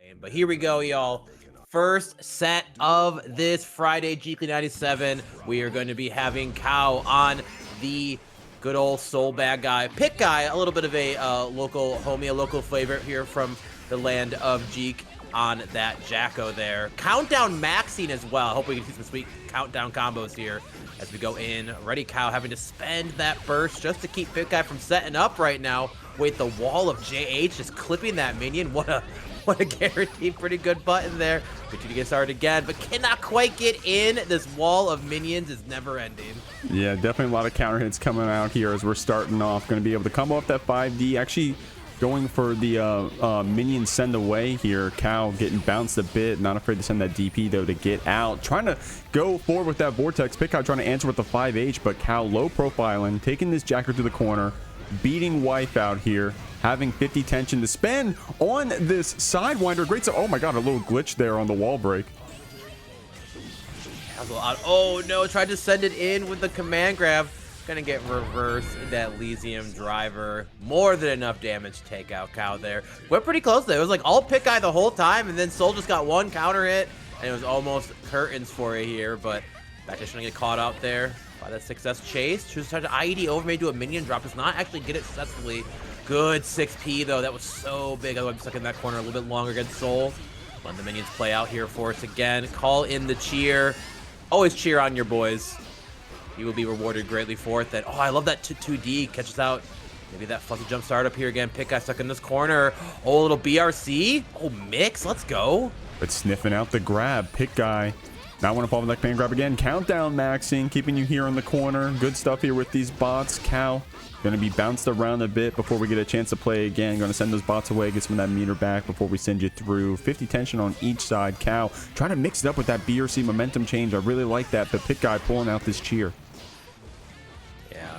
game. But here we go, y'all. First set of this Friday Jeekly 97. We are going to be having Cow on the good old soul bad guy. Pikguy, a little bit of a local homie, a local favorite here from the land of Jeek on that Jacko there. Countdown maxing as well. I hope we can see some sweet countdown combos here as we go in. Ready Cow having to spend that burst just to keep Pikguy from setting up right now with the wall of JH just clipping that minion. What a guaranteed pretty good button there. Continue to get started again, but cannot quite get in. This wall of minions is never ending. Yeah, definitely a lot of counter hits coming out here as we're starting off. Going to be able to combo up that 5D. Actually going for the minion send away here. Cow getting bounced a bit. Not afraid to send that DP though to get out. Trying to go forward with that Vortex. Pikguy trying to answer with the 5H, but Cow low profiling. Taking this Jacko to the corner. Beating Wife out here. Having 50 tension to spend on this Sidewinder. Great. So, oh my god, a little glitch there on the wall break. That was a lot. Oh no, tried to send it in with the command grab. Gonna get reversed. That Elysium driver. More than enough damage to take out Cow there. We're pretty close there. It was like all Pikguy the whole time, and then Soul just got one counter hit, and it was almost curtains for you here, but back just trying to get caught out there by that success chase. Choose to try to IED over, maybe do a minion drop. Does not actually get it successfully. Good 6P though. That was so big. I was stuck in that corner a little bit longer against Soul. Let the minions play out here for us again. Call in the cheer. Always cheer on your boys. You will be rewarded greatly for it. That I love that 2D catches out. Maybe that fuzzy jump start up here again. Pikguy stuck in this corner. Oh, a little BRC. Oh, mix. Let's go. But sniffing out the grab. Pikguy not want to fall with that command grab again. Countdown maxing, keeping you here in the corner. Good stuff here with these bots. Cow going to be bounced around a bit before we get a chance to play again. Going to send those bots away, get some of that meter back before we send you through. 50 tension on each side. Cow trying to mix it up with that BRC momentum change. I really like that. But Pikguy pulling out this cheer. Yeah,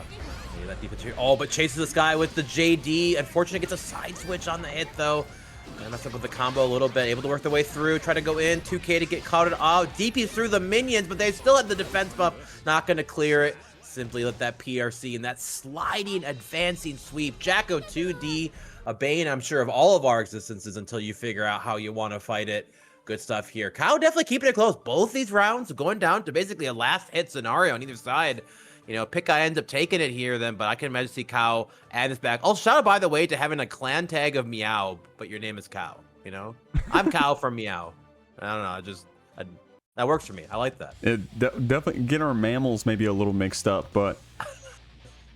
maybe that defense cheer. Oh, but chases this guy with the JD. Unfortunately, gets a side switch on the hit though. Gonna mess up with the combo a little bit. Able to work their way through. Try to go in. 2K to get caught out. DP through the minions, but they still had the defense buff. Not gonna clear it. Simply let that PRC and that sliding, advancing sweep. Jacko 2D, a bane, I'm sure, of all of our existences until you figure out how you want to fight it. Good stuff here. Cow definitely keeping it close. Both these rounds going down to basically a last hit scenario on either side. You know, Pikguy ends up taking it here then, but I can imagine see Cow add this back. Oh, shout out, by the way, to having a clan tag of Meow, but your name is Cow, you know? I'm Cow from Meow. I don't know, that works for me. I like that. It definitely get our mammals maybe a little mixed up, but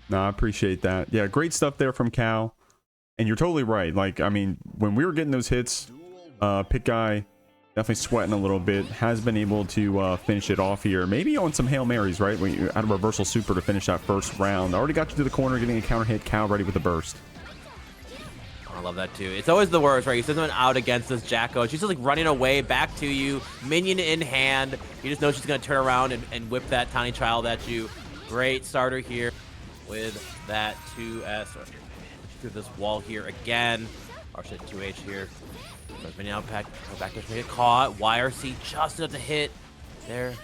no, I appreciate that. Yeah, great stuff there from Cow. And you're totally right. Like, I mean, when we were getting those hits, Pikguy definitely sweating a little bit. Has been able to finish it off here. Maybe on some Hail Marys, right? When you had a reversal super to finish that first round. Already got you to the corner, getting a counter hit. Cow ready with the burst. I love that too. It's always the worst, right? You send someone out against this Jacko. She's just like running away back to you, minion in hand. You just know she's going to turn around and whip that tiny child at you. Great starter here with that 2S. Through this wall here again. Or should 2H here. Minion out back to get caught. YRC just enough to hit there.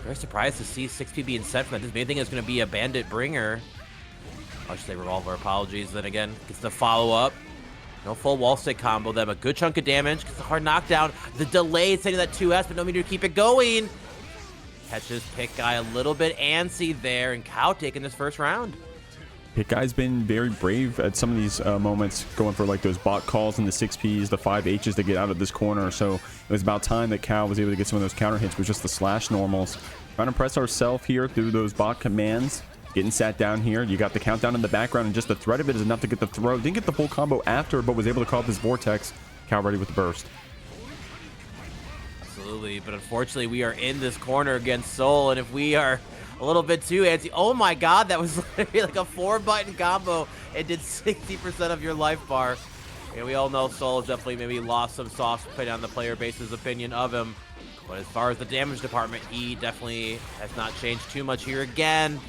Very surprised to see 6P being sent from that. This main thing is going to be a bandit bringer. I should say revolver, apologies. Then again, gets the follow-up. No full wall stick combo, them a good chunk of damage, gets a hard knockdown. The delay sending that 2S, but no meter to keep it going. Catches Pikguy a little bit antsy there, and Cow taking this first round. Pikguy's been very brave at some of these moments, going for like those bot calls and the 6Ps, the 5Hs to get out of this corner. So it was about time that Cow was able to get some of those counter hits with just the slash normals. Trying to press ourselves here through those bot commands. Getting sat down here. You got the countdown in the background, and just the threat of it is enough to get the throw. Didn't get the full combo after, but was able to call up this Vortex. Cow ready with the burst. Absolutely, but unfortunately, we are in this corner against Soul, and if we are a little bit too antsy, oh my god, that was literally like a 4-button combo. It did 60% of your life bar. And we all know Soul has definitely maybe lost some sauce depending on the player base's opinion of him. But as far as the damage department, he definitely has not changed too much here again.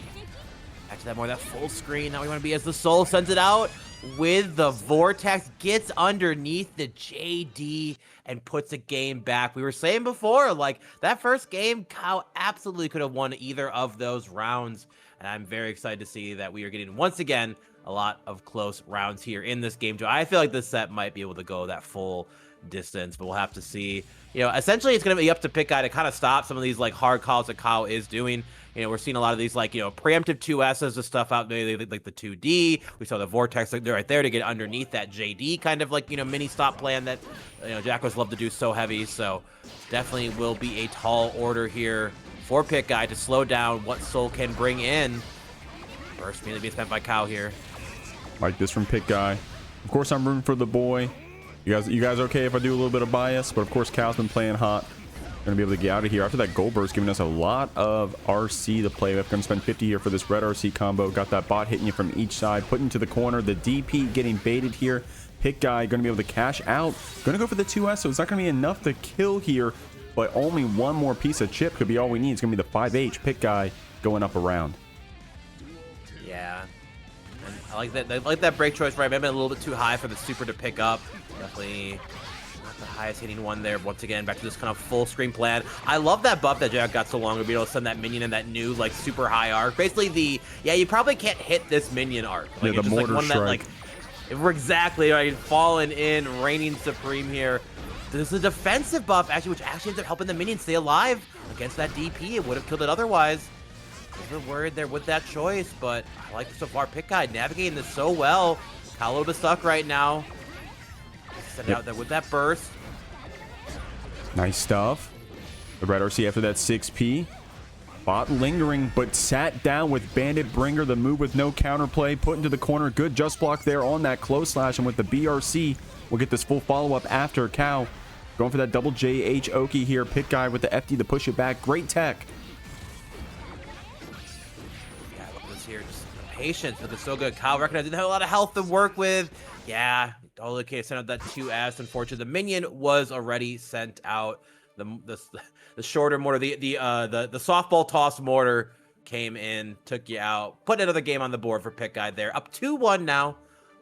Actually, that more of that full screen that we want to be as the Soul sends it out with the Vortex, gets underneath the JD and puts a game back. We were saying before, like, that first game, Cow absolutely could have won either of those rounds. And I'm very excited to see that we are getting, once again, a lot of close rounds here in this game. I feel like this set might be able to go that full distance, but we'll have to see. You know, essentially it's going to be up to Pikguy to kind of stop some of these like hard calls that Kyle is doing. You know, we're seeing a lot of these like, you know, preemptive 2S's and stuff out there, like the 2D. We saw the Vortex like right there to get underneath that JD kind of like, you know, mini stop plan that, you know, Jacko's love to do so heavy. So definitely will be a tall order here for Pikguy to slow down what Soul can bring in. Burst immediately being spent by Kyle here. Like this from Pikguy. Of course, I'm rooting for the boy. You guys okay if I do a little bit of bias? But of course, Cal's been playing hot. Gonna be able to get out of here after that gold burst, giving us a lot of RC to play with. Gonna spend 50 here for this red RC combo. Got that bot hitting you from each side, put into the corner. The DP getting baited here. Pikguy gonna be able to cash out. Gonna go for the 2S, so it's not gonna be enough to kill here. But only one more piece of chip could be all we need. It's gonna be the 5H. Pikguy going up around. Yeah. And I like that break choice, right? Maybe a little bit too high for the super to pick up. Definitely not the highest hitting one there. Once again, back to this kind of full screen plan. I love that buff that Jack got so long to be able to send that minion in that new like super high arc. Basically you probably can't hit this minion arc. Like, yeah, the mortar like strike. That, like, if we're exactly right, falling in, reigning supreme here. This is a defensive buff actually, which actually ends up helping the minion stay alive against that DP. It would have killed it otherwise. A bit worried there with that choice, but I like so far. Pikguy navigating this so well. Got a little bit stuck right now. Send out there with that burst. Nice stuff. The red RC after that 6P. Bot lingering, but sat down with Bandit Bringer. The move with no counterplay. Put into the corner. Good just block there on that close slash. And with the BRC, we'll get this full follow-up after Cow. Going for that double JH Oki here. Pikguy with the FD to push it back. Great tech. Yeah, look at this here. Just patience. Looking so good. Kyle recognized didn't have a lot of health to work with. Yeah. All okay, sent out that 2S. Unfortunately, the minion was already sent out. The shorter mortar, the softball toss mortar came in, took you out, put another game on the board for Pikguy there. Up 2-1 now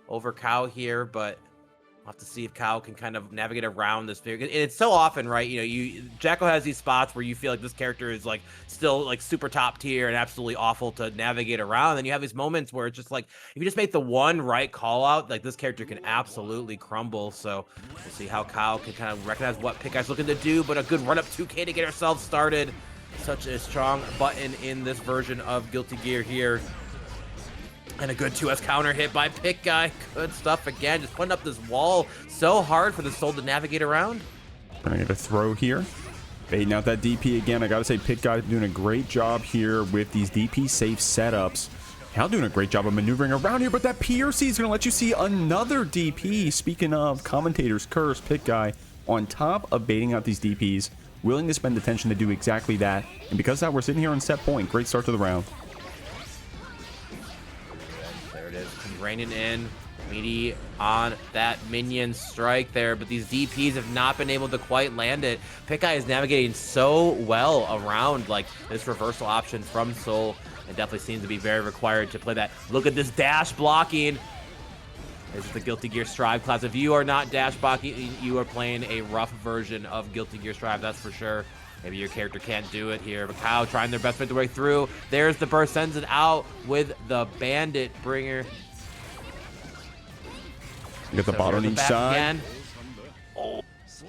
over Cow here, but we'll have to see if Cow can kind of navigate around this figure. And it's so often, right? You know, Jacko has these spots where you feel like this character is like still like super top tier and absolutely awful to navigate around. And you have these moments where it's just like if you just make the one right call out, like this character can absolutely crumble. So we'll see how Cow can kind of recognize what Pikguy's looking to do, but a good run up 2K to get ourselves started. Such a strong button in this version of Guilty Gear here. And a good 2S counter hit by Pikguy. Good stuff again. Just putting up this wall so hard for the Soul to navigate around. Gonna get a throw here. Baiting out that DP again. I gotta say, Pikguy doing a great job here with these DP safe setups. Cal doing a great job of maneuvering around here, but that PRC is gonna let you see another DP. Speaking of commentators curse, Pikguy on top of baiting out these DPs, willing to spend attention to do exactly that. And because of that, we're sitting here on set point. Great start to the round. Raining in, meaty on that minion strike there, but these DPs have not been able to quite land it. Pikguy is navigating so well around like this reversal option from Soul. It definitely seems to be very required to play that. Look at this dash blocking. This is the Guilty Gear Strive class. If you are not dash blocking, you are playing a rough version of Guilty Gear Strive, that's for sure. Maybe your character can't do it here, but Kyle trying their best to make their way through. There's the burst, sends it out with the Bandit Bringer. You got the bot on each side. Again. Oh,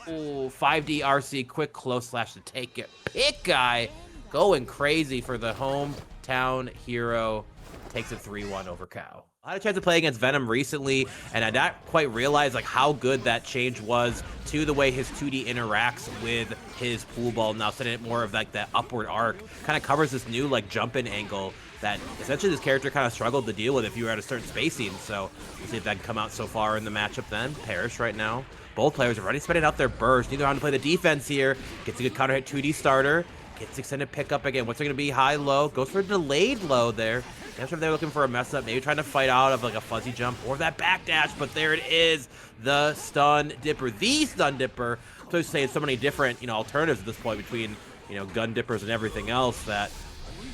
5D RC, quick close slash to take it. Pikguy going crazy for the hometown hero. Takes it 3-1 over Cow. I had a chance to play against Venom recently, and I not quite realized like how good that change was to the way his 2D interacts with his pool ball. Now setting it more of like that upward arc, kind of covers this new like jump-in angle that essentially this character kind of struggled to deal with if you were at a certain spacing. So we'll see if that can come out so far in the matchup then. Perish right now. Both players are already spending out their burst. Neither on to play the defense here. Gets a good counter hit 2D starter. Gets extended pickup again. What's it going to be? High, low. Goes for a delayed low there. I'm sure if they're looking for a mess up, maybe trying to fight out of like a fuzzy jump or that backdash, but there it is, the stun dipper, the stun dipper. So I say it's so many different, you know, alternatives at this point between, you know, gun dippers and everything else that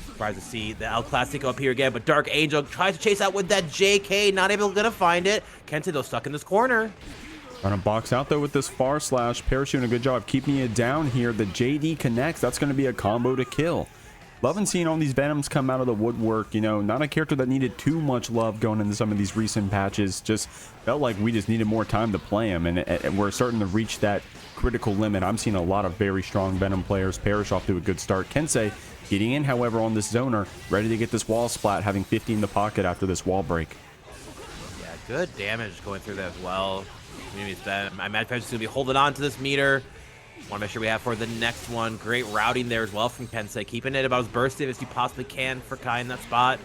surprised to see the El Clasico up here again, but Dark Angel tries to chase out with that JK, not able to find it. Kensei though stuck in this corner. Trying to box out though with this far slash. Parachute doing a good job keeping it down here. The JD connects. That's going to be a combo to kill. Loving seeing all these Venoms come out of the woodwork. You know, not a character that needed too much love going into some of these recent patches. Just felt like we just needed more time to play him, and we're starting to reach that critical limit. I'm seeing a lot of very strong Venom players. Perish off to a good start. Kensei getting in, however, on this zoner, ready to get this wall splat, having 50 in the pocket after this wall break. Yeah, good damage going through that as well. I imagine Perish is going to be holding on to this meter. Want to make sure we have for the next one. Great routing there as well from Kensei. Keeping it about as burstive as you possibly can for Kai in that spot.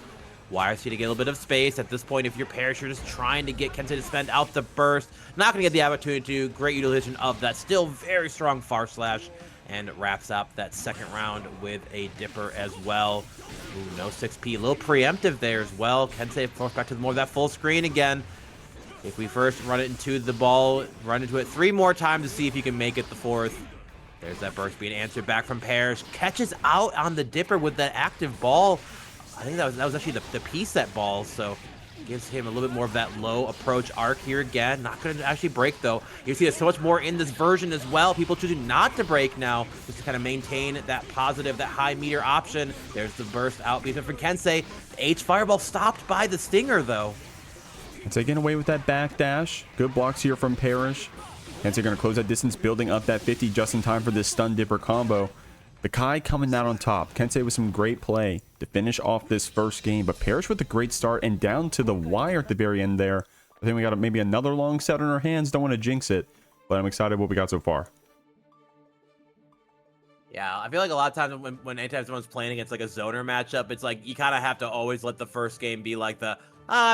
YRC to get a little bit of space. At this point, if you're Perish, you're just trying to get Kensei to spend out the burst. Not going to get the opportunity to. Great utilization of that still very strong far slash. And wraps up that second round with a dipper as well. Ooh, no 6P. A little preemptive there as well. Kensei forced back to more of that full screen again. If we first run it into the ball, run into it 3 more times to see if you can make it the 4th. There's that burst being answered back from Perish. Catches out on the dipper with that active ball. I think that was actually the piece that ball, so gives him a little bit more of that low approach arc here again. Not going to actually break, though. You see there's so much more in this version as well. People choosing not to break now just to kind of maintain that positive, that high meter option. There's the burst out beat from Kensei. H Fireball stopped by the Stinger, though. Kensei getting away with that backdash. Good blocks here from Perish. Kensei going to close that distance, building up that 50 just in time for this stun dipper combo. The Kai coming out on top. Kensei with some great play to finish off this first game, but Perish with a great start and down to the wire at the very end there. I think we got maybe another long set on our hands. Don't want to jinx it, but I'm excited what we got so far. Yeah, I feel like a lot of times when anytime someone's playing against like a zoner matchup, it's like you kind of have to always let the first game be like the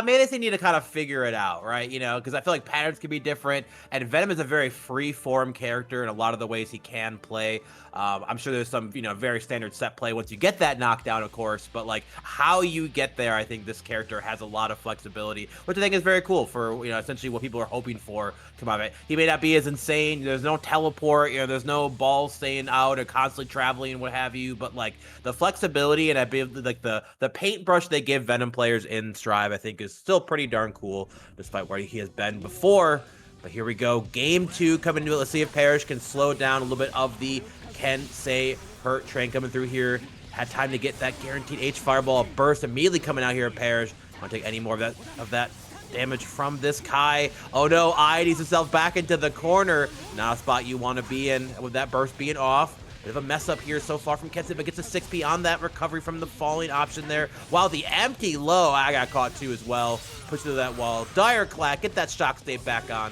maybe they need to kind of figure it out, right? You know, because I feel like patterns can be different, and Venom is a very free-form character in a lot of the ways he can play. I'm sure there's some, you know, very standard set play once you get that knockdown, of course, but like how you get there, I think this character has a lot of flexibility, which I think is very cool for, you know, essentially what people are hoping for. Come on, man. He may not be as insane. There's no teleport, you know, there's no balls staying out or constantly traveling and what have you, but like the flexibility and I believe like the paintbrush they give Venom players in Strive, I think is still pretty darn cool, despite where he has been before. But here we go, game 2 coming to it. Let's see if Perish can slow down a little bit of the Kensei hurt train coming through here. Had time to get that guaranteed H Fireball burst immediately coming out here at Perish. Want to take any more of that damage from this Kai. Oh no, IDs himself back into the corner. Not a spot you want to be in with that burst being off. Bit of a mess up here so far from Kensei, but gets a 6P on that recovery from the falling option there. While the empty low, I got caught too as well. Push through that wall. Dire Clack, get that shock stave back on.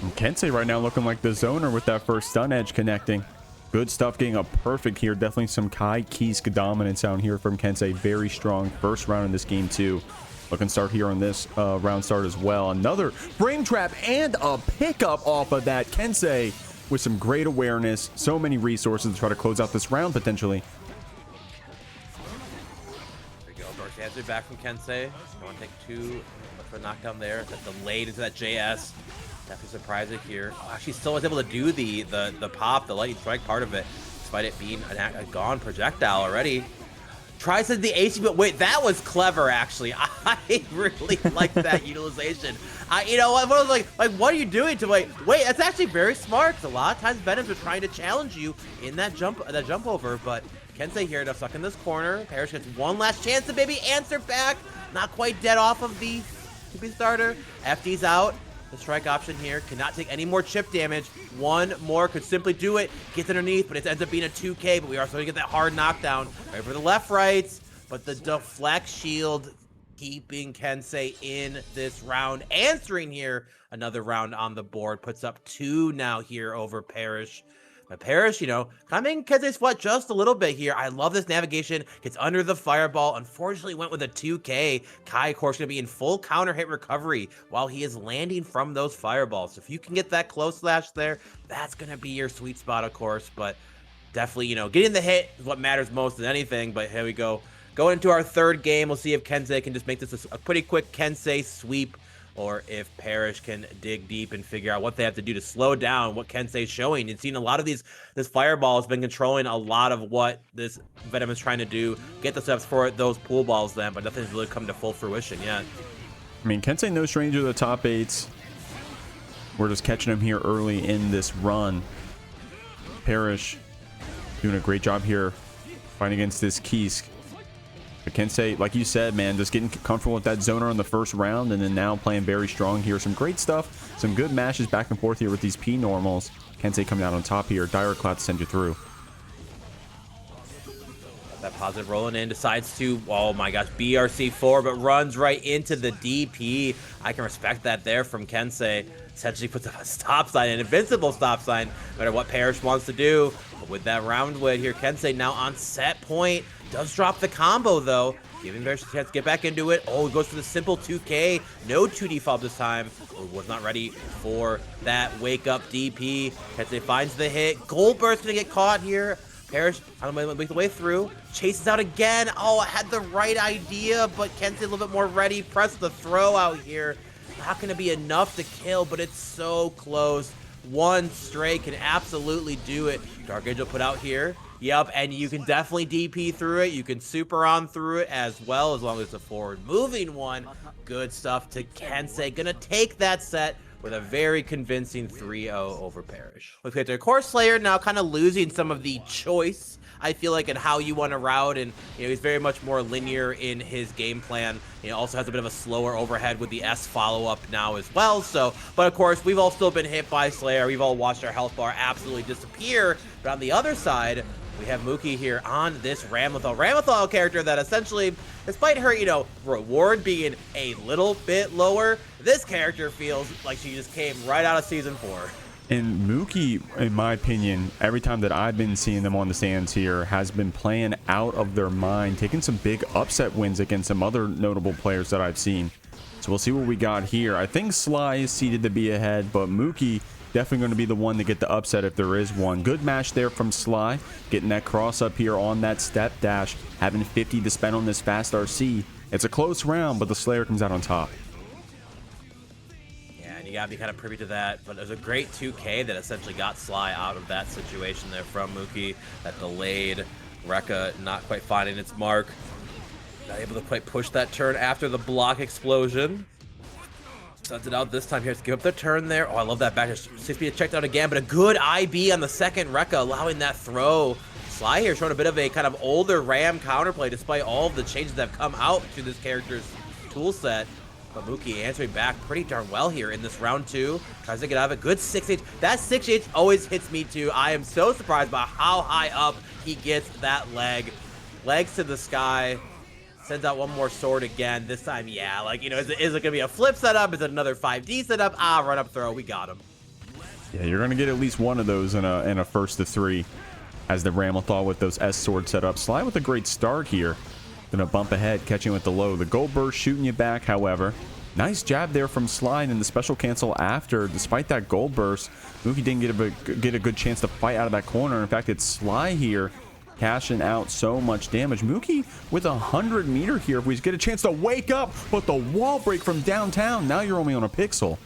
And Kensei right now looking like the zoner with that first stun edge connecting. Good stuff, getting a perfect here. Definitely some Kai Kisk dominance out here from Kensei. Very strong first round in this game too. Looking start here on this round start as well. Another frame trap and a pickup off of that. Kensei with some great awareness, so many resources to try to close out this round potentially. There we go, burst answer back from Kensei. Don't want to take too much of a knockdown there. That delayed into that JS. Definitely surprising here. Oh, actually still was able to do the pop, the lightning strike part of it, despite it being a gone projectile already. Tries to the AC, but wait, that was clever actually. I really like that utilization. You know what? I was like, what are you doing to wait? That's actually very smart. Cause a lot of times Venoms are trying to challenge you in that jump over, but Kensei here to suck in this corner. Perish gets one last chance to maybe answer back. Not quite dead off of the TP starter. FD's out. The strike option here cannot take any more chip damage. One more could simply do it. Gets underneath, but it ends up being a 2K. But we are starting to get that hard knockdown right for the left rights. But the deflect shield keeping Kensei in this round. Answering here, another round on the board. Puts up 2 now here over Perish. But Perish, you know, kind of making Kensei sweat just a little bit here. I love this navigation. Gets under the fireball. Unfortunately, went with a 2K. Kai, of course, going to be in full counter hit recovery while he is landing from those fireballs. So if you can get that close slash there, that's going to be your sweet spot, of course. But definitely, you know, getting the hit is what matters most than anything. But here we go. Going into our third game, we'll see if Kensei can just make this a pretty quick Kensei sweep, or if Perish can dig deep and figure out what they have to do to slow down what Kensei's showing. You've seen a lot of this fireball has been controlling a lot of what this Venom is trying to do. Get the steps for those pool balls then, but nothing's really come to full fruition yet. I mean, Kensei no stranger to the top 8s. We're just catching him here early in this run. Perish doing a great job here fighting against this Kisk. But Kensei, like you said, man, just getting comfortable with that zoner in the first round, and then now playing very strong here. Some great stuff, some good mashes back and forth here with these P normals. Kensei coming out on top here. Dire Cloud to send you through. That positive rolling in, decides to, oh my gosh, BRC4, but runs right into the DP. I can respect that there from Kensei. Essentially puts up a stop sign, an invincible stop sign, no matter what Parrish wants to do. But with that round win here, Kensei now on set point. Does drop the combo, though, giving Parrish a chance to get back into it. Oh, he goes for the simple 2K. No 2D fob this time. Oh, was not ready for that wake-up DP. Kensei finds the hit. Gold Burst gonna get caught here. Parrish, I don't know, make the way through. Chases out again. Oh, I had the right idea, but Kensei a little bit more ready. Press the throw out here. Not going to be enough to kill, but it's so close. One stray can absolutely do it. Dark Angel put out here. Yep, and you can definitely DP through it. You can super on through it as well, as long as it's a forward-moving one. Good stuff to Kensei. Gonna take that set with a very convincing 3-0 over Parrish. Okay, to Core Slayer now kind of losing some of the choice, I feel like, in how you want to route, and he's very much more linear in his game plan. Also has a bit of a slower overhead with the S follow-up now as well. So, but of course, we've all still been hit by Slayer. We've all watched our health bar absolutely disappear. But on the other side, we have Mouqui here on this Ramlethal character that essentially, despite her, reward being a little bit lower, this character feels like she just came right out of Season 4. And Mouqui, in my opinion, every time that I've been seeing them on the stands here, has been playing out of their mind, taking some big upset wins against some other notable players that I've seen. So we'll see what we got here. I think Sly is seeded to be ahead, but Mouqui definitely going to be the one to get the upset if there is one. Good match there from Sly, getting that cross up here on that step dash, having 50 to spend on this fast RC. It's a close round, but the Slayer comes out on top. Yeah, and you got to be kind of privy to that, but there's a great 2K that essentially got Sly out of that situation there from Mouqui. That delayed Rekka not quite finding its mark. Not able to quite push that turn after the block explosion. Sends it out this time here to give up the turn there. Oh, I love that back. 6B checked out again, but a good IB on the second Rekka, allowing that throw. Sly here showing a bit of a kind of older Ram counterplay despite all of the changes that have come out to this character's tool set. But Mouqui answering back pretty darn well here in this round 2. Tries to get out of it. Good 6H. That 6H always hits me too. I am so surprised by how high up he gets that leg. Legs to the sky. Sends out one more sword again. This time, yeah, is it going to be a flip setup? Is it another 5D setup? Ah, run up throw. We got him. Yeah, you're going to get at least one of those in a first to 3 as the Ramlethal with those S sword setups. Sly with a great start here. Gonna bump ahead, catching with the low. The gold burst shooting you back, however. Nice jab there from Sly and the special cancel after. Despite that gold burst, Mouqui didn't get a good chance to fight out of that corner. In fact, it's Sly here cashing out so much damage. Mouqui with 100 meter here. If we get a chance to wake up, but the wall break from downtown. Now you're only on a pixel.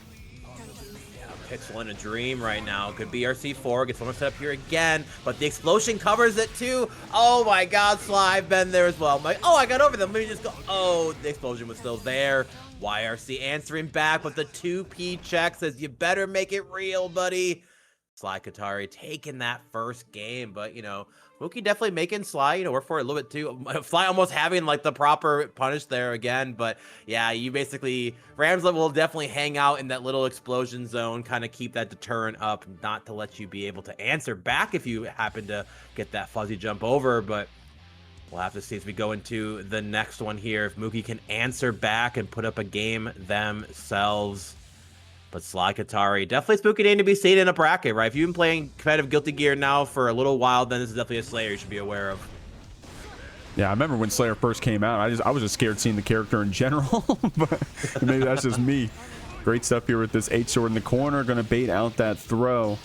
Pixel in a dream right now. Could be RC4. Gets one more set up here again. But the explosion covers it too. Oh my god, Sly. I've been there as well. I'm like, oh, I got over them. Let me just go. Oh, the explosion was still there. YRC answering back, but the 2P check says you better make it real, buddy. Slykatari taking that first game, but Mouqui definitely making Sly, work for it a little bit too. Sly almost having like the proper punish there again, but yeah, you basically, Rams will definitely hang out in that little explosion zone, kind of keep that deterrent up, not to let you be able to answer back if you happen to get that fuzzy jump over, but we'll have to see as we go into the next one here, if Mouqui can answer back and put up a game themselves. But Slykatari, definitely spooky name to be seen in a bracket, right? If you've been playing competitive Guilty Gear now for a little while, then this is definitely a Slayer you should be aware of. Yeah, I remember when Slayer first came out, I was just scared seeing the character in general, but maybe that's just me. Great stuff here with this H-sword in the corner, gonna bait out that throw.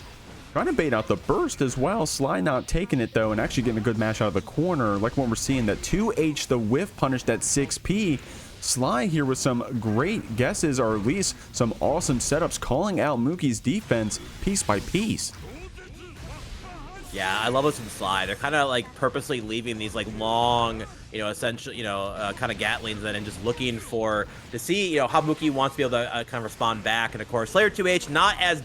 Trying to bait out the burst as well. Sly not taking it though, and actually getting a good match out of the corner. Like what we're seeing, that 2H, the whiff punished at 6P. Sly here with some great guesses, or at least some awesome setups, calling out Mouqi's defense piece by piece. Yeah, I love this from Sly. They're kind of like purposely leaving these like long, essentially, kind of Gatlings in and just looking to see, how Mouqui wants to be able to kind of respond back. And of course, Slayer 2H, not as,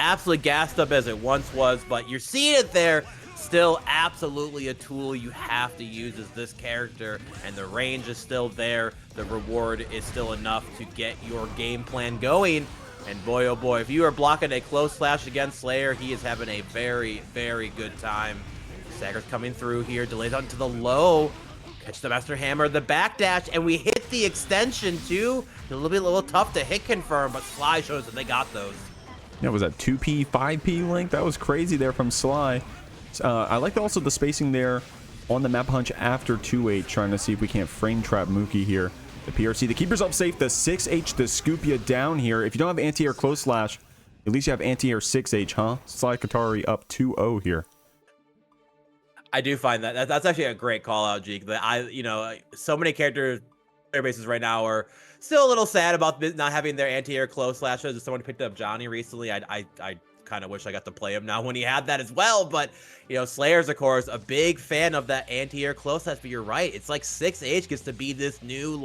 absolutely gassed up as it once was, but you're seeing it there. still absolutely a tool you have to use as this character, and the range is still there. The reward is still enough to get your game plan going. And boy, oh boy, if you are blocking a close slash against Slayer, he is having a very, very good time. Stagger's coming through here, delays onto the low. Catch the Master Hammer, the backdash, and we hit the extension too. A little tough to hit confirm, but Sly shows that they got those. Yeah, was that 2P, 5P link? That was crazy there from Sly. I like also the spacing there on the map punch after 2H, trying to see if we can't frame trap Mouqui here. The PRC to keep yourself safe, the 6H to scoop you down here. If you don't have anti-air close slash, at least you have anti-air 6H, huh? Slykatari up 2-0 here. I do find that's actually a great call out, Jeek. That so many characters, player bases right now are still a little sad about not having their anti-air close slashes. As someone picked up Johnny recently, I kind of wish I got to play him now when he had that as well. But Slayer's of course a big fan of that anti-air close slash. But you're right, it's like 6H gets to be this new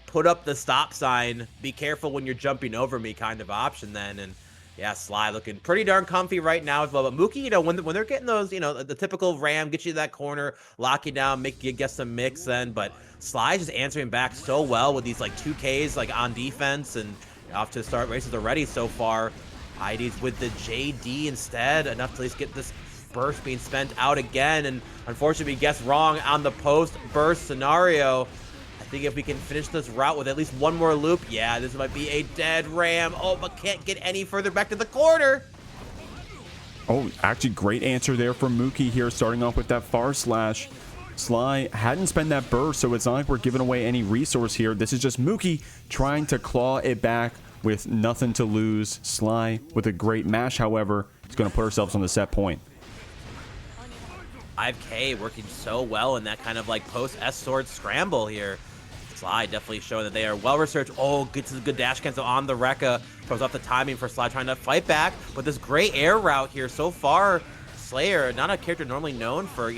put up the stop sign, be careful when you're jumping over me kind of option then. And yeah, Sly looking pretty darn comfy right now as well. But Mouqui, when they're getting those, the typical Ram, get you to that corner, lock you down, make you get some mix then. But Sly just answering back so well with these 2Ks on defense and off to start races already so far. ID's with the JD instead, enough to at least get this burst being spent out again. And unfortunately, we guessed wrong on the post burst scenario. I think if we can finish this route with at least one more loop, yeah, this might be a dead Ram. Oh, but can't get any further back to the corner. Oh, actually great answer there from Mouqui here, starting off with that far slash. Sly hadn't spent that burst, so it's not like we're giving away any resource here. This is just Mouqui trying to claw it back with nothing to lose. Sly with a great mash, however, is going to put ourselves on the set point. 5K working so well in that kind of post S-sword scramble here. Sly definitely showing that they are well researched. Oh, gets a good dash cancel on the Rekka. Throws off the timing for Sly trying to fight back. But this great air route here so far, Slayer, not a character normally known for,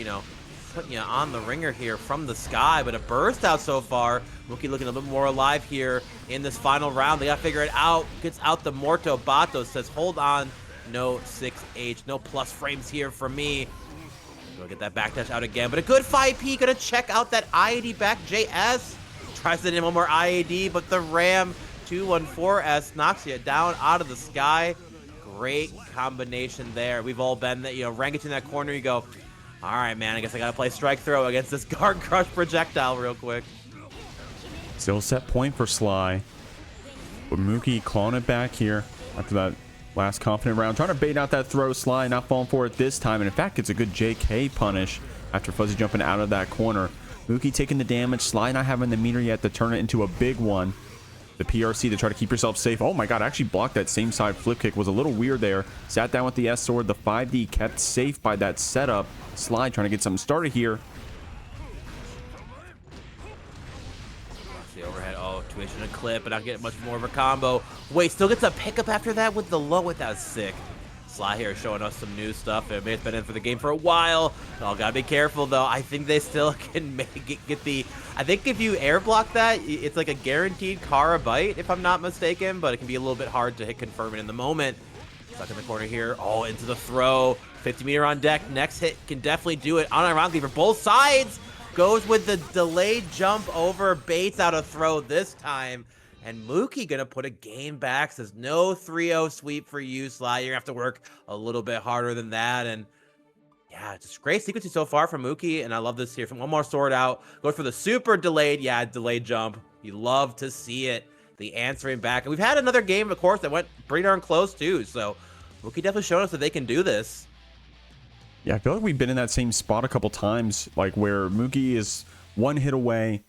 putting you on the ringer here from the sky, but a burst out so far. Mouqui looking a little bit more alive here in this final round. They got to figure it out. Gets out the Morto. Bato says, hold on. No 6H, no plus frames here for me. Go get that backdash out again, but a good 5P. Gonna check out that IAD back JS. Tries to in one more IAD, but the Ram 214S knocks you down out of the sky. Great combination there. We've all been that, Ram gets in that corner, you go, all right, man, I guess I got to play strike throw against this guard crush projectile real quick. Still set point for Sly. But Mouqui clawing it back here after that last confident round. Trying to bait out that throw. Sly not falling for it this time. And in fact, it's a good JK punish after Fuzzy jumping out of that corner. Mouqui taking the damage. Sly not having the meter yet to turn it into a big one. The PRC to try to keep yourself safe. Oh my god, actually blocked that same side flip kick. Was a little weird there. Sat down with the S sword. The 5D kept safe by that setup. Sly trying to get something started here. The overhead. Oh, tuition a clip, but not getting much more of a combo. Wait, still gets a pickup after that with the low. With that sick. Sly here showing us some new stuff. It may have been in for the game for a while. Oh, gotta be careful though. I think they still can get the. I think if you air block that, it's like a guaranteed Kara bite, if I'm not mistaken. But it can be a little bit hard to hit confirm it in the moment. Stuck in the corner here. Oh, into the throw. 50 meter on deck. Next hit can definitely do it. Unironically for both sides. Goes with the delayed jump over. Baits out a throw this time. And Mouqui gonna put a game back. Says no 3-0 sweep for you, Sly. You're gonna have to work a little bit harder than that. And yeah, just great sequencing so far from Mouqui. And I love this here. From one more sword out. Goes for the super delayed. Yeah, delayed jump. You love to see it. The answering back. And we've had another game, of course, that went pretty darn close too. So Mouqui definitely showed us that they can do this. Yeah, I feel like we've been in that same spot a couple times, where Mouqui is one hit away,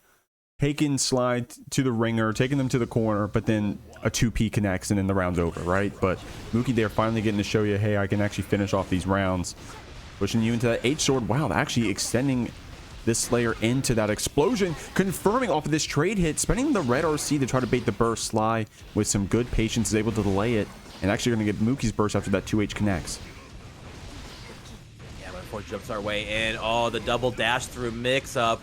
taking Sly to the ringer, taking them to the corner, but then a 2P connects and then the round's over, right? But Mouqui there finally getting to show you, hey, I can actually finish off these rounds. Pushing you into that H sword. Wow, actually extending this Slayer into that explosion, confirming off of this trade hit, spending the red RC to try to bait the burst. Sly with some good patience is able to delay it, and actually going to get Moukie's burst after that 2H connects. Yeah, but before jumps our way in. Oh, the double dash through mix up.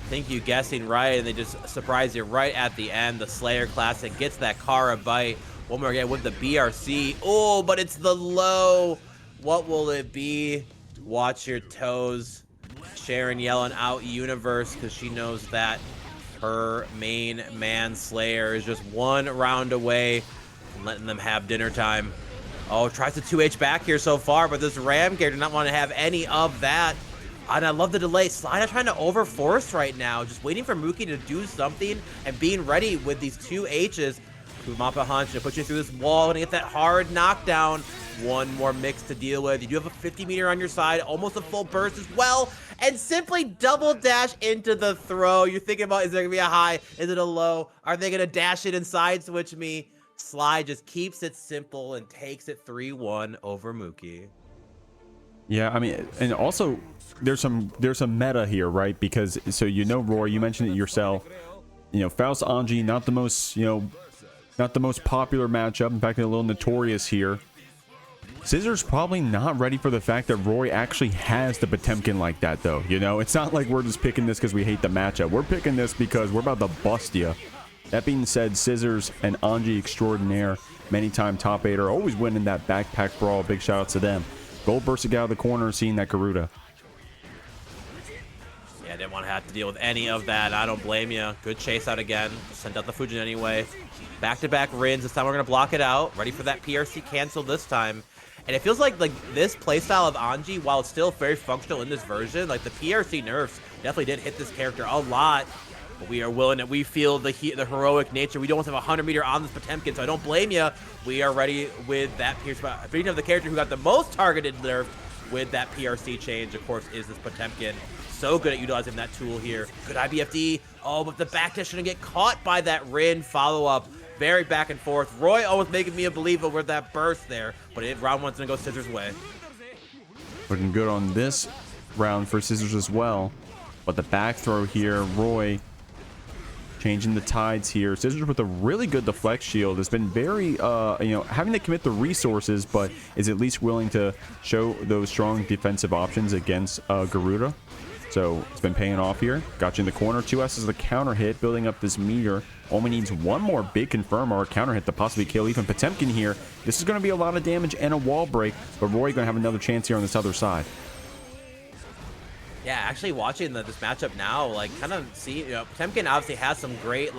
Think you guessing right, and they just surprise you right at the end. The Slayer Classic gets that Kara bite. One more again with the BRC. Oh, but it's the low. What will it be? watch your toes. Sharon yelling out universe because she knows that her main man Slayer is just one round away from letting them have dinner time. Oh, tries to 2H back here so far, but this Ram gear did not want to have any of that. And I love the delay. Slider trying to overforce right now, just waiting for Mouqui to do something and being ready with these 2Hs. Kumapa Hunch to put you through this wall and get that hard knockdown. One more mix to deal with. You do have a 50 meter on your side, almost a full burst as well, and simply double dash into the throw. You're thinking about, is there gonna be a high? Is it a low? Are they gonna dash it and side switch me? Sly just keeps it simple and takes it 3-1 over Mouqui. Yeah, I mean, and also there's some meta here, right? Because so Roy, you mentioned it yourself. Faust Anji, not the most not the most popular matchup. In fact, a little notorious here. Scissors probably not ready for the fact that Roy actually has the Potemkin like that, though. It's not like we're just picking this because we hate the matchup. We're picking this because we're about to bust you. That being said, Scissors and Anji extraordinaire, many-time top 8, are always winning that backpack brawl. Big shout out to them. Gold bursting out of the corner, seeing that Garuda. Yeah, didn't want to have to deal with any of that. I don't blame you. Good chase out again. Sent out the Fujin anyway. Back-to-back Rins. This time we're going to block it out. Ready for that PRC cancel this time. And it feels like this playstyle of Anji, while it's still very functional in this version, like the PRC nerfs definitely did hit this character a lot. But we are willing, and we feel the heroic nature. We don't have a 100 meter on this Potemkin, so I don't blame you. We are ready with that Pierce. Speaking of the character who got the most targeted nerf with that PRC change, of course, is this Potemkin. So good at utilizing that tool here. Good IBFD. Oh, but the backdash shouldn't get caught by that Rin follow-up. Very back and forth. Roy always making me a believer with that burst there, but round one's gonna go Scissors' way. Looking good on this round for Scissors as well. But the back throw here, Roy changing the tides here. Scissors with a really good deflect shield has been very, having to commit the resources, but is at least willing to show those strong defensive options against Garuda. So it's been paying off here. Got you in the corner. 2S is the counter hit, building up this meter. Only needs one more big confirm or a counter hit to possibly kill even Potemkin here. This is going to be a lot of damage and a wall break, but Roy going to have another chance here on this other side. Yeah, actually watching this matchup now, kind of see, Potemkin obviously has some great,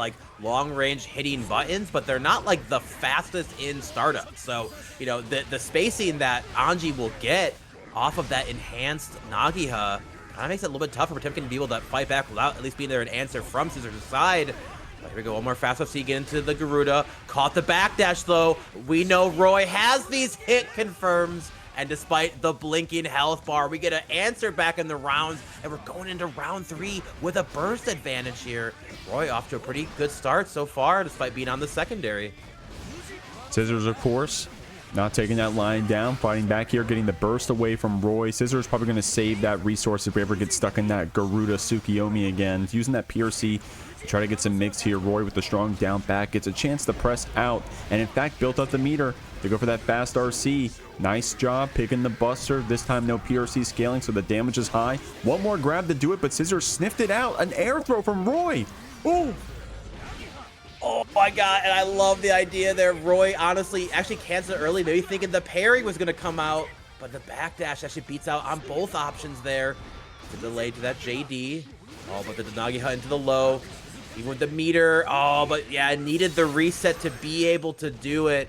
long-range hitting buttons, but they're not, the fastest in startup. So, the spacing that Anji will get off of that enhanced Nagiha kind of makes it a little bit tougher for Potemkin to be able to fight back without at least being there an answer from Scissors' side. But here we go, one more fast up, so you get into the Garuda. Caught the backdash, though. We know Roy has these hit confirms. And despite the blinking health bar, we get an answer back in the rounds, and we're going into round 3 with a burst advantage here. Roy off to a pretty good start so far, despite being on the secondary. Scissors, of course, not taking that line down, fighting back here, getting the burst away from Roy. Scissors probably going to save that resource if we ever get stuck in that Garuda Tsukiyomi again. Using that PRC to try to get some mix here. Roy with the strong down back gets a chance to press out, and in fact built up the meter to go for that fast RC. Nice job picking the buster. This time no PRC scaling, so the damage is high. One more grab to do it, but Scissors sniffed it out. An air throw from Roy. Ooh. Oh my god, and I love the idea there. Roy honestly actually canceled early, maybe thinking the parry was going to come out, but the backdash actually beats out on both options there. The delay to that JD. Oh, but the Nagiha into the low. Even with the meter. Oh, but yeah, needed the reset to be able to do it.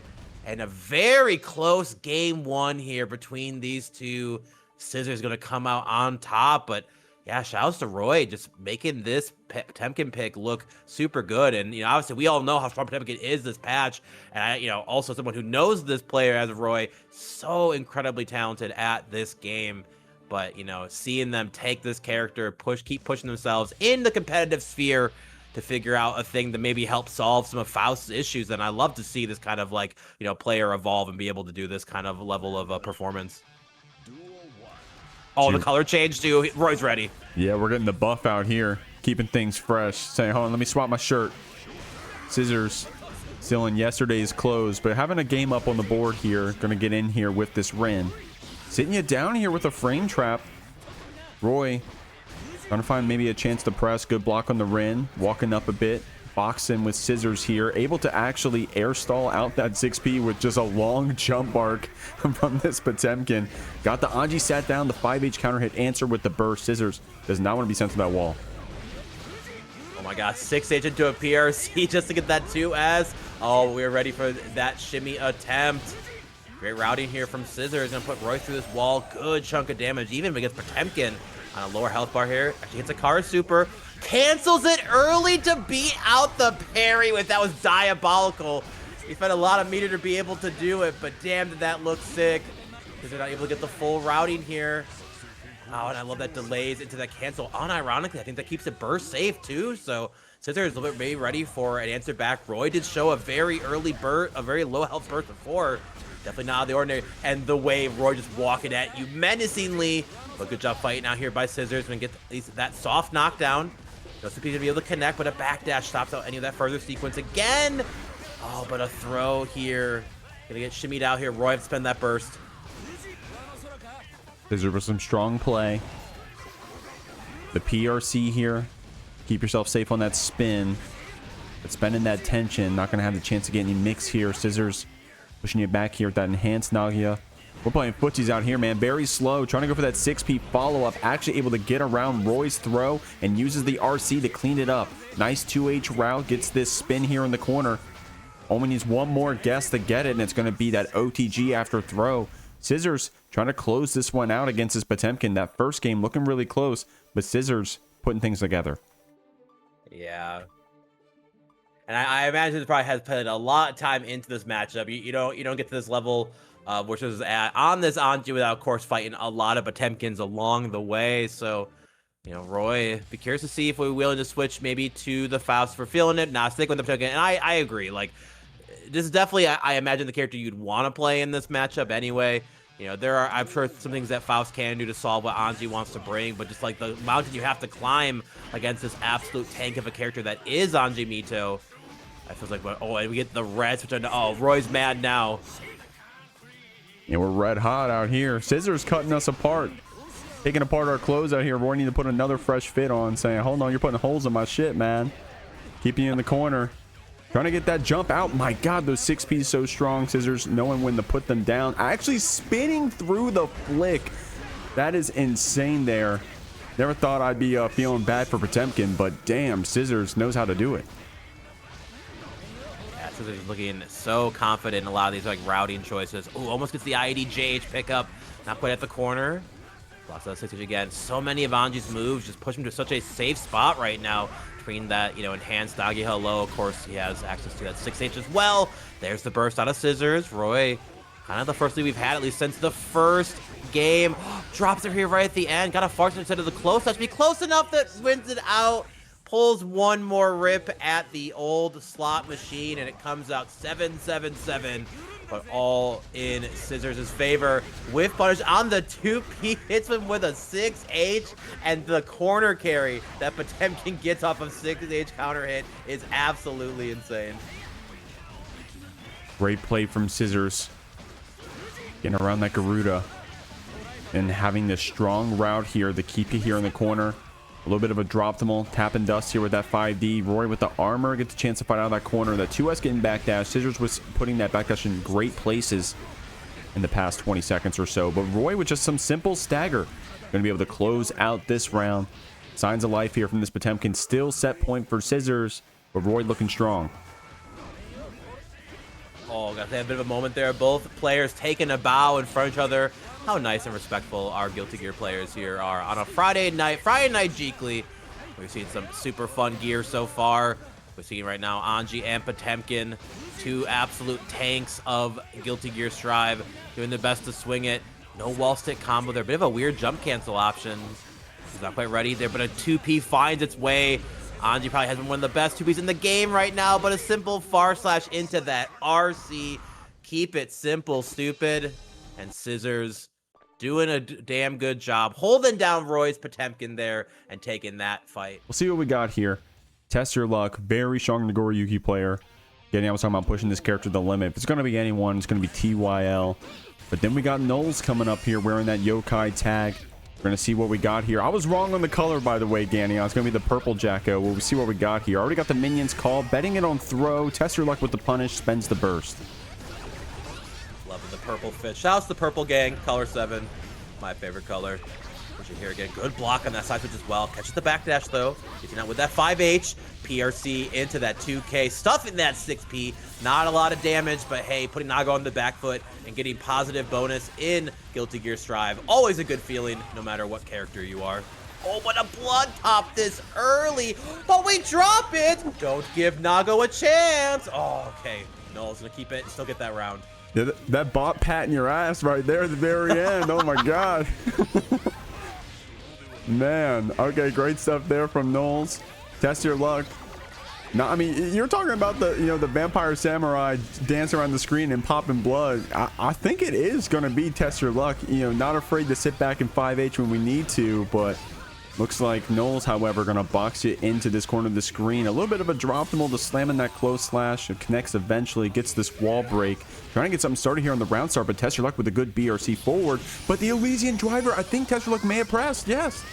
And a very close game 1 here between these two. Scissors going to come out on top, but yeah, shouts to Roy just making this Potemkin pick look super good. And, obviously we all know how strong Potemkin is this patch. And, also someone who knows this player as Roy, so incredibly talented at this game. But, seeing them take this character, keep pushing themselves in the competitive sphere to figure out a thing to maybe help solve some of Faust's issues. And I love to see this kind of player evolve and be able to do this kind of level of performance. Oh, the color change too. Roy's ready. Yeah, we're getting the buff out here, keeping things fresh. Saying, hold on, let me swap my shirt. Scissors still in yesterday's clothes, but having a game up on the board here. Going to get in here with this Rin. Sitting you down here with a frame trap. Roy trying to find maybe a chance to press. Good block on the Rin. Walking up a bit. box in with Scissors here, able to actually air stall out that 6P with just a long jump arc from this Potemkin. Got the Anji sat down, the 5H counter hit answer with the burst. Scissors does not want to be sent to that wall. Oh my god, 6H into a PRC just to get that 2S. Oh, we're ready for that shimmy attempt. Great routing here from Scissors. Gonna put Roy through this wall. Good chunk of damage, even against Potemkin on a lower health bar here. Actually hits a car super. Cancels it early to beat out the parry. That was diabolical. He spent a lot of meter to be able to do it, but damn did that look sick. Because they're not able to get the full routing here. Oh, and I love that delays into that cancel. Unironically, I think that keeps it burst safe too. So Scissors is a little bit ready for an answer back. Roy did show a very early burst, a very low health burst before. Definitely not out of the ordinary. And the way Roy just walking at you menacingly. But good job fighting out here by Scissors. Gonna get that soft knockdown. No CP gonna be able to connect, but a backdash stops out any of that further sequence again. Oh, but a throw here. Gonna get shimmied out here. Roy have to spend that burst. Scissors with some strong play. The PRC here. Keep yourself safe on that spin. But spending that tension. Not gonna have the chance to get any mix here. Scissors pushing you back here with that enhanced Nagia. We're playing footsies out here, man. Very slow. Trying to go for that 6P follow-up. Actually able to get around Roy's throw and uses the RC to clean it up. Nice 2H route. Gets this spin here in the corner. Only needs one more guess to get it, and it's going to be that OTG after throw. Scissors trying to close this one out against this Potemkin. That first game looking really close, but Scissors putting things together. Yeah. And I imagine it probably has put a lot of time into this matchup. You don't get to this level which is on this Anji without, of course, fighting a lot of Potemkins along the way. So, you know, Roy, be curious to see if we're willing to switch maybe to the Faust for feeling it. Nah, stick with the Potemkin. And I agree. Like, this is definitely, I imagine, the character you'd want to play in this matchup anyway. You know, there are, I'm sure, some things that Faust can do to solve what Anji wants to bring, but just like the mountain you have to climb against this absolute tank of a character that is Anji Mito. I feel like, oh, and we get the red switch on. Oh, Roy's mad now. And we're red hot out here. Scissors cutting us apart. Taking apart our clothes out here. Roy need to put another fresh fit on, saying, hold on, you're putting holes in my shit, man. Keeping you in the corner. Trying to get that jump out. My God, those 6Ps so strong. Scissors knowing when to put them down. Actually spinning through the flick. That is insane there. Never thought I'd be feeling bad for Potemkin, but damn, Scissors knows how to do it. Yeah, Scissors is looking so confident in a lot of these like routing choices. Oh, almost gets the IED pickup. Not quite at the corner. Blocks that 6H again. So many of Anji's moves just push him to such a safe spot right now. Between that, you know, enhanced doggy hello, of course, he has access to that 6H as well. There's the burst out of Scissors. Roy, kind of the first lead we've had, at least since the first game. Drops it here right at the end. Got a far instead of the close touch. Be close enough that wins it out. Pulls one more rip at the old slot machine, and it comes out 7-7-7. But all in Scissors' favor. With punish on the 2P, hits him with a 6H, and the corner carry that Potemkin gets off of 6H counter hit is absolutely insane. Great play from Scissors. Getting around that Garuda. And having this strong route here to keep you here in the corner. A little bit of a drop them all. Tap and dust here with that 5D. Roy with the armor gets a chance to fight out of that corner. That 2S getting backdash. Scissors was putting that backdash in great places in the past 20 seconds or so. But Roy with just some simple stagger. Going to be able to close out this round. Signs of life here from this Potemkin. Still set point for Scissors. But Roy looking strong. Oh, got to have a bit of a moment there. Both players taking a bow in front of each other. How nice and respectful our Guilty Gear players here are on a Friday night Jeekly. We've seen some super fun gear so far. We're seeing right now Anji and Potemkin, two absolute tanks of Guilty Gear Strive, doing their best to swing it. No wall stick combo there. Bit of a weird jump cancel option. He's not quite ready there, but a 2P finds its way. Anji probably has been one of the best 2Ps in the game right now, but a simple far slash into that RC. Keep it simple, stupid. And Scissors doing a damn good job holding down Roy's Potemkin there and taking that fight. We'll see what we got here. Test your luck. Very strong Nagoriyuki player. Getting, I was talking about pushing this character to the limit. If it's going to be anyone, it's going to be TYL. But then we got NoLs coming up here wearing that yokai tag. We're going to see what we got here. I was wrong on the color, by the way, Danny. I was going to be the purple Jacko. We'll see what we got here. Already got the minions called. Betting it on throw. Test your luck with the punish. Spends the burst. Loving the purple fish. Shouts to the purple gang. Color 7. My favorite color. Push it here again. Good block on that side switch as well. Catches the backdash, though. Getting out with that 5H. PRC into that 2K. Stuffing that 6P. Not a lot of damage, but hey, putting Nago on the back foot and getting positive bonus in Guilty Gear Strive. Always a good feeling, no matter what character you are. Oh, but a blood top this early. But we drop it. Don't give Nago a chance. Oh, okay. NoLs gonna keep it and still get that round. Yeah, that bot patting your ass right there at the very end. Oh my god. Man. Okay, great stuff there from NoLs. Test your luck. No, I mean, you're talking about the, the vampire samurai dancing around the screen and popping blood. I think it is going to be test your luck. Not afraid to sit back in 5H when we need to, but looks like NoLs, however, going to box you into this corner of the screen. A little bit of a drop to slamming that close slash. It connects eventually, gets this wall break. Trying to get something started here on the round start, but test your luck with a good BRC forward. But the Elysian driver, I think test your luck may have pressed. Yes.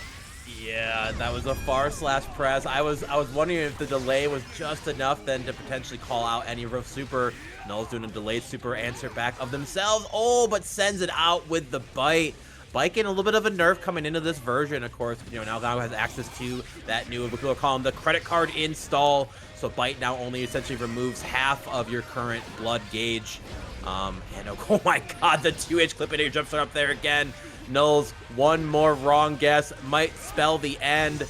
Yeah, that was a far slash press. I was wondering if the delay was just enough then to potentially call out any roof super. NoLs doing a delayed super answer back of themselves. Oh, but sends it out with the bite. Bite getting a little bit of a nerf coming into this version, of course. Now Nago has access to that new, what we'll call them, the credit card install. So Bite now only essentially removes half of your current blood gauge. And oh my god, the 2H clip in here jumps up there again. NoLs, one more wrong guess might spell the end.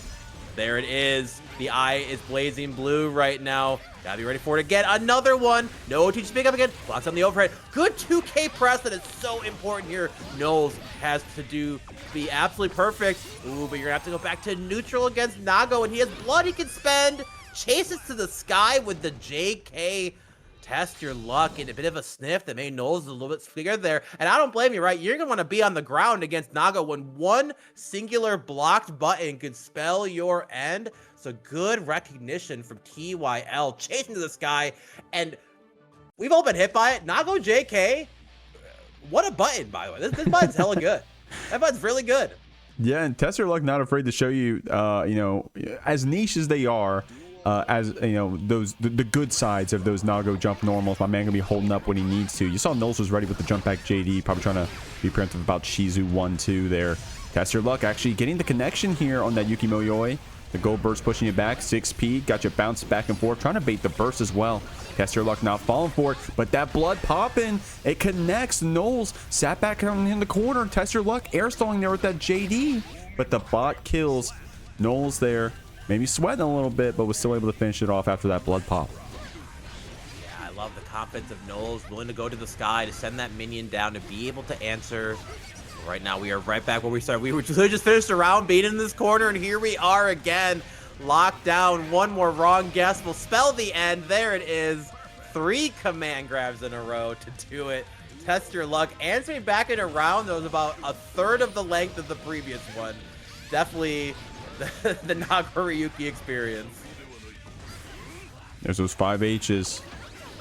There it is. The eye is blazing blue right now. Gotta be ready for it again. Another one. No, teaches big up again. Blocks on the overhead. Good 2K press that is so important here. NoLs has to be absolutely perfect. Ooh, but you're gonna have to go back to neutral against Nago, and he has blood he can spend. Chases to the sky with the JK. Test your luck and a bit of a sniff that made NoLs a little bit scared there. And I don't blame you, right? You're going to want to be on the ground against Nago when one singular blocked button could spell your end. So good recognition from TYL, chasing to the sky. And we've all been hit by it. Nago JK, what a button, by the way. This button's hella good. That button's really good. Yeah, and Test Your Luck not afraid to show you, as niche as they are, the good sides of those Nago jump normals. My man gonna be holding up when he needs to. You saw NoLs was ready with the jump back JD, probably trying to be preemptive about Shizu 1-2 there. Test Your Luck actually getting the connection here on that Yuki Moyoi. The gold burst pushing you back, 6P, got you bounced back and forth, trying to bait the burst as well. Test Your Luck not falling for it, but that blood popping, it connects. NoLs sat back in the corner. Test Your Luck air stalling there with that JD, but the bot kills. NoLs there. Maybe sweating a little bit, but was still able to finish it off after that blood pop. Yeah, I love the confidence of NoLs, willing to go to the sky, to send that minion down, to be able to answer. Right now, we are right back where we started. We just finished a round being in this corner, and here we are again. Locked down. One more wrong guess will spell the end. There it is. 3 command grabs in a row to do it. Test your luck. Answering back in a round that was about a third of the length of the previous one. Definitely the Nagoriyuki experience. There's those 5Hs.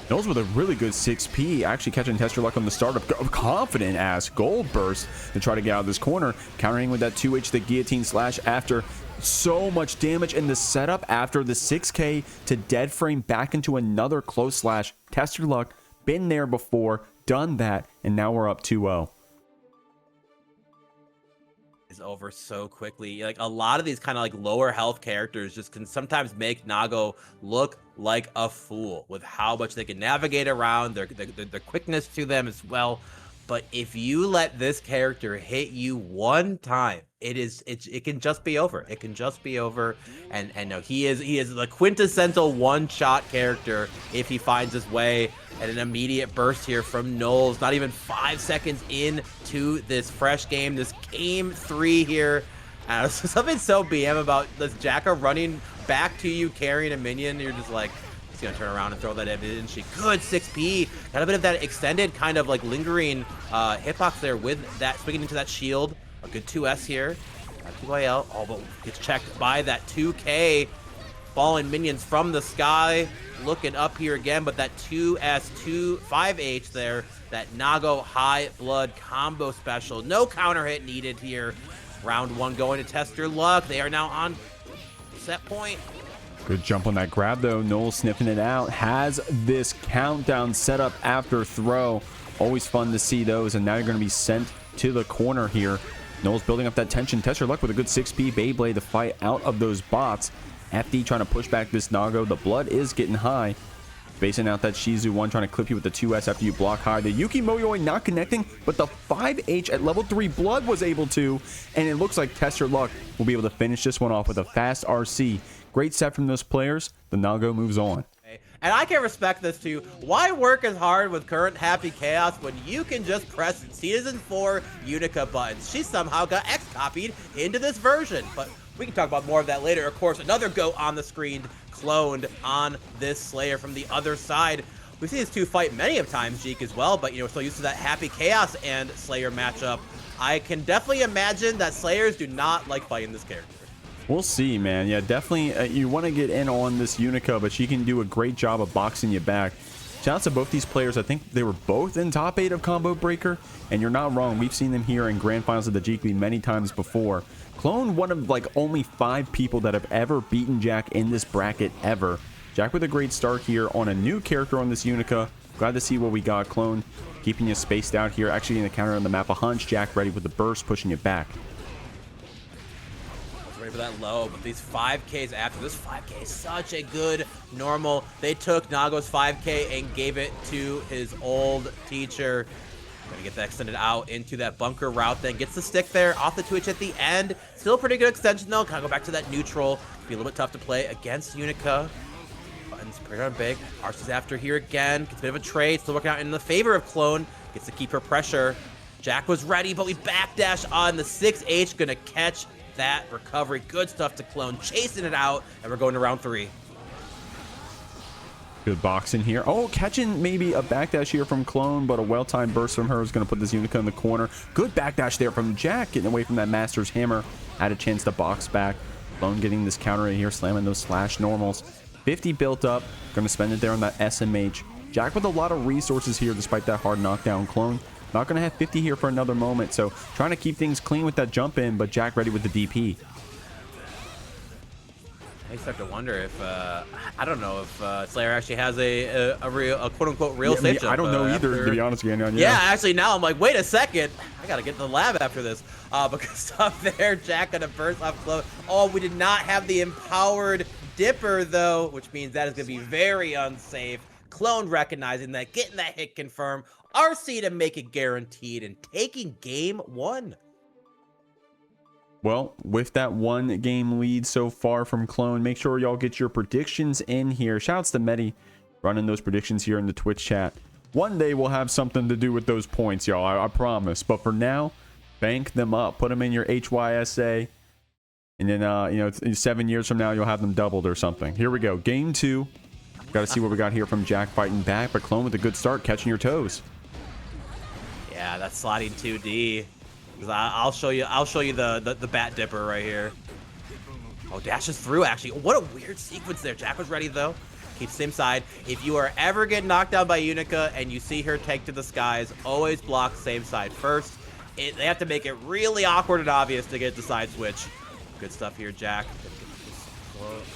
NoLs with a really good 6P, actually catching Test Your Luck on the startup. Confident ass gold burst to try to get out of this corner. Countering with that 2H, the guillotine slash after so much damage in the setup after the 6K to dead frame back into another close slash. Test Your Luck, been there before, done that, and now we're up 2-0. Is over so quickly. Like a lot of these kind of like lower health characters just can sometimes make Nago look like a fool with how much they can navigate around, their quickness to them as well. But if you let this character hit you one time, it can just be over. It can just be over. And no, he is the quintessential one-shot character if he finds his way. And an immediate burst here from NoLs, not even 5 seconds into this fresh game, this game 3 here. Something so BM about this Jacko running back to you carrying a minion. You're just like, he's gonna turn around and throw that in, and she good 6P. Got a bit of that extended kind of like lingering hitbox there with that swinging into that shield. A good 2S here. 2IL. Oh, but gets checked by that 2K. Falling minions from the sky. Looking up here again, but that 2S, 5H there. That Nago high blood combo special. No counter hit needed here. Round 1 going to test your luck. They are now on set point. Good jump on that grab though. NoLs sniffing it out. Has this countdown set up after throw. Always fun to see those. And now you're going to be sent to the corner here. NoLs building up that tension. Test your luck with a good 6P Beyblade to fight out of those bots. FD trying to push back this Nago. The blood is getting high. Spacing out that Shizu 1, trying to clip you with the 2S after you block high. The Yuki Moyoi not connecting, but the 5H at level 3 blood was able to. And it looks like Test Your Luck will be able to finish this one off with a fast RC. Great set from those players. The Nago moves on. And I can respect this too. Why work as hard with current Happy Chaos when you can just press Season 4 Unika buttons? She somehow got X-copied into this version. But we can talk about more of that later. Of course, another goat on the screen cloned on this Slayer from the other side. We've seen these two fight many of times, Jeek, as well, but, you know, we're still used to that Happy Chaos and Slayer matchup. I can definitely imagine that Slayers do not like fighting this character. We'll see, man. Yeah, definitely. You want to get in on this Unika, but she can do a great job of boxing you back. Shout out to both these players. I think they were both in top 8 of Combo Breaker, and you're not wrong. We've seen them here in Grand Finals of the Jeekly many times before. Clone one of like only 5 people that have ever beaten Jack in this bracket ever. Jack with a great start here on a new character on this Unika. Glad to see what we got. Clone keeping you spaced out here. Actually in the counter on the map. A hunch. Jack ready with the burst, pushing you back. Ready for that low, but these 5Ks after this 5K is such a good normal. They took Nago's 5K and gave it to his old teacher. Gonna get that extended out into that bunker route, then gets the stick there off the Twitch at the end. Still pretty good extension though. Kind of go back to that neutral. Be a little bit tough to play against Unika. Buttons pretty darn big. Arcee's after here again. Gets a bit of a trade. Still working out in the favor of Clone. Gets to keep her pressure. Jack was ready, but we backdash on the 6H. Gonna catch that recovery. Good stuff to Clone. Chasing it out, and we're going to round 3. Good boxing here. Oh, catching maybe a backdash here from Clone, but a well-timed burst from her is going to put this Unika in the corner. Good backdash there from Jack, getting away from that Master's Hammer. Had a chance to box back. Clone getting this counter in here, slamming those slash normals. 50 built up. Going to spend it there on that SMH. Jack with a lot of resources here despite that hard knockdown. Clone not going to have 50 here for another moment, so trying to keep things clean with that jump in, but Jack ready with the DP. I start to wonder if I don't know if Slayer actually has a quote unquote real safe jump. I don't know either, to be honest with you. Yeah, actually now I'm like, wait a second, I gotta get to the lab after this. Because stuff there, Jack gonna burst off close. Oh, we did not have the empowered dipper though, which means that is gonna be very unsafe. Clone recognizing that, getting that hit confirmed. RC to make it guaranteed and taking game 1. Well, with that 1 game lead so far from Clone, make sure y'all get your predictions in here. Shouts to Medi running those predictions here in the Twitch chat. One day we'll have something to do with those points, y'all. I promise. But for now, bank them up. Put them in your HYSA. And then, you know, 7 years from now, you'll have them doubled or something. Here we go. Game 2. Got to see what we got here from Jack fighting back. But Clone with a good start, catching your toes. Yeah, that's sliding 2D. I'll show you the bat dipper right here. Oh, dashes through actually. What a weird sequence there. Jack was ready though. Keeps same side. If you are ever getting knocked down by Unika and you see her take to the skies, always block same side first. They have to make it really awkward and obvious to get the side switch. Good stuff here, Jack.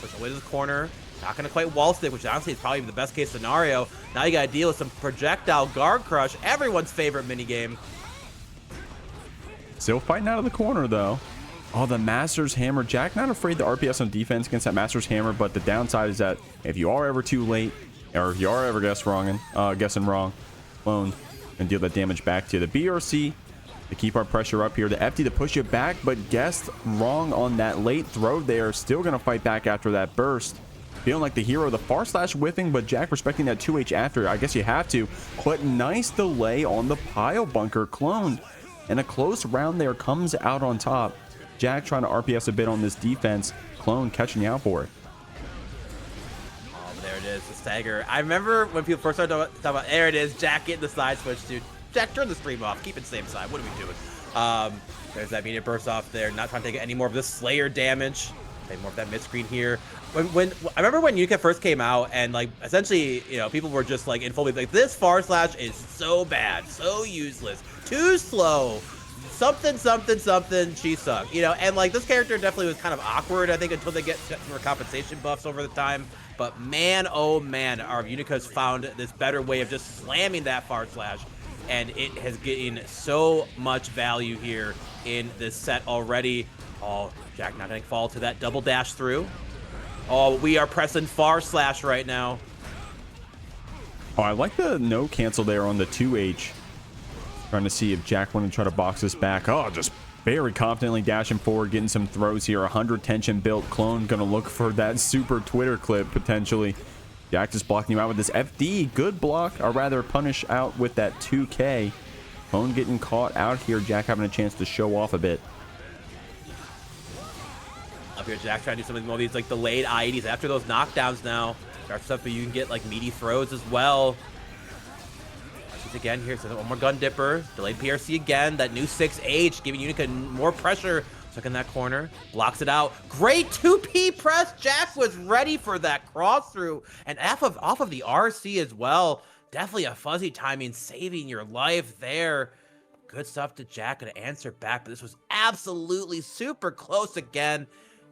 Push away to the corner. Not gonna quite wall stick, which honestly is probably the best case scenario. Now you gotta deal with some projectile guard crush, everyone's favorite minigame. Still fighting out of the corner, though. Oh, the Master's Hammer. Jack not afraid to RPS on defense against that Master's Hammer, but the downside is that if you are ever too late, or if you are ever guessing wrong, Clone and deal that damage back to you. The BRC to keep our pressure up here. The FD to push you back, but guessed wrong on that late throw there. Still going to fight back after that burst. Feeling like the hero. The far slash whiffing, but Jack respecting that 2H after. I guess you have to. But nice delay on the pile bunker. Clone. And a close round there comes out on top. Jack trying to RPS a bit on this defense. Clone catching you out for it. Oh, there it is, the stagger. I remember when people first started talking about, there it is, Jack getting the side switch, dude. Jack, turn the stream off. Keep it same side. What are we doing? There's that immediate burst off there. Not trying to take any more of this Slayer damage. Take more of that mid screen here. When I remember when Unika first came out, and like essentially, you know, people were just like in full like, this far slash is so bad, so useless, too slow. something, she sucked. You know, and like this character definitely was kind of awkward, I think, until they get more compensation buffs over the time. But man, oh man, our Unika's found this better way of just slamming that far slash. And it has getting so much value here in this set already. Oh, Jack not gonna fall to that double dash through. Oh, we are pressing far slash right now. Oh, I like the no cancel there on the 2H. Trying to see if Jack wanted to try to box this back. Oh, just very confidently dashing forward, getting some throws here. 100 tension built. Clone gonna look for that super Twitter clip potentially. Jack just blocking you out with this FD. Good block, or rather punish out with that 2K. Clone getting caught out here. Jack having a chance to show off a bit. Up here, Jack trying to do some of these like delayed IEDs after those knockdowns now. Start stuff, but you can get like meaty throws as well. Again here, so one more gun dipper, delayed PRC again, that new 6H giving Unika more pressure. Stuck in that corner, blocks it out. Great 2P press. Jack was ready for that cross through, and off of the RC as well. Definitely a fuzzy timing, saving your life there. Good stuff to Jack, gonna answer back, but this was absolutely super close again.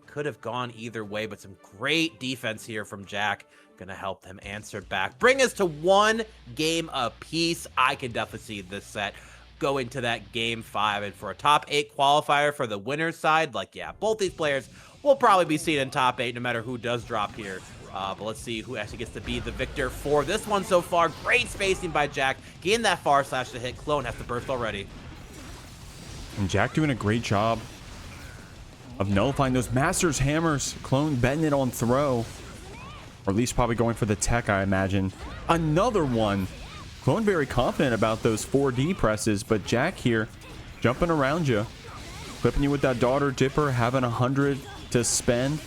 Could have gone either way, but some great defense here from Jack. Gonna help them answer back. Bring us to 1 game apiece. I can definitely see this set go into that game 5. And for a top 8 qualifier for the winner's side, like, yeah, both these players will probably be seen in top 8 no matter who does drop here. But let's see who actually gets to be the victor for this one so far. Great spacing by Jack. Getting that far slash to hit. Clone has to burst already. And Jack doing a great job of nullifying those Master's hammers. Clone betting it on throw. Or at least probably going for the tech, I imagine. Another one. Clone very confident about those 4D presses, but Jack here jumping around you. Clipping you with that daughter dipper, having 100 to spend.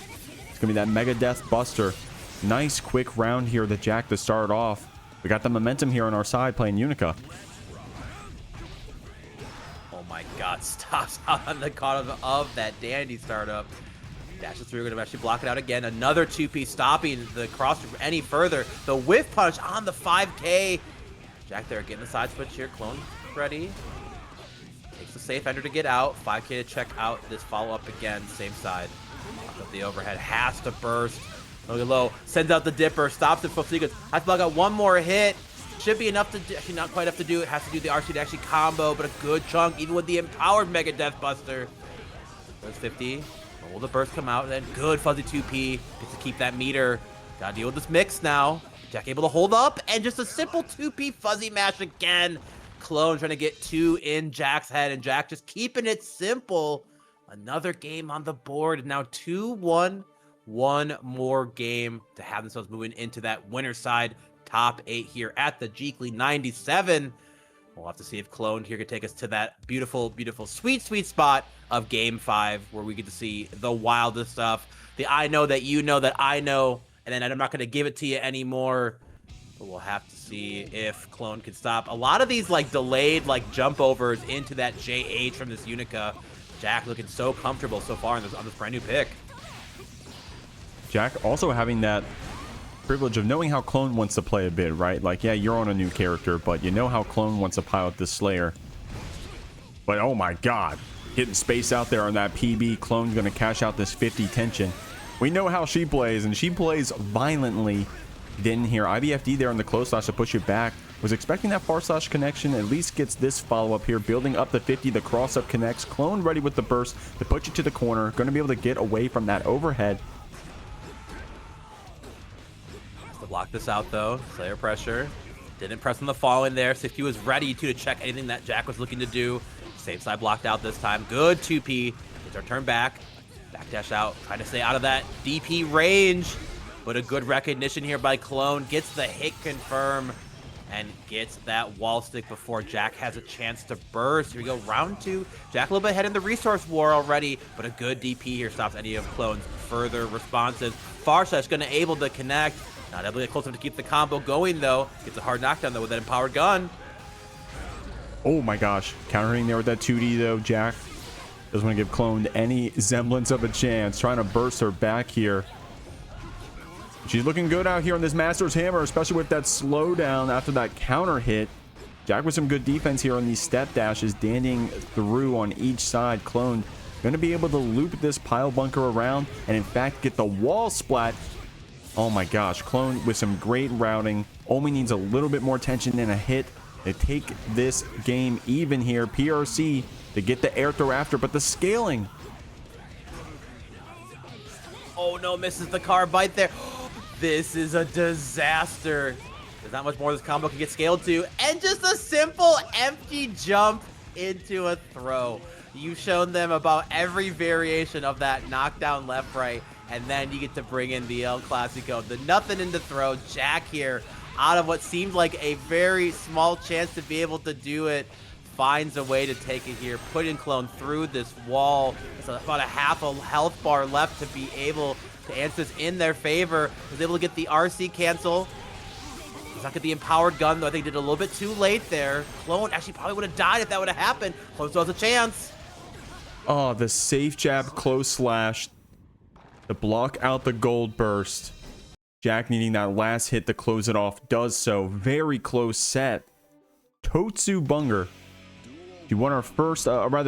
It's going to be that Mega Death Buster. Nice quick round here that Jack to start off. We got the momentum here on our side playing Unika. Oh my god, stops out on the caught of that dandy startup. Dashes through, gonna actually block it out again. Another 2P stopping the cross any further. The whiff punch on the 5K. Jack there getting the side switch here. Clone ready. Takes the safe ender to get out. 5K to check out this follow-up again. Same side. Up the overhead. Has to burst. Low. Sends out the dipper. Stops it. Fossegas. Has to block out one more hit. Should be enough to do, actually not quite enough to do it. Has to do the RC to actually combo, but a good chunk, even with the empowered Mega Death Buster. There's 50. Will the burst come out? Then good fuzzy 2P. Gets to keep that meter. Gotta deal with this mix now. Jack able to hold up, and just a simple 2P fuzzy mash again. Clone trying to get 2 in Jack's head, and Jack just keeping it simple. Another game on the board. Now 2-1. One more game to have themselves moving into that winner's side. Top 8 here at the Jeekly 97. We'll have to see if Clone here can take us to that beautiful, beautiful, sweet, sweet spot of Game 5, where we get to see the wildest stuff. The I know that you know that I know, and then I'm not going to give it to you anymore. But we'll have to see if Clone can stop a lot of these like delayed like jump overs into that JH from this Unika. Jack looking so comfortable so far on this brand new pick. Jack also having that privilege of knowing how Clone wants to play a bit, right? Like, yeah, you're on a new character, but you know how Clone wants to pilot this Slayer. But oh my god, hitting space out there on that PB. Clone's gonna cash out this 50 tension. We know how she plays, and she plays violently. Didn't hear IBFD there on the close slash to push it back. Was expecting that far slash connection. At least gets this follow up here, building up the 50. The cross up connects. Clone ready with the burst to put you to the corner. Going to be able to get away from that overhead. Block this out though. Slayer pressure. Didn't press on the fall in there. 60 was ready to check anything that Jack was looking to do. Same side blocked out this time. Good 2P. It's our turn back. Backdash out. Trying to stay out of that DP range. But a good recognition here by Clone. Gets the hit confirm. And gets that wall stick before Jack has a chance to burst. Here we go. Round 2. Jack a little bit ahead in the resource war already. But a good DP here stops any of Clone's further responses. Farsash going to able to connect. Not able to get close enough to keep the combo going, though. Gets a hard knockdown, though, with that empowered gun. Oh, my gosh. Countering there with that 2D, though. Jack doesn't want to give Clone any semblance of a chance. Trying to burst her back here. She's looking good out here on this Master's Hammer, especially with that slowdown after that counter hit. Jack with some good defense here on these step dashes, dandying through on each side. Clone going to be able to loop this pile bunker around and in fact get the wall splat. Oh my gosh, Clone with some great routing. Only needs a little bit more tension and a hit to take this game even here. PRC to get the air throw after, but the scaling. Oh no, misses the car bite there. This is a disaster. There's not much more this combo can get scaled to. And just a simple empty jump into a throw. You've shown them about every variation of that knockdown left, right, and then you get to bring in the El Clasico. The nothing in the throw. Jack here, out of what seemed like a very small chance to be able to do it, finds a way to take it here, putting Clone through this wall. It's about a half a health bar left to be able to answer this in their favor. Was able to get the RC cancel. He's not get the empowered gun, though. I think he did a little bit too late there. Clone actually probably would have died if that would have happened. Clone still has a chance. Oh, the safe jab close slash to block out the gold burst. Jack needing that last hit to close it off does so. Very close set. Totsubunger. She won our first,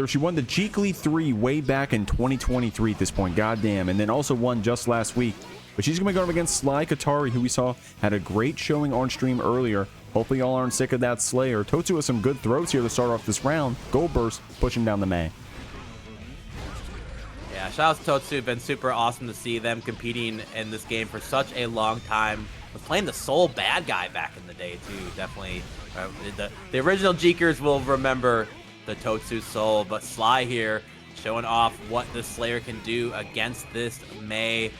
she won the Jeekly 3 way back in 2023 at this point. Goddamn. And then also won just last week. But she's going to be going up against slykatari, who we saw had a great showing on stream earlier. Hopefully y'all aren't sick of that Slayer. Totsu has some good throws here to start off this round. Gold burst pushing down the May. Yeah, shout out to Totsu. Been super awesome to see them competing in this game for such a long time. Was playing the sole bad guy back in the day too. Definitely, the original Jeekers will remember the Totsu Soul, but Sly here showing off what the Slayer can do against this May.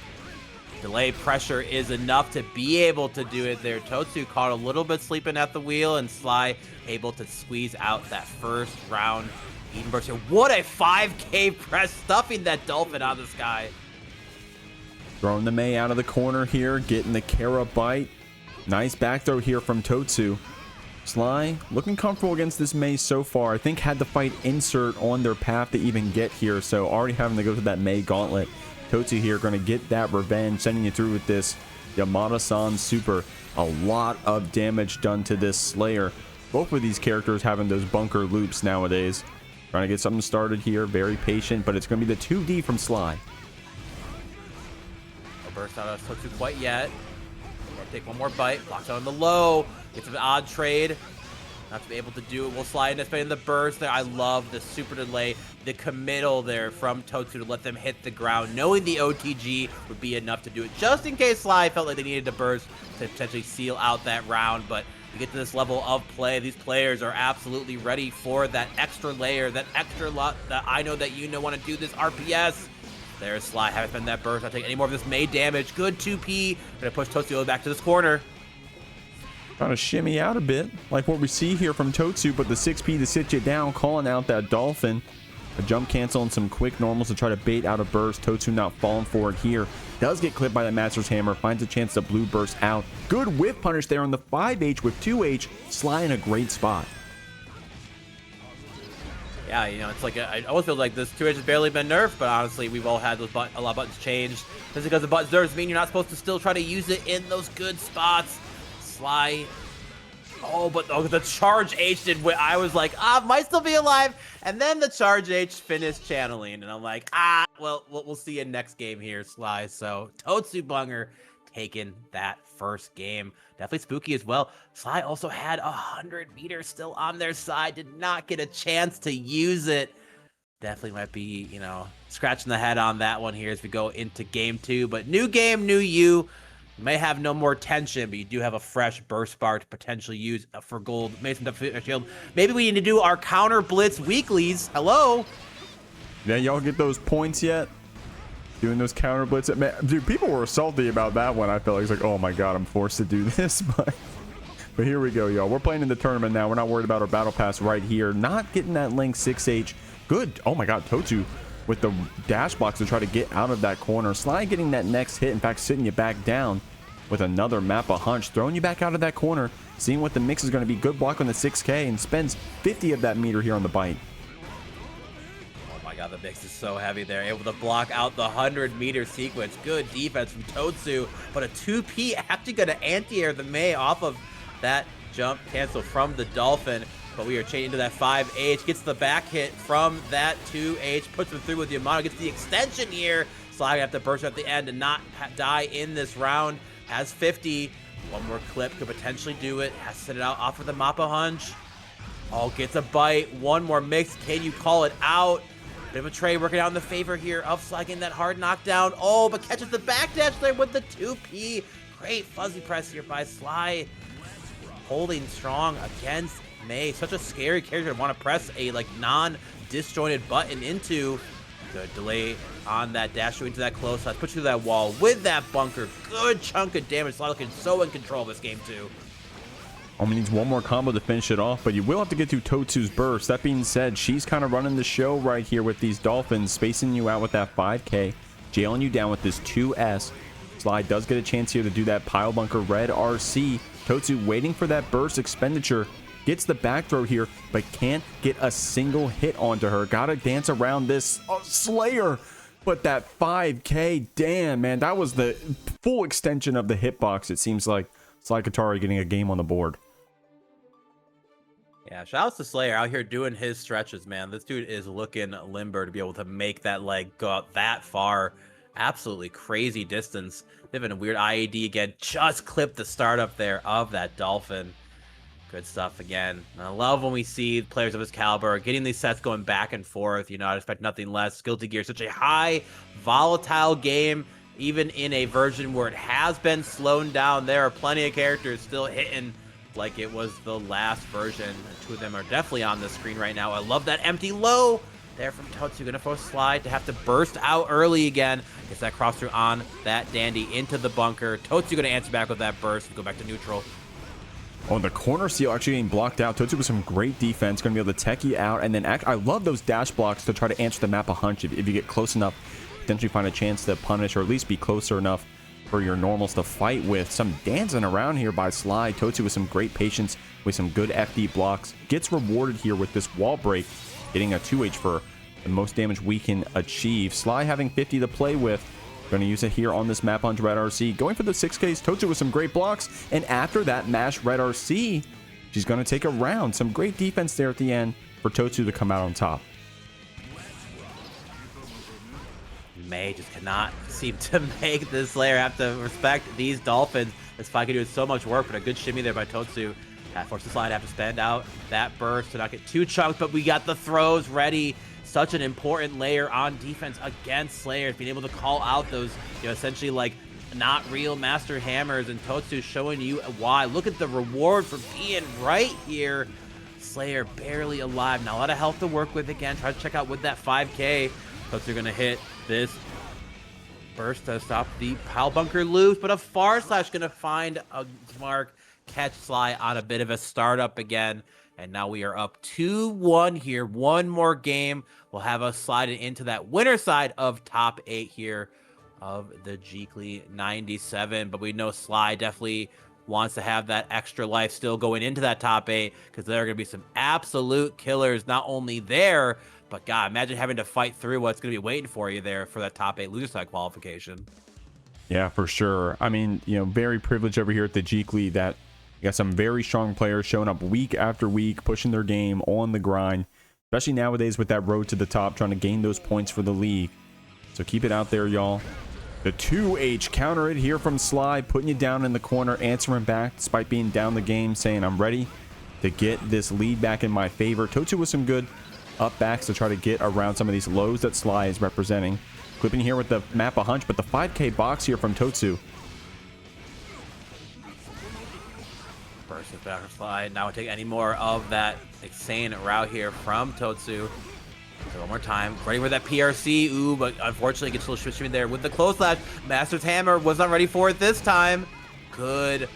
Delay pressure is enough to be able to do it there. Totsu caught a little bit sleeping at the wheel, and Sly able to squeeze out that first round. Eden burst here. What a 5K press, stuffing that dolphin on this guy. Throwing the May out of the corner here, getting the Kara bite. Nice back throw here from Totsu. Sly looking comfortable against this May so far. I think had the fight insert on their path to even get here, so already having to go to that May gauntlet. Totsu here going to get that revenge, sending you through with this Yamada-san super. A lot of damage done to this Slayer. Both of these characters having those bunker loops nowadays. Trying to get something started here. Very patient, but it's going to be the 2D from Sly. No burst out of Totsu quite yet. Take one more bite. Blocks out on the low. Gets an odd trade. Not to be able to do it. We'll slide in, spending the burst there. I love the super delay, the committal there from Totsu to let them hit the ground, knowing the OTG would be enough to do it, just in case Sly felt like they needed to burst to potentially seal out that round. But you get to this level of play, these players are absolutely ready for that extra layer, that extra lot that I know that you know want to do this RPS. There's Sly, haven't spent that burst, not taking any more of this May damage. Good 2P, gonna push Totsu back to this corner. Trying to shimmy out a bit, like what we see here from Totsu, but the 6P to sit you down, calling out that dolphin. A jump cancel and some quick normals to try to bait out a burst. Totsu not falling for it here. Does get clipped by the Master's Hammer, finds a chance to blue burst out. Good whip punish there on the 5H with 2H. Sly in a great spot. Yeah, you know, it's like, I always feel like this 2H has barely been nerfed, but honestly, we've all had those a lot of buttons changed. Just because the buttons nerfs mean you're not supposed to still try to use it in those good spots. Sly. Oh, but the charge H did. I was like, might still be alive. And then the charge H finished channeling. And I'm like, well, we'll see you next game here, Sly. So Totsubunger taking that first game. Definitely spooky as well. Sly also had 100 meters still on their side. Did not get a chance to use it. Definitely might be, you know, scratching the head on that one here as we go into game 2. But new game, new you. You may have no more tension, but you do have a fresh burst bar to potentially use for gold. Mason Shield. Maybe we need to do our counter blitz weeklies. Hello? Yeah, y'all get those points yet? Doing those counter blitz. Man, dude, people were salty about that one. I felt like it's like, oh my god, I'm forced to do this. But here we go, y'all. We're playing in the tournament now. We're not worried about our battle pass right here. Not getting that link 6H. Good. Oh my god, Totsu with the dash blocks to try to get out of that corner. Sly getting that next hit. In fact, sitting you back down with another map of hunch, throwing you back out of that corner, seeing what the mix is going to be. Good block on the 6K and spends 50 of that meter here on the bite. Oh my god, the mix is so heavy there. Able to block out the 100-meter sequence. Good defense from Totsu, but a 2P actually going to anti-air the May off of that jump cancel from the Dolphin, but we are chaining into that 5H, gets the back hit from that 2H, puts him through with Yamato, gets the extension here. Sly gonna have to burst at the end and not die in this round. Has 50. One more clip could potentially do it. Has to set it out off of the Mappa Hunch. Oh, gets a bite. One more mix. Can you call it out? Bit of a trade working out in the favor here of Sly getting that hard knockdown. Oh, but catches the backdash there with the 2P. Great fuzzy press here by Sly. Holding strong against Mei. Such a scary character to want to press a like non-disjointed button into. Good delay on that dash into that close. Let's push through that wall with that bunker. Good chunk of damage. Sly looking so in control of this game too. Only needs one more combo to finish it off, but you will have to get to Totsu's burst. That being said, she's kind of running the show right here with these Dolphins, spacing you out with that 5K, jailing you down with this 2S. Sly does get a chance here to do that pile bunker red RC. Totsu waiting for that burst expenditure, gets the back throw here, but can't get a single hit onto her. Gotta dance around this Slayer. But that 5K, damn, man, that was the full extension of the hitbox. It seems like slykatari getting a game on the board. Yeah, shout out to Slayer out here doing his stretches, man. This dude is looking limber to be able to make that leg go out that far. Absolutely crazy distance. Living a weird IAD again. Just clipped the startup there of that Dolphin. Good stuff again. And I love when we see players of his caliber getting these sets going back and forth. You know, I expect nothing less. Guilty Gear, such a high, volatile game. Even in a version where it has been slowed down, there are plenty of characters still hitting like it was the last version. Two of them are definitely on the screen right now. I love that empty low there from Totsu. Gonna force Slide to have to burst out early again. Gets that cross through on that Dandy into the bunker. Totsu gonna answer back with that burst and go back to neutral. Oh, the corner seal actually getting blocked out. Totsu with some great defense. Going to be able to tech you out. And then I love those dash blocks to try to answer the Mappa Hunch. If you get close enough, potentially find a chance to punish or at least be closer enough for your normals to fight with. Some dancing around here by Sly. Totsu with some great patience, with some good FD blocks. Gets rewarded here with this wall break, getting a 2H for the most damage we can achieve. Sly having 50 to play with. Going to use it here on this map on Red RC. Going for the 6Ks. Totsu with some great blocks. And after that mash Red RC, she's going to take a round. Some great defense there at the end for Totsu to come out on top. Mei just cannot seem to make this Slayer have to respect these Dolphins. This fight can do so much work, but a good shimmy there by Totsu. That forced the Slide to have to spend out that burst to not get too chunked, but we got the throws ready. Such an important layer on defense against Slayer, being able to call out those, you know, essentially like not real master hammers, and Totsu showing you why. Look at the reward for being right here. Slayer barely alive. Now a lot of health to work with again. Try to check out with that 5K. Totsu gonna hit this burst to stop the pile bunker loose, but a far slash gonna find a mark, catch Sly on a bit of a startup again. And now we are up 2-1 here. One more game will have us sliding into that winner side of top 8 here of the Jeekly 97. But we know Sly definitely wants to have that extra life still going into that top 8, because there are going to be some absolute killers not only there, but God, imagine having to fight through what's going to be waiting for you there for that top 8 loser side qualification. Yeah, for sure. I mean, you know, very privileged over here at the Jeekly that you got some very strong players showing up week after week, pushing their game on the grind, especially nowadays with that road to the top, trying to gain those points for the league. So keep it out there, y'all. The 2H counter it here from Sly, putting you down in the corner, answering back despite being down the game, saying I'm ready to get this lead back in my favor. Totsu with some good up backs to try to get around some of these lows that Sly is representing. Clipping here with the Mappa Hunch, but the 5K box here from Totsu. Burst with back Slide. Not take any more of that insane route here from Totsu. So one more time, ready with that PRC. Ooh, but unfortunately gets a little switch there with the close slash. Master's Hammer was not ready for it this time. Good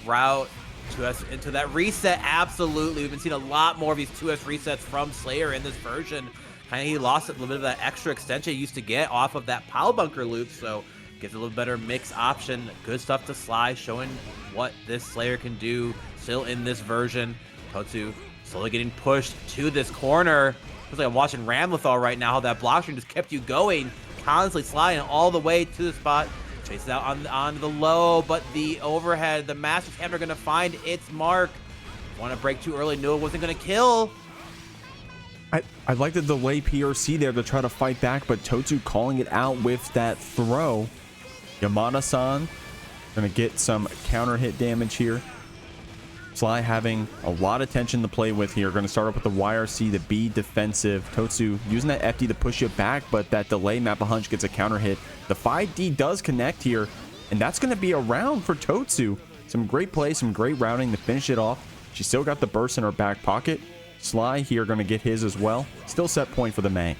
route to us into that reset. Absolutely, we've been seeing a lot more of these 2S resets from Slayer in this version. Kind of he lost a little bit of that extra extension he used to get off of that pile bunker loop, so gives a little better mix option. Good stuff to Sly, showing what this Slayer can do still in this version. Totsu slowly getting pushed to this corner. Looks like I'm watching Ramlethal right now, how that block stream just kept you going, constantly sliding all the way to the spot. Chases out on the low, but the overhead, the Master's Hammer gonna find its mark. want to break too early. Knew it wasn't going to kill. I'd like to delay PRC there to try to fight back, but Totsu calling it out with that throw. Yamada-san going to get some counter hit damage here. Sly having a lot of tension to play with here. Going to start up with the YRC to be defensive. Totsu using that FD to push it back, but that delay Mappa Hunch gets a counter hit. The 5D does connect here, and that's going to be a round for Totsu. Some great play, some great routing to finish it off. She still got the burst in her back pocket. Sly here going to get his as well. Still set point for the May.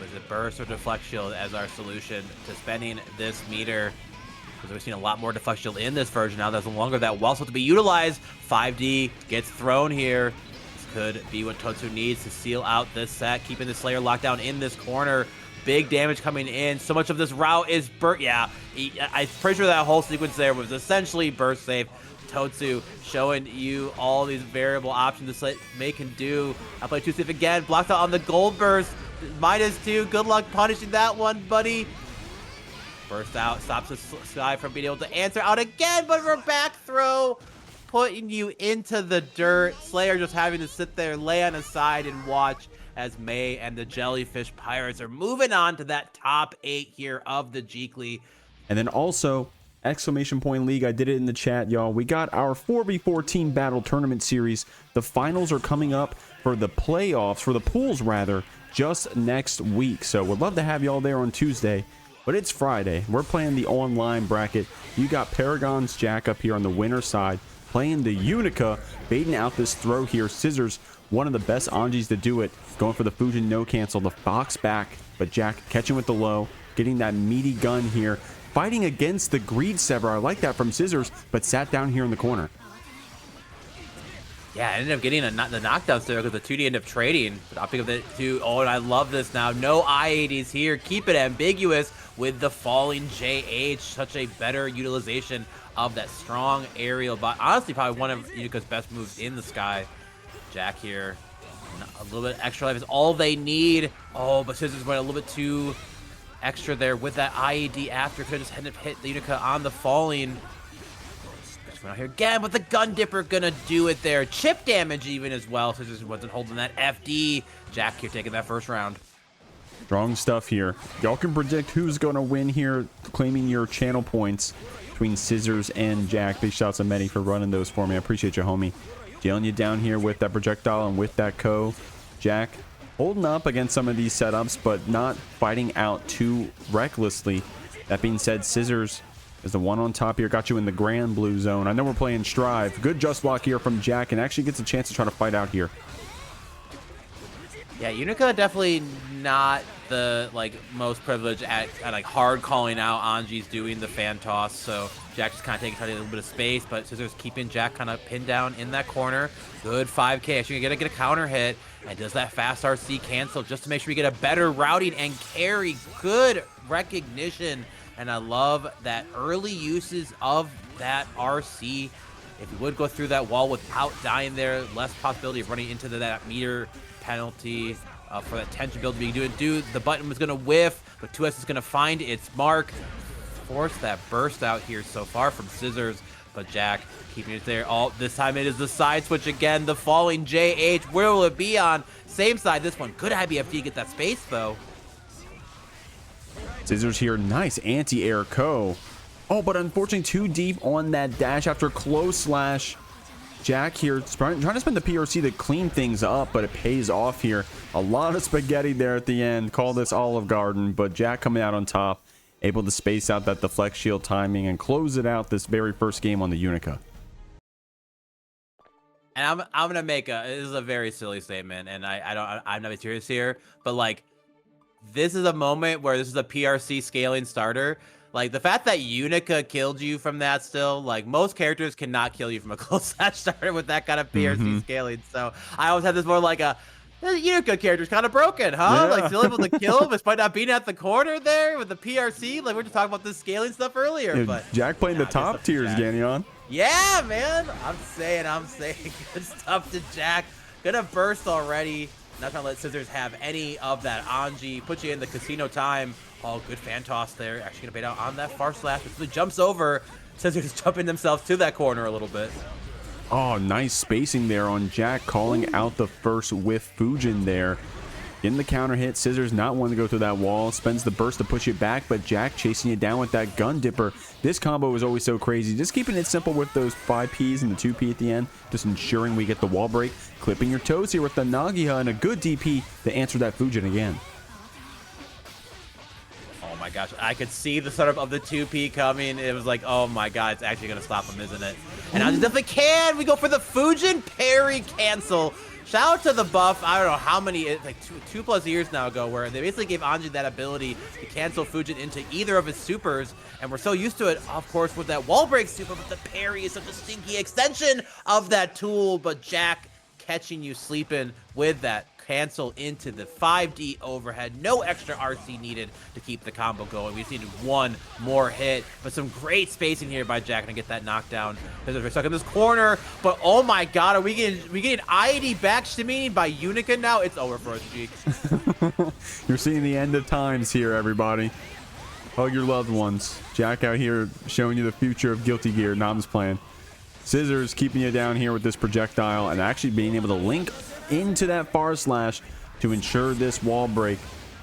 Was it burst or deflect shield as our solution to spending this meter? Because we've seen a lot more deflect shield in this version now. There's no longer that well so to be utilized. 5D gets thrown here. This could be what Totsu needs to seal out this set, keeping the Slayer locked down in this corner. Big damage coming in. So much of this route is burst. Yeah, I'm pretty sure that whole sequence there was essentially burst safe. Totsu showing you all these variable options this May can do. I play too safe again. Blocked out on the gold burst. -2. Good luck punishing that one, buddy. Burst out. Stops the Sky from being able to answer out again, but her back throw putting you into the dirt. Slayer just having to sit there, lay on his side, and watch as May and the Jellyfish Pirates are moving on to that top 8 here of the Jeekly. And then also, exclamation point league, I did it in the chat, y'all. We got our 4v4 team battle tournament series. The finals are coming up for the playoffs, for the pools rather, just next week. So we'd love to have y'all there on Tuesday, but it's Friday. We're playing the online bracket. You got Paragon's Jack up here on the winner side, playing the Unika, baiting out this throw here. Scissors, one of the best Anjis to do it, going for the Fujin no cancel, the Fox back, but Jack catching with the low, getting that meaty gun here. Fighting against the Greed Sever. I like that from Scissors, but sat down here in the corner. Yeah, I ended up getting the knockdown there because the 2D ended up trading. But opting of the 2. Oh, and I love this now. No I-80s here. Keep it ambiguous with the falling JH. Such a better utilization of that strong aerial. But honestly, probably one of Unika's best moves in the sky. Jack here. A little bit extra life is all they need. Oh, but Scissors went a little bit too extra there with that IED after. Could just end up hit the Unika on the falling. Just went out here again, but the Gun Dipper gonna do it there. Chip damage even as well. Scissors wasn't holding that FD. Jack here taking that first round. Strong stuff here. Y'all can predict who's gonna win here, claiming your channel points between Scissors and Jack. Big shouts to Medi for running those for me. I appreciate you, homie. Jailing you down here with that projectile and with that co. Jack holding up against some of these setups, but not fighting out too recklessly. That being said, Scissors is the one on top here. Got you in the grand blue zone. I know we're playing Strive. Good just block here from Jack, and actually gets a chance to try to fight out here. Yeah, Unika definitely not the most privileged at like hard calling out Anji's doing the fan toss. So Jack just kind of taking a little bit of space, but Scissors keeping Jack kind of pinned down in that corner. Good 5K. Actually gonna get a counter hit, and does that fast RC cancel just to make sure we get a better routing and carry. Good recognition, and I love that early uses of that RC. If you would go through that wall without dying there, less possibility of running into that meter penalty for that tension build to be doing. Dude, the button was going to whiff, but 2S is going to find its mark. Force that burst out here so far from Scissors, but Jack keeping it there. Oh, this time it is the side switch again. The falling JH. Where will it be on? Same side this one. Good IBFD get that space, though. Scissors here. Nice anti-air co. Oh, but unfortunately too deep on that dash after close slash. Jack here trying to spend the PRC to clean things up, but it pays off here. A lot of spaghetti there at the end. Call this Olive Garden, but Jack coming out on top, able to space out that deflect shield timing and close it out this very first game on the Unika. And I'm gonna make this is a very silly statement, and I'm not serious here, but like this is a moment where this is a PRC scaling starter. Like, the fact that Unika killed you from that still, like, most characters cannot kill you from a close slash starter with that kind of PRC scaling. So, I always have this more like the Unika character's kind of broken, huh? Yeah. Like, still able to kill him despite not being at the corner there with the PRC. Like, we were just talking about this scaling stuff earlier. Yeah, but Jack playing the top tiers, Gagnon. Yeah, man. I'm saying. Good stuff to Jack. Gonna burst already. Not trying to let Scissors have any of that Anji. Put you in the casino time Oh, good fan toss there. Actually gonna bait out on that far slash. It jumps over. Scissors jumping themselves to that corner a little bit. Oh, nice spacing there on Jack, calling out the first whiff Fujin there. In the counter hit, Scissors not wanting to go through that wall, spends the burst to push it back, but Jack chasing it down with that gun dipper. This combo is always so crazy. Just keeping it simple with those 5Ps and the 2P at the end, just ensuring we get the wall break. Clipping your toes here with the Nagiha and a good DP to answer that Fujin again. Oh my gosh, I could see the setup of the 2P coming. It was like, oh my god, it's actually gonna stop him, isn't it? And Anji definitely can. We go for the Fujin parry cancel. Shout out to the buff. I don't know how many, like two plus years now ago, where they basically gave Anji that ability to cancel Fujin into either of his supers, and we're so used to it, of course, with that wall break super, but the parry is such a stinky extension of that tool. But Jack catching you sleeping with that cancel into the 5D overhead. No extra RC needed to keep the combo going. We just needed one more hit, but some great spacing here by Jack to get that knockdown. We're stuck in this corner, but oh my god, are we getting IED back shimmying by Unika now? It's over for us, Jeek. You're seeing the end of times here, everybody. Hug your loved ones. Jack out here showing you the future of Guilty Gear, Nam's plan. Scissors keeping you down here with this projectile and actually being able to link into that far slash to ensure this wall break.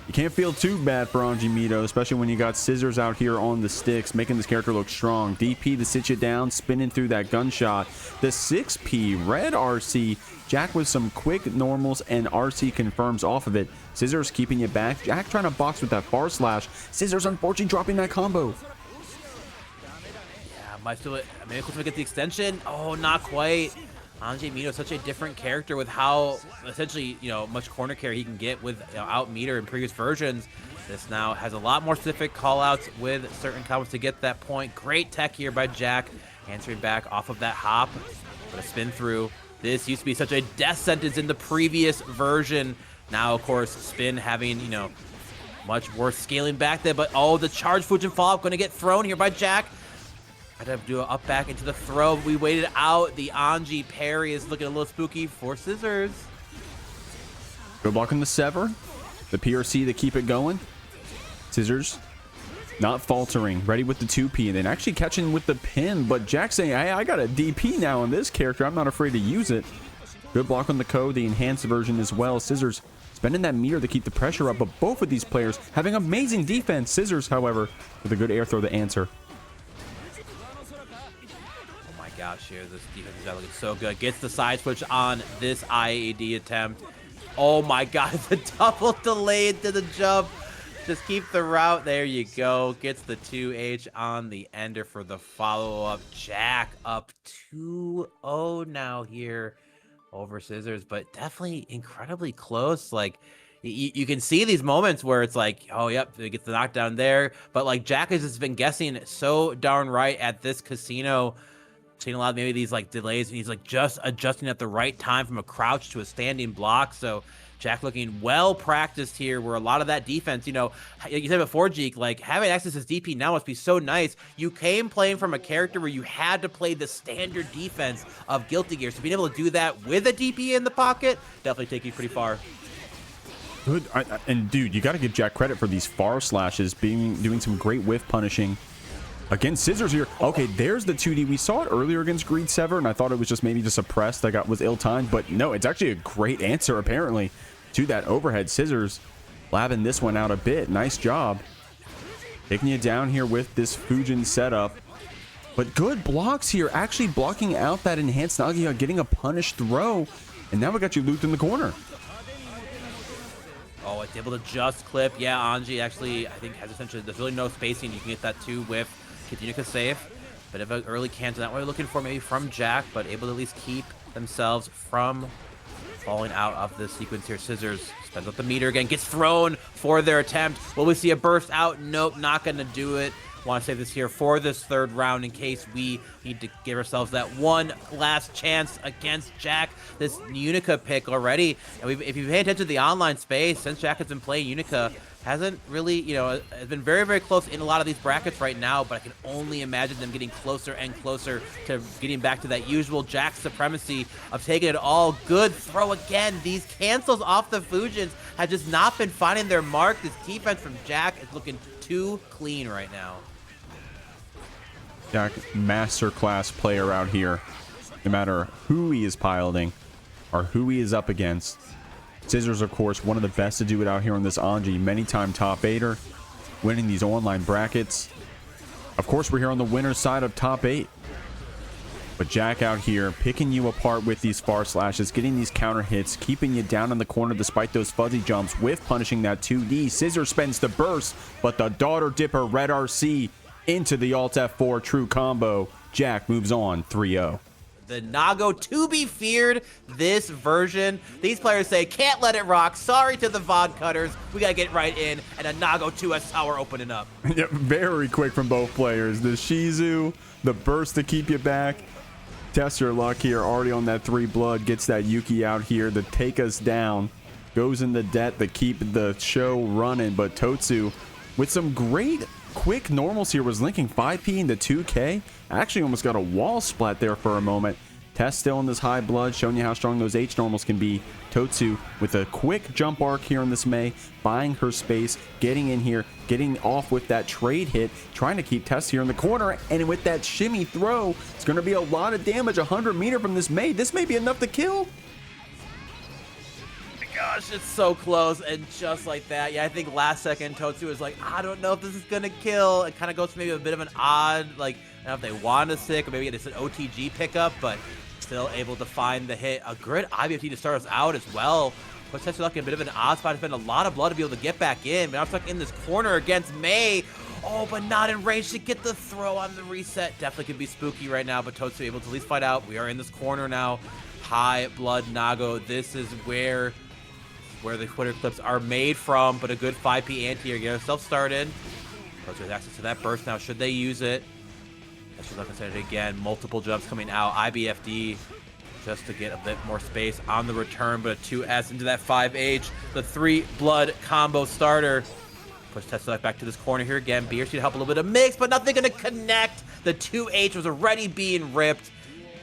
You can't feel too bad for Anji Mito, especially when you got Scissors out here on the sticks, making this character look strong. DP to sit you down, spinning through that gunshot. The 6P red RC, Jack with some quick normals and RC confirms off of it. Scissors keeping you back. Jack trying to box with that far slash. Scissors unfortunately dropping that combo. Might still, I mean, we get the extension. Oh, not quite. Anji Mito is such a different character with how essentially, much corner carry he can get with out meter in previous versions. This now has a lot more specific callouts with certain combos to get that point. Great tech here by Jack, answering back off of that hop, but a spin through. This used to be such a death sentence in the previous version. Now, of course, spin having, much worse scaling back there, but oh, the charge Fujin follow-up going to get thrown here by Jack. I'd have to do an up back into the throw. We waited out. The Anji parry is looking a little spooky for Scissors. Good block on the sever. The PRC to keep it going. Scissors not faltering. Ready with the 2P and then actually catching with the pin. But Jack saying, hey, I got a DP now on this character. I'm not afraid to use it. Good block on the code, the enhanced version as well. Scissors spending that meter to keep the pressure up. But both of these players having amazing defense. Scissors, however, with a good air throw to answer. Gosh, here this defense is looking so good. Gets the side switch on this IAD attempt. Oh my god, the double delay into the jump. Just keep the route. There you go. Gets the 2H on the ender for the follow-up. Jack up 2-0 now here over Scissors, but definitely incredibly close. Like, you can see these moments where it's like, oh, yep, it gets the knockdown there. But like Jack has just been guessing so darn right at this casino. Seen a lot of maybe these like delays, and he's like just adjusting at the right time from a crouch to a standing block. So Jack looking well practiced here, where a lot of that defense, you said before, Jeek, like having access to DP now must be so nice. You came playing from a character where you had to play the standard defense of Guilty Gear, so being able to do that with a DP in the pocket definitely take you pretty far. Good, and dude, you got to give Jack credit for these far slashes, doing some great whiff punishing. Against Scissors here. Okay, there's the 2D. We saw it earlier against Greed Sever, and I thought it was just maybe just a press that was ill-timed, but no, it's actually a great answer, apparently, to that overhead. Scissors labbing this one out a bit. Nice job. Taking you down here with this Fujin setup. But good blocks here, actually blocking out that enhanced Nagiha, getting a punish throw, and now we got you looped in the corner. Oh, it's able to just clip. Yeah, Anji actually, I think, has essentially, there's really no spacing. You can get that 2 whiff. Keep Unika safe. Bit of an early cancel. Not what we're looking for maybe from Jack, but able to at least keep themselves from falling out of this sequence here. Scissors spends up the meter again. Gets thrown for their attempt. Will we see a burst out? Nope, not going to do it. Want to save this here for this third round in case we need to give ourselves that one last chance against Jack. This Unika pick already. And if you pay attention to the online space, since Jack has been playing Unika, hasn't really, has been very, very close in a lot of these brackets right now, but I can only imagine them getting closer and closer to getting back to that usual Jack supremacy of taking it all. Good throw again. These cancels off the Fujins have just not been finding their mark. This defense from Jack is looking too clean right now. Jack, masterclass player out here. No matter who he is piloting or who he is up against. Scissors, of course, one of the best to do it out here on this Anji. Many-time top 8er, winning these online brackets. Of course, we're here on the winner's side of top 8. But Jack out here picking you apart with these far slashes, getting these counter hits, keeping you down in the corner despite those fuzzy jumps with punishing that 2D. Scissor spends the burst, but the Daughter Dipper Red RC into the Alt F4 true combo. Jack moves on 3-0. The Nago to be feared this version. These players say, can't let it rock. Sorry to the VOD cutters. We got to get right in. And a Nago 2S tower opening up. Yeah, very quick from both players. The Shizu, the burst to keep you back. Test your luck here. Already on that 3 blood. Gets that Yuki out here to take us down. Goes into debt to keep the show running. But Totsu with some great quick normals here was linking 5P into 2K. Actually almost got a wall splat there for a moment. Test still in this high blood, showing you how strong those H normals can be. Totsu with a quick jump arc here in this Mei, buying her space, getting in here, getting off with that trade hit, trying to keep Test here in the corner, and with that shimmy throw, it's going to be a lot of damage, 100 meter from this Mei. This may be enough to kill. Gosh, it's so close, and just like that, yeah, I think last second Totsu was like, I don't know if this is gonna kill. It kind of goes to maybe a bit of an odd, like, I don't know if they want to stick, or maybe it's an OTG pickup, but still able to find the hit. A good IBFT to start us out as well. Puts TestYourLuck in a bit of an odd spot to spend a lot of blood to be able to get back in, but I'm stuck in this corner against Mei. Oh, but not in range to get the throw on the reset. Definitely could be spooky right now, but Totsu able to at least fight out. We are in this corner now. High blood Nago. This is where the Twitter clips are made from, but a good 5P anti-air. Get yourself started. Totsu has access to that burst now. Should they use it? TestYourLuck can set it again. Multiple jumps coming out. IBFD just to get a bit more space on the return, but a 2S into that 5H. The 3 blood combo starter. Push TestYourLuck back to this corner here again. BRC to help a little bit of mix, but nothing going to connect. The 2H was already being ripped.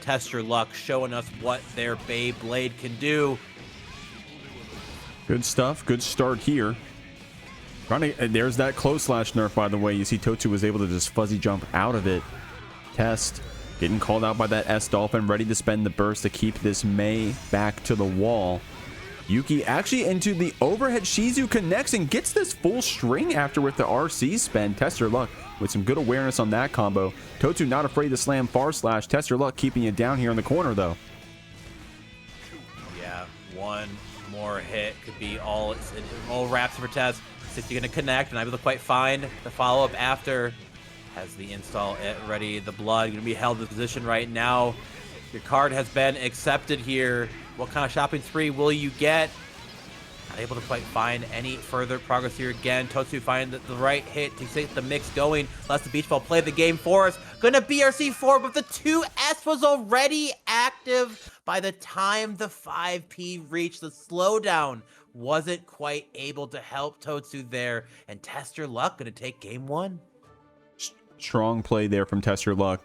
TestYourLuck showing us what their Beyblade can do. Good stuff. Good start here. There's that close slash nerf, by the way. You see Totsu was able to just fuzzy jump out of it. Test getting called out by that S Dolphin, ready to spend the burst to keep this Mei back to the wall. Yuki actually into the overhead. Shizu connects and gets this full string after with the RC spend. TestYourLuck with some good awareness on that combo. Totsu not afraid to slam far slash. TestYourLuck keeping you down here in the corner though. Yeah, one more hit could be all wraps for Test. Since you're going to connect and able to quite find the follow-up after. Has the install ready. The blood going to be held in position right now. Your card has been accepted here. What kind of shopping spree will you get? Not able to quite find any further progress here again. Totsu finding the right hit to get the mix going. Lets the beach ball play the game for us. Gonna BRC forward, but the 2S was already active by the time the 5P reached. The slowdown wasn't quite able to help Totsu there. And TestYourLuck gonna take game 1. Strong play there from TestYourLuck.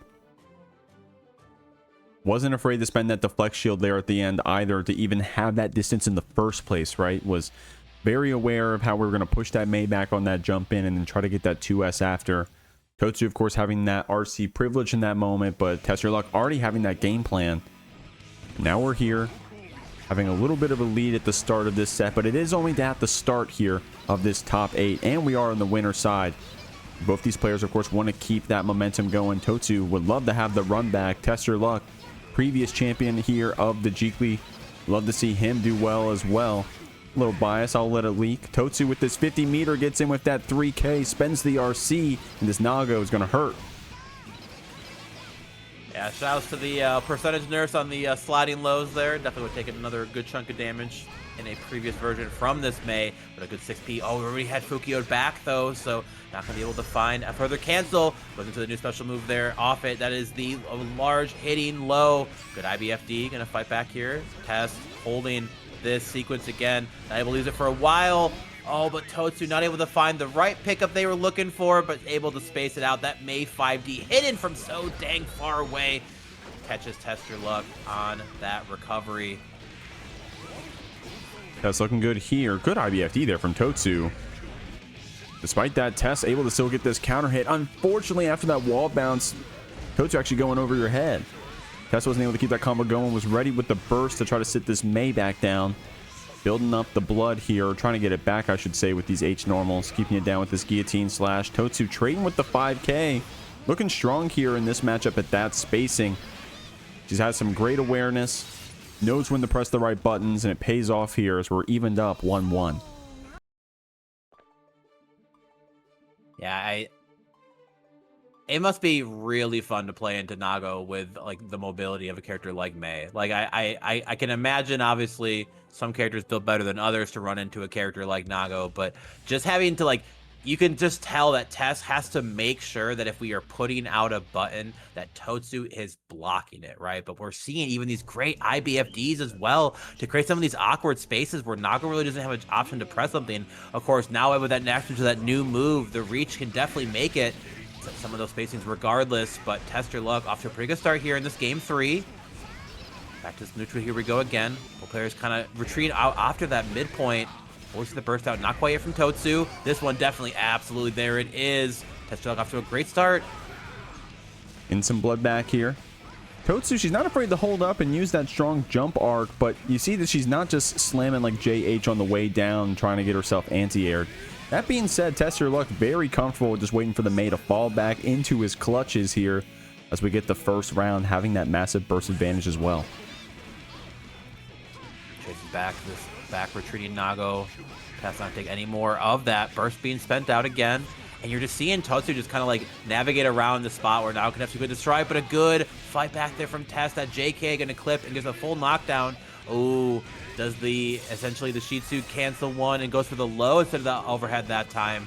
Wasn't afraid to spend that deflect shield there at the end either to even have that distance in the first place, right? Was very aware of how we were going to push that Mei back on that jump in and then try to get that 2S after. Totsu, of course, having that RC privilege in that moment, but TestYourLuck already having that game plan. Now we're here, having a little bit of a lead at the start of this set, but it is only at the start here of this top 8, and we are on the winner side. Both these players, of course, want to keep that momentum going. Totsu would love to have the run back. TestYourLuck, previous champion here of the Jeekly. Love to see him do well as well. A little bias, I'll let it leak. Totsu with this 50 meter gets in with that 3K, spends the RC, and this Nago is going to hurt. Yeah, shout outs to the percentage nurse on the sliding lows there. Definitely would take another good chunk of damage in a previous version from this Mei, but a good 6P. Oh, we already had Fukio'd back though, so not going to be able to find a further cancel. Goes into the new special move there off it. That is the large hitting low. Good IBFD, going to fight back here. Test holding this sequence again. Not able to use it for a while. Oh, but Totsu not able to find the right pickup they were looking for, but able to space it out. That Mei 5D hidden from so dang far away. Catches TestYourLuck on that recovery. That's looking good here. Good IBFD there from Totsu. Despite that, Tess able to still get this counter hit. Unfortunately, after that wall bounce, Totsu actually going over your head. Tess wasn't able to keep that combo going, was ready with the burst to try to sit this Mei back down. Building up the blood here, trying to get it back, I should say, with these H normals. Keeping it down with this guillotine slash. Totsu trading with the 5K. Looking strong here in this matchup at that spacing. She's had some great awareness. Knows when to press the right buttons, and it pays off here as we're evened up 1-1. Yeah, it must be really fun to play into Nago with like the mobility of a character like Mei. Like I can imagine, obviously, some characters built better than others to run into a character like Nago, but just having to like, you can just tell that Tess has to make sure that if we are putting out a button, that Totsu is blocking it, right? But we're seeing even these great IBFDs as well to create some of these awkward spaces where Nago really doesn't have an option to press something. Of course, now with that next to that new move, the reach can definitely make it some of those spacings regardless, but TestYourLuck off to a pretty good start here in this game 3. Back to this neutral, here we go again. Both players kind of retreat out after that midpoint. Forcing the burst out, not quite yet from Totsu. This one definitely, absolutely, there it is. TestYourLuck off to a great start. In some blood back here. Totsu, she's not afraid to hold up and use that strong jump arc, but you see that she's not just slamming like JH on the way down, trying to get herself anti-aired. That being said, TestYourLuck very comfortable with just waiting for the Mei to fall back into his clutches here as we get the first round, having that massive burst advantage as well. Chases back this back retreating Nago. Tess not take any more of that. Burst being spent out again. And you're just seeing Totsu just kind of like navigate around the spot where Nago can have to go destroy, but a good fight back there from Tess. That JK gonna clip and gives a full knockdown. Oh, does essentially the Shitsu cancel one and goes for the low instead of the overhead that time.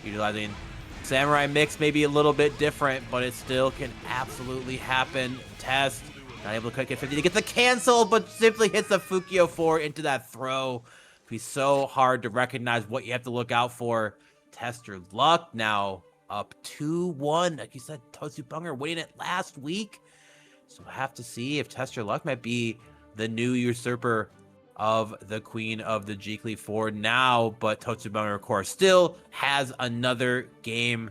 Utilizing Samurai mix, maybe a little bit different, but it still can absolutely happen. Tess not able to get 50 to get the cancel, but simply hits the Fukio 4 into that throw. It'd be so hard to recognize what you have to look out for. TestYourLuck now up 2-1. Like you said, totsubunger winning it last week. So I have to see if TestYourLuck might be the new usurper of the Queen of the Jeekly for now. But totsubunger, of course, still has another game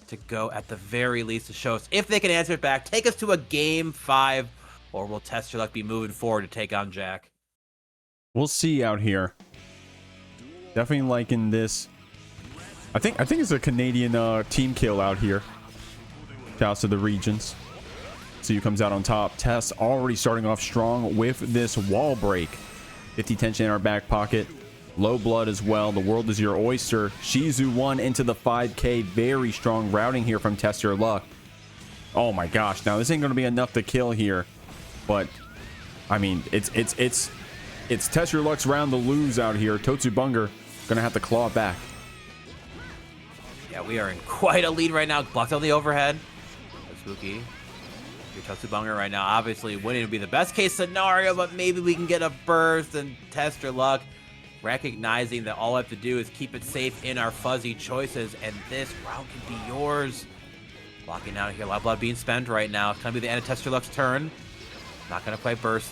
to go at the very least to show us if they can answer it back, take us to a game 5, or will TestYourLuck be moving forward to take on Jack? We'll see out here. Definitely liking this. I think it's a Canadian team kill out here. Shouts to the regions. CU comes out on top. Tess already starting off strong with this wall break. 50 tension in our back pocket. Low blood as well. The world is your oyster. Shizu 1 into the 5K. Very strong routing here from TestYourLuck. Oh my gosh. Now this ain't going to be enough to kill here. But, I mean, it's TestYourLuck's round to lose out here. Totsubunger going to have to claw back. Yeah, we are in quite a lead right now. Blocked on the overhead. That's Mouqui. Your totsubunger right now, obviously winning would be the best case scenario, but maybe we can get a burst and TestYourLuck, recognizing that all I have to do is keep it safe in our fuzzy choices, and this round can be yours. Blocking out here, a lot of blood being spent right now. It's gonna be the end of TestYourLuck's turn. Not gonna play burst.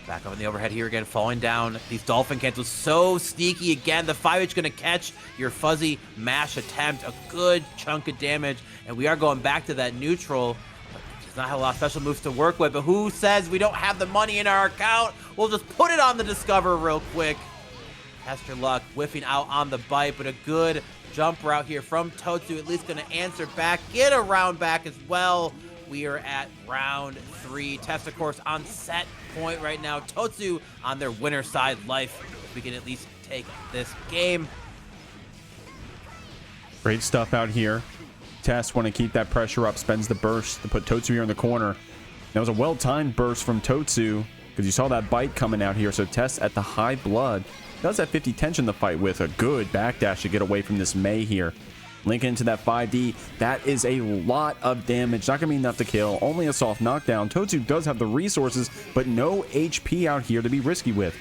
Back up in the overhead here again, falling down. These dolphin cancels so sneaky again. The 5H gonna catch your fuzzy mash attempt. A good chunk of damage. And we are going back to that neutral. Does not have a lot of special moves to work with, but who says we don't have the money in our account? We'll just put it on the Discover real quick. TestYourLuck whiffing out on the bite, but a good jump route here from Totsu. At least gonna answer back, get a round back as well. We are at round 3. Test, of course, on set point right now. Totsu on their winner side life. We can at least take this game. Great stuff out here. Tess want to keep that pressure up, spends the burst to put Totsu here in the corner. That was a well-timed burst from Totsu because you saw that bite coming out here. So Tess at the high blood does have 50 tension to fight with. A good backdash to get away from this Mei here. Linking into that 5D. That is a lot of damage. Not going to be enough to kill. Only a soft knockdown. Totsu does have the resources, but no HP out here to be risky with.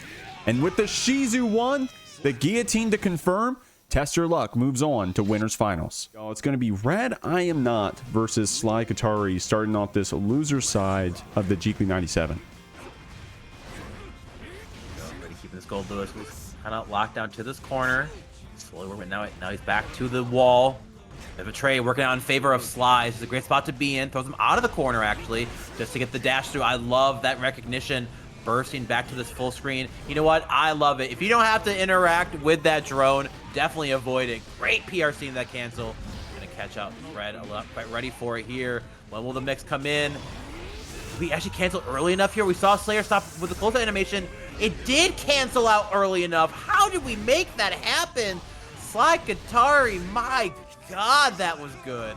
And with the Shizu 1, the guillotine to confirm, TestYourLuck moves on to winners finals. It's going to be RedIAmNot versus slykatari, starting off this loser side of the Jeekly 97. Keeping this Goldlewis kind of locked down to this corner. Slowly working. Now he's back to the wall. The betray working out in favor of Sly. This is a great spot to be in. Throws him out of the corner, actually, just to get the dash through. I love that recognition. Bursting back to this full screen. You know what? I love it. If you don't have to interact with that drone, definitely avoid it. Great PRC in that cancel. Gonna catch up. Red not quite ready for it here. When will the mix come in? Did we actually cancel early enough here? We saw Slayer stop with the close animation. It did cancel out early enough. How did we make that happen? slykatari, my God, that was good.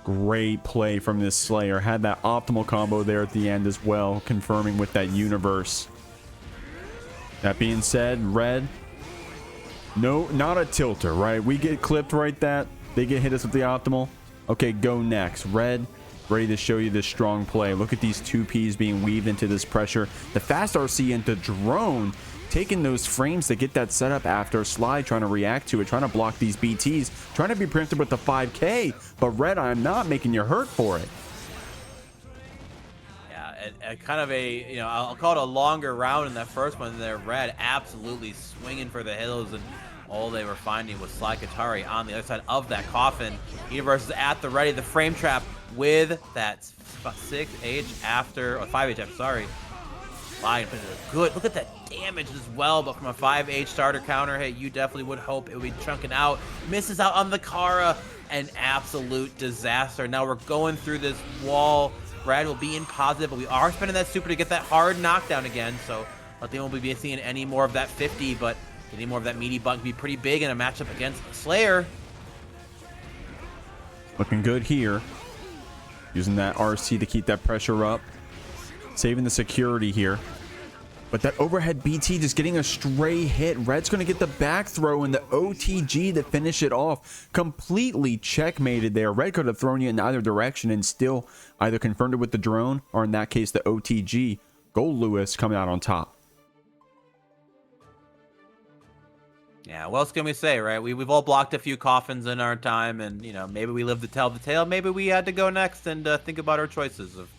Great play from this Slayer. Had that optimal combo there at the end as well, confirming with that universe. That being said, Red, no, not a tilter, right? We get clipped right that. They get hit us with the optimal. Okay, go next. Red, ready to show you this strong play. Look at these 2Ps being weaved into this pressure. The fast RC into drone, taking those frames to get that setup after Sly trying to react to it, trying to block these BTs, trying to be preempted with the 5K, but RedIAmNot making you hurt for it. Yeah, and kind of a, you know, I'll call it a longer round in that first one there. Red absolutely swinging for the hills, and all they were finding was slykatari on the other side of that coffin. Universe is at the ready, the frame trap with that 6H after, or 5H, I'm sorry. Good. Look at that damage as well, but from a 5H starter counter hit, you definitely would hope it would be chunking out. Misses out on the Kara. An absolute disaster. Now we're going through this wall. Red will be in positive, but we are spending that super to get that hard knockdown again, so I think we'll be seeing any more of that 50, but getting more of that meaty bug can be pretty big in a matchup against Slayer. Looking good here. Using that RC to keep that pressure up. Saving the security here. But that overhead BT just getting a stray hit. Red's going to get the back throw and the OTG to finish it off. Completely checkmated there. Red could have thrown you in either direction and still either confirmed it with the drone or in that case the OTG. Goldlewis coming out on top. Yeah, what else can we say, right? We've all blocked a few coffins in our time, and, you know, maybe we live to tell the tale. Maybe we had to go next and think about our choices of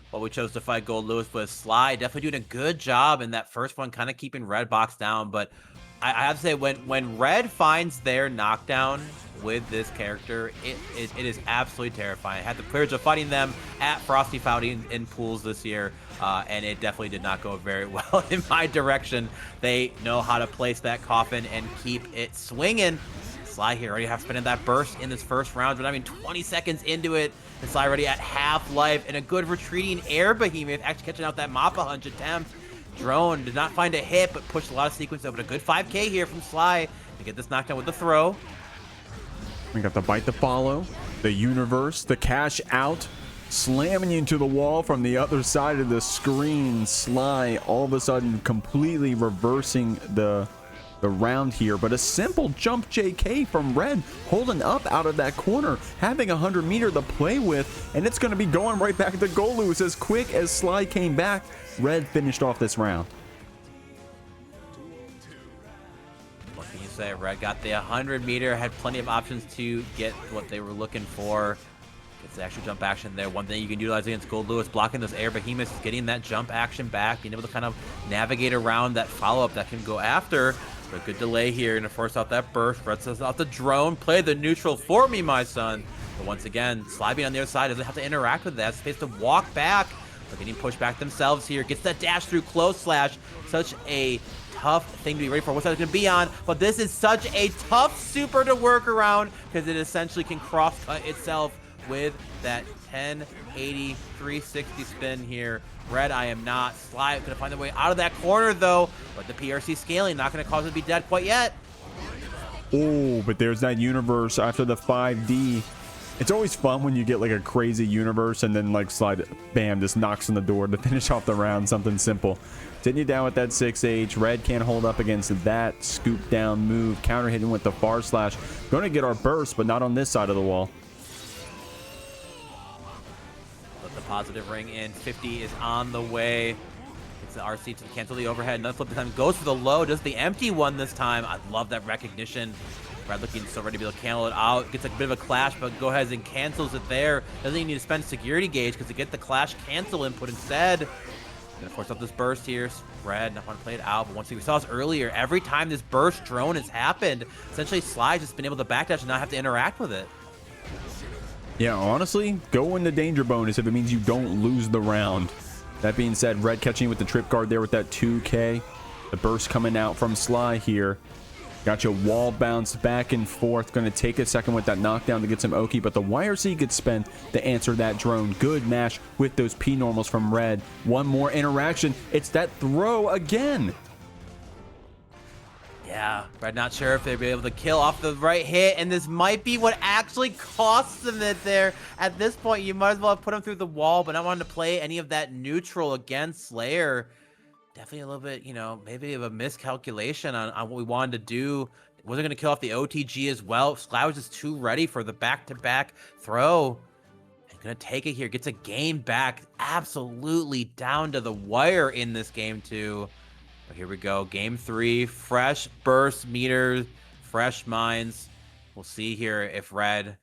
what we chose to fight Goldlewis with. Sly definitely doing a good job in that first one, kind of keeping Red box down. But I have to say, when Red finds their knockdown with this character, it is absolutely terrifying. I had the privilege of fighting them at Frosty Fouty in pools this year, and it definitely did not go very well in my direction. They know how to place that coffin and keep it swinging. Sly here already have spending that burst in this first round, but I mean 20 seconds into it, and Sly already at half life, and a good retreating air behemoth actually catching out that Mappa Hunch attempt. Drone did not find a hit, but pushed a lot of sequence over. A good 5K here from Sly to get this knockdown with the throw. We got the bite to follow, the universe, the cash out, slamming you into the wall from the other side of the screen. Sly all of a sudden completely reversing the round here, but a simple jump JK from Red, holding up out of that corner, having 100 meter to play with, and it's going to be going right back to Goldlewis as quick as Sly came back. Red finished off this round. What can you say? Red got the 100 meter, had plenty of options to get what they were looking for. Gets the extra jump action there. One thing you can utilize against Goldlewis, blocking those air behemoths, is getting that jump action back, being able to kind of navigate around that follow-up that can go after. A good delay here, gonna force out that burst. Red says out the drone. Play the neutral for me, my son. But once again, Sly being on the other side doesn't have to interact with that. Space to walk back. They're getting pushed back themselves here. Gets that dash through close slash. Such a tough thing to be ready for. What's that gonna be on? But this is such a tough super to work around because it essentially can cross cut itself with that 1080 360 spin here. RedIAmNot. Sly gonna find their way out of that corner though, but the PRC scaling not gonna cause it to be dead quite yet. Oh, but there's that universe after the 5D. It's always fun when you get like a crazy universe and then like Slide, bam, just knocks on the door to finish off the round. Something simple. Sitting you down with that 6H. Red can't hold up against that scoop down move. Counter hitting with the far slash. Going to get our burst, but not on this side of the wall. The positive ring in. 50 is on the way. It's the RC to cancel the overhead. Another flip this time. Goes for the low. Does the empty one this time. I love that recognition. Red looking so ready to be able to cancel it out. Gets a bit of a clash, but go ahead and cancels it there. Doesn't even need to spend security gauge because to get the clash cancel input instead. Gonna force out this burst here. Red, not want to play it out, but once we saw this earlier, every time this burst drone has happened, essentially Sly's just been able to backdash and not have to interact with it. Yeah, honestly, go in the danger bonus if it means you don't lose the round. That being said, Red catching with the trip guard there with that 2K. The burst coming out from Sly here. Got your wall bounce back and forth. Going to take a second with that knockdown to get some Oki, but the YRC gets spent to answer that drone. Good mash with those P normals from Red. One more interaction. It's that throw again. Yeah, Red not sure if they'll be able to kill off the right hit, and this might be what actually costs them it there. At this point, you might as well have put him through the wall, but not wanting to play any of that neutral against Slayer. Definitely a little bit, you know, maybe of a miscalculation on what we wanted to do. Wasn't going to kill off the OTG as well. Sly was just too ready for the back-to-back throw. And going to take it here. Gets a game back. Absolutely down to the wire in this game, too. But here we go. Game 3. Fresh burst meters. Fresh minds. We'll see here if Red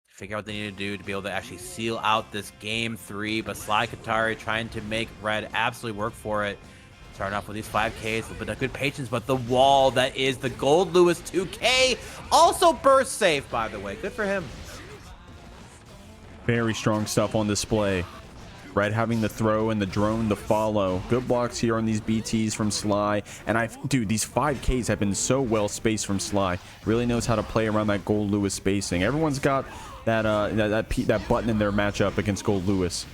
figure out what they need to do to be able to actually seal out this game 3, but slykatari trying to make Red absolutely work for it. Starting off with these 5Ks, a little bit of good patience, but the wall that is the Goldlewis 2K also burst safe, by the way. Good for him. Very strong stuff on display. Red having the throw and the drone to follow. Good blocks here on these BTs from Sly. And dude, these 5Ks have been so well spaced from Sly. Really knows how to play around that Goldlewis spacing. Everyone's got that button in their matchup against Goldlewis.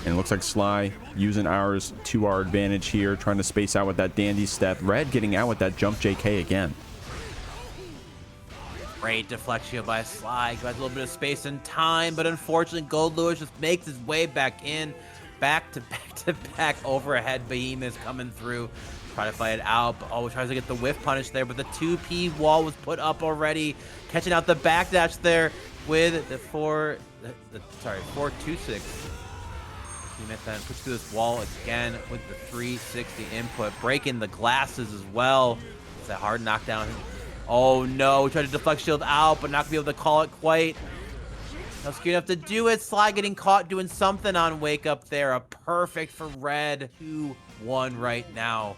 And it looks like Sly using ours to our advantage here, trying to space out with that dandy step. Red getting out with that jump JK again. Great deflection by Sly. Got a little bit of space and time, but unfortunately Goldlewis just makes his way back in. Back to back overhead behemoths coming through. Try to fight it out, but tries to get the whiff punish there, but the 2P wall was put up already. Catching out the backdash there with the 4-2-6. Then push through this wall again with the 360 input, breaking the glasses as well. It's a hard knockdown. Oh no, tried to deflect shield out, but not gonna be able to call it quite. Not scary enough to do it. Sly getting caught doing something on wake up there. A perfect for Red. 2-1 right now.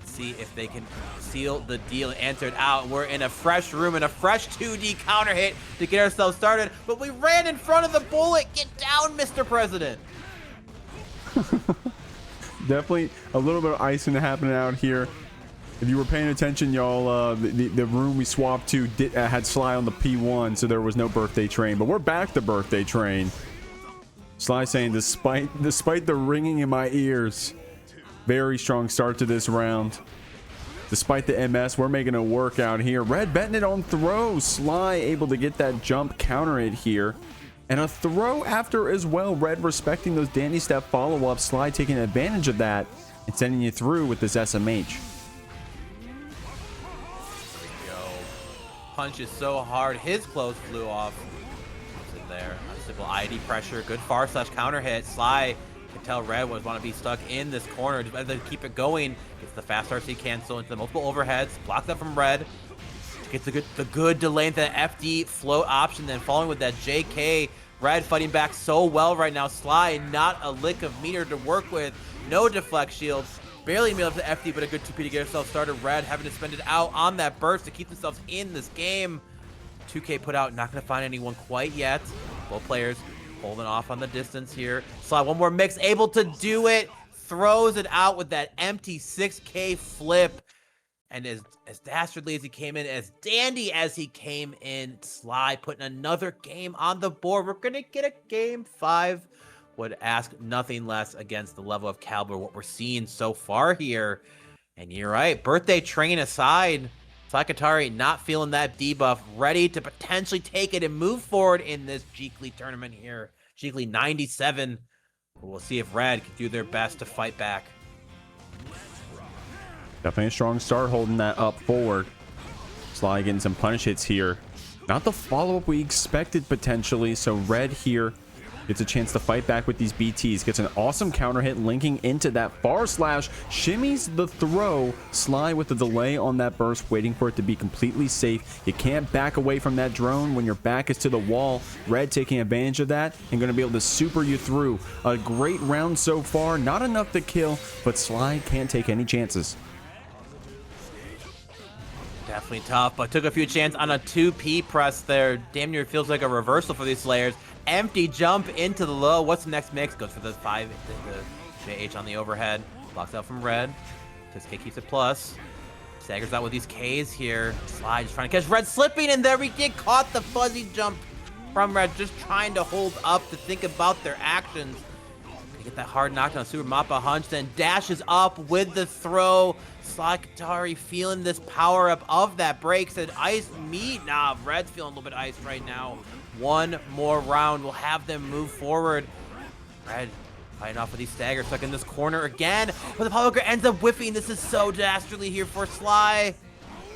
See if they can seal the deal and answer it out. We're in a fresh room and a fresh 2D counter hit to get ourselves started, but we ran in front of the bullet. Get down, Mr. President. Definitely a little bit of icing happening out here. If you were paying attention, y'all, the room we swapped to had Sly on the P1, so there was no birthday train, but we're back to birthday train. Sly saying, despite the ringing in my ears, very strong start to this round. Despite the MS, we're making it work out here. Red betting it on throw. Sly able to get that jump counter it here. And a throw after as well. Red respecting those dandy step follow-ups. Sly taking advantage of that and sending you through with this SMH. Punches so hard, his clothes flew off. It's in there. Simple ID pressure, good far slash counter hit. Sly can tell Red was want to be stuck in this corner. Just better to keep it going. Gets the fast RC cancel into the multiple overheads. Blocks that from Red. Gets the good delay into the FD float option. Then following with that JK. Red fighting back so well right now. Sly not a lick of meter to work with. No deflect shields. Barely made up to FD, but a good 2P to get herself started. Red having to spend it out on that burst to keep themselves in this game. 2K put out, not going to find anyone quite yet. Both players holding off on the distance here. Sly, one more mix, able to do it. Throws it out with that empty 6K flip. And as dastardly as he came in, as dandy as he came in, Sly putting another game on the board. We're going to get a game 5. Would ask nothing less against the level of caliber what we're seeing so far here. And you're right, birthday train aside, slykatari not feeling that debuff, ready to potentially take it and move forward in this Jeekly tournament here. Jeekly 97. We'll see if Red can do their best to fight back. Definitely a strong start holding that up forward. Sly getting some punish hits here. Not the follow-up we expected potentially, so Red here Gets a chance to fight back with these BTs. Gets an awesome counter hit linking into that far slash. Shimmies the throw. Sly with the delay on that burst, waiting for it to be completely safe. You can't back away from that drone when your back is to the wall. Red taking advantage of that and going to be able to super you through. A great round so far. Not enough to kill, but Sly can't take any chances. Definitely tough, but took a few chances on a 2P press there. Damn near feels like a reversal for these Slayers. Empty jump into the low. What's the next mix? Goes for the 5, the JH on the overhead. Blocks out from Red. This K keeps it plus. Staggers out with these Ks here. Sly just trying to catch Red slipping, and there we get caught the fuzzy jump from Red. Just trying to hold up to think about their actions. Gonna get that hard knockdown. Super Mappa Hunch, then dashes up with the throw. Slykatari feeling this power up of that break. Said ice meat. Nah, Red's feeling a little bit iced right now. One more round will have them move forward. Red fighting off with these staggers, stuck in this corner again. But the Power ends up whiffing. This is so dastardly here for Sly.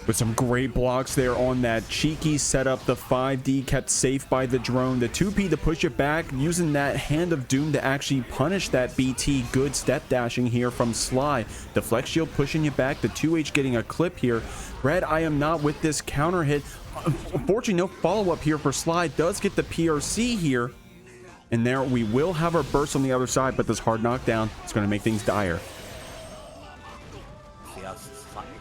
With some great blocks there on that cheeky setup. The 5D kept safe by the drone. The 2P to push it back, using that Hand of Doom to actually punish that BT. Good step dashing here from Sly. The flex shield pushing you back. The 2H getting a clip here. RedIAmNot with this counter hit. Unfortunately, no follow-up here for Sly. Does get the PRC here. And there we will have our burst on the other side, but this hard knockdown is going to make things dire. See how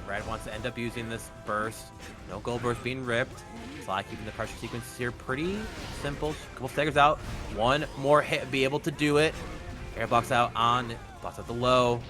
Red wants to end up using this burst. No gold burst being ripped. Sly keeping the pressure sequence here pretty simple. Couple staggers out. One more hit, be able to do it. Air blocks out on, blocks out the low.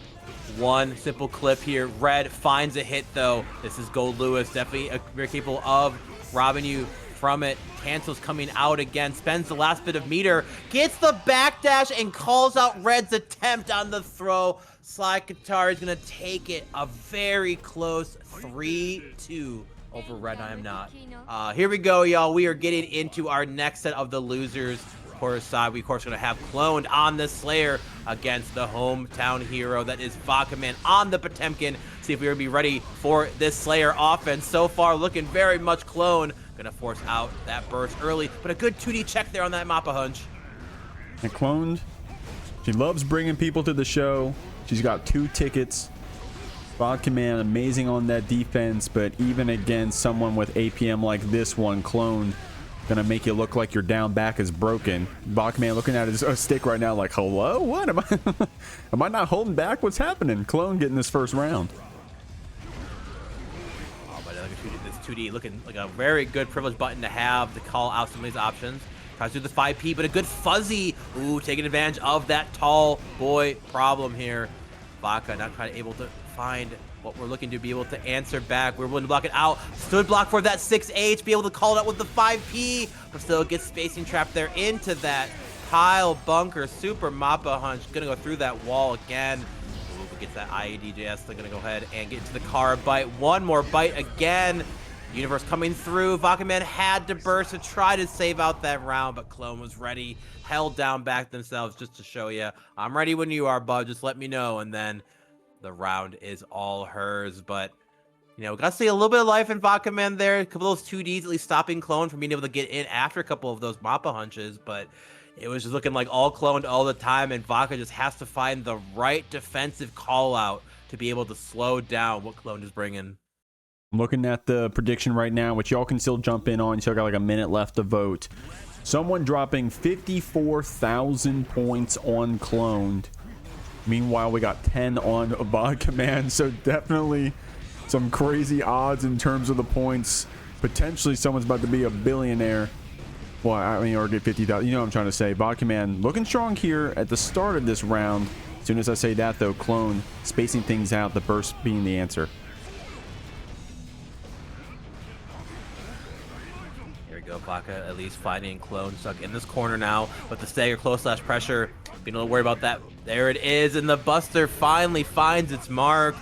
One simple clip here. Red finds a hit though. This is Goldlewis, definitely very capable of robbing you from it. Cancels coming out again, spends the last bit of meter, gets the backdash and calls out Red's attempt on the throw. Slykatari is gonna take it a very close 3-2 over RedIAmNot. Here we go, y'all. We are getting into our next set of the losers. Course side, we of course gonna have cloned on the Slayer against the hometown hero that is Vodkaman on the Potemkin. See if we're gonna be ready for this Slayer offense. So far looking very much clone. Gonna force out that burst early, but a good 2D check there on that Mappa Hunch. And cloned, she loves bringing people to the show. She's got 2 tickets. Vodkaman amazing on that defense, but even against someone with APM like this one, cloned, gonna make you look like your down back is broken. Vodkaman looking at his stick right now like, hello, what am I am I not holding back? What's happening? Clone getting this first round. Oh, but this 2D looking like a very good privileged button to have to call out some of these options. Tries to do the 5P, but a good fuzzy. Ooh, taking advantage of that tall boy problem here. Vodka not quite able to find what we're looking to be able to answer back. We're willing to block it out. Stood block for that 6H, be able to call it out with the 5P, but still gets spacing trapped there into that pile bunker. Super Mappa Hunch, gonna go through that wall again. Ooh, but gets that IEDJS, they're gonna go ahead and get into the car bite. One more bite again. Universe coming through. Vodkaman had to burst to try to save out that round, but Clone was ready. Held down back themselves just to show you, I'm ready when you are, bud. Just let me know. And then the round is all hers. But, you know, we got to see a little bit of life in Vodkaman there. A couple of those 2Ds at least stopping Clone from being able to get in after a couple of those Mappa Hunches. But it was just looking like all cloned all the time. And Vodka just has to find the right defensive call out to be able to slow down what Clone is bringing. I'm looking at the prediction right now, which y'all can still jump in on. You still got like a minute left to vote. Someone dropping 54,000 points on cloned. Meanwhile, we got 10 on Vodkaman. So definitely some crazy odds in terms of the points. Potentially someone's about to be a billionaire. Well, I mean, or get 50,000. You know what I'm trying to say. Vodkaman looking strong here at the start of this round. As soon as I say that, though, clone spacing things out, the burst being the answer. Vodka at least finding clone stuck in this corner now, but the stagger close slash pressure, being a little worried about that. There it is, and the buster finally finds its mark.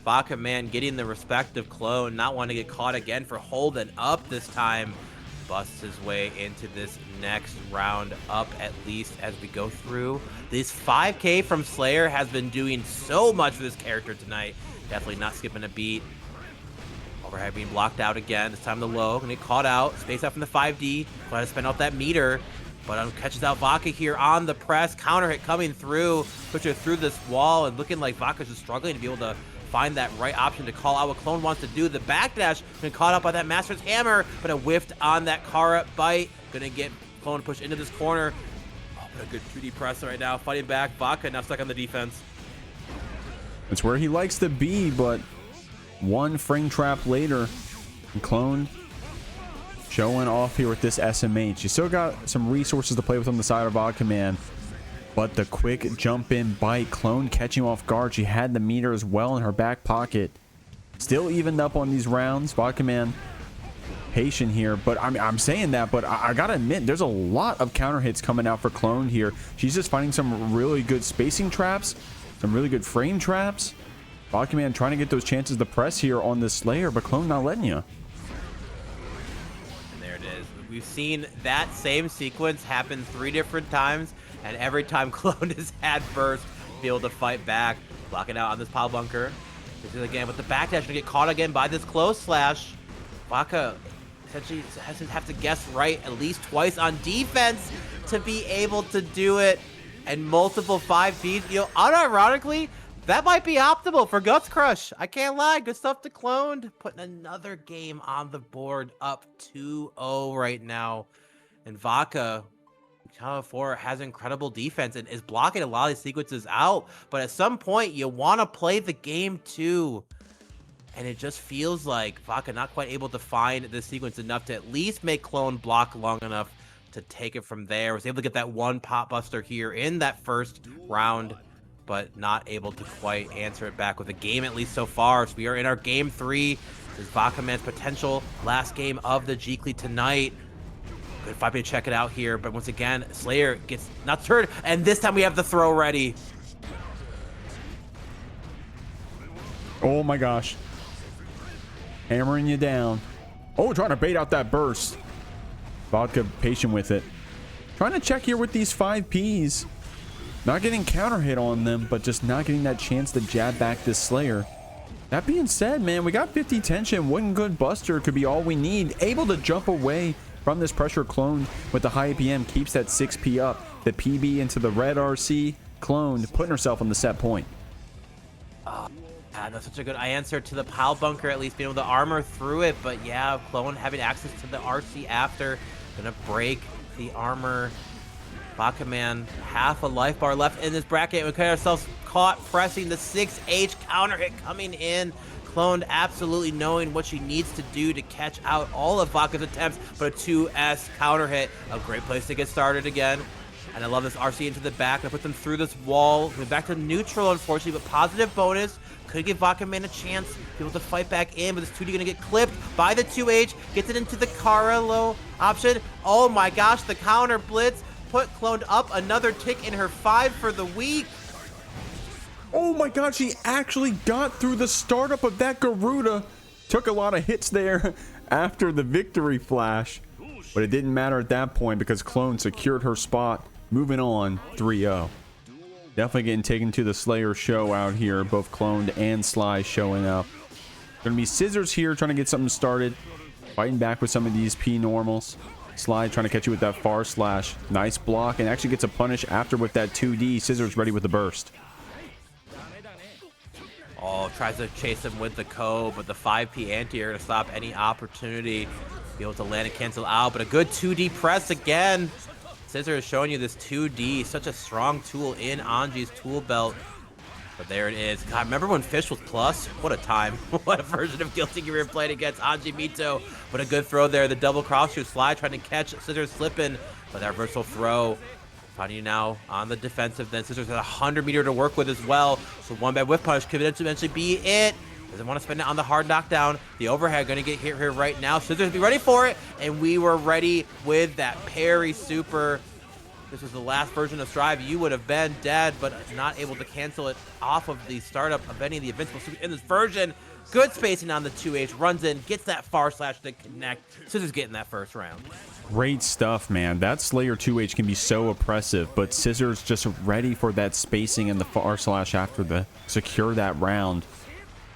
Vodkaman getting the respect of clone, not wanting to get caught again for holding up this time. Busts his way into this next round up at least as we go through. This 5K from Slayer has been doing so much for this character tonight. Definitely not skipping a beat. Overhead being blocked out again. This time the low. Gonna get caught out. Space out from the 5D. Try to spend out that meter. but catches out Vodka here on the press. Counter hit coming through, pusher through this wall, and looking like Vodka's just struggling to be able to find that right option to call out what Clone wants to do. The backdash been caught up by that Master's Hammer, but a whiffed on that Kara bite. Gonna get Clone pushed into this corner. Oh, what a good 2D press right now. Fighting back. Vodka now stuck on the defense. It's where he likes to be, but one frame trap later, and Clone showing off here with this SMH. You still got some resources to play with on the side of Vodka Man, but the quick jump in bite, Clone catching off guard. She had the meter as well in her back pocket. Still evened up on these rounds. Vodka Man patient here, but I'm saying that, but I gotta admit, there's a lot of counter hits coming out for Clone here. She's just finding some really good spacing traps, some really good frame traps. Vodka Man trying to get those chances to press here on this Slayer, but Clone not letting you. And there it is. We've seen that same sequence happen 3 different times, and every time Clone has had burst, be able to fight back, blocking out on this pile bunker. This is again with the backdash, gonna get caught again by this close slash. Vodka essentially hasn't have to guess right at least twice on defense to be able to do it, and multiple 5Ps. You know, unironically, that might be optimal for Guts Crush. I can't lie. Good stuff to Clone. Putting another game on the board, up 2-0 right now. And Vodka, Channel 4 has incredible defense and is blocking a lot of these sequences out. But at some point, you want to play the game too. And it just feels like Vodka not quite able to find this sequence enough to at least make Clone block long enough to take it from there. Was able to get that one pop buster here in that first round, but not able to quite answer it back with a game, at least so far. So we are in our game 3. This is Vodka Man's potential last game of the Jeekly tonight. Good fight to check it out here, but once again, Slayer gets not turned, and this time we have the throw ready. Oh my gosh. Hammering you down. Oh, trying to bait out that burst. Vodka patient with it. Trying to check here with these 5Ps. Not getting counter hit on them, but just not getting that chance to jab back this Slayer. That being said, man, we got 50 tension. One good buster could be all we need. Able to jump away from this pressure. Clone with the high APM keeps that 6P up. The PB into the red RC. Clone putting herself on the set point. That's such a good answer to the pile bunker, at least being able to armor through it. But yeah, Clone having access to the RC after. Gonna break the armor. Vodka Man, half a life bar left in this bracket. We got ourselves caught pressing the 6H counter hit coming in. Clone absolutely knowing what she needs to do to catch out all of Vodka's attempts, but a 2S counter hit, a great place to get started again. And I love this RC into the back. I put them through this wall. We're back to neutral, unfortunately, but positive bonus. Could give Vodka Man a chance to be able to fight back in, but this 2D gonna get clipped by the 2H. Gets it into the Kara low option. Oh my gosh, the counter blitz put Clone up another tick in her 5 for the week. Oh my god, she actually got through the startup of that Garuda. Took a lot of hits there after the victory flash, but it didn't matter at that point because Clone secured her spot. Moving on, 3-0. Definitely getting taken to the Slayer show out here. Both Cloned and Sly showing up. Gonna be Scissors here trying to get something started. Fighting back with some of these P normals. Sly trying to catch you with that far slash. Nice block, and actually gets a punish after with that 2D. Scissors ready with the burst. Oh, tries to chase him with the Ko, but the 5P anti-air to stop any opportunity. Be able to land and cancel out, but a good 2D press again. Scissor is showing you this 2D, such a strong tool in Anji's tool belt. But there it is. God, remember when Fish was plus? What a time. What a version of Guilty Gear played against Anji Mito. But a good throw there. The double cross shoot Sly trying to catch Scissors slipping. But that reversal throw. Finding you now on the defensive. Then Scissors has 100 meter to work with as well. So one bad whiff punish could eventually be it. Doesn't want to spend it on the hard knockdown. The overhead going to get hit here right now. Scissors be ready for it. And we were ready with that parry super. This was the last version of Strive. You would have been dead, but not able to cancel it off of the startup of any of the Invincible Super in this version. Good spacing on the 2H. Runs in, gets that far slash to connect. Scissors getting that first round. Great stuff, man. That Slayer 2H can be so oppressive, but Scissors just ready for that spacing and the far slash after the secure that round.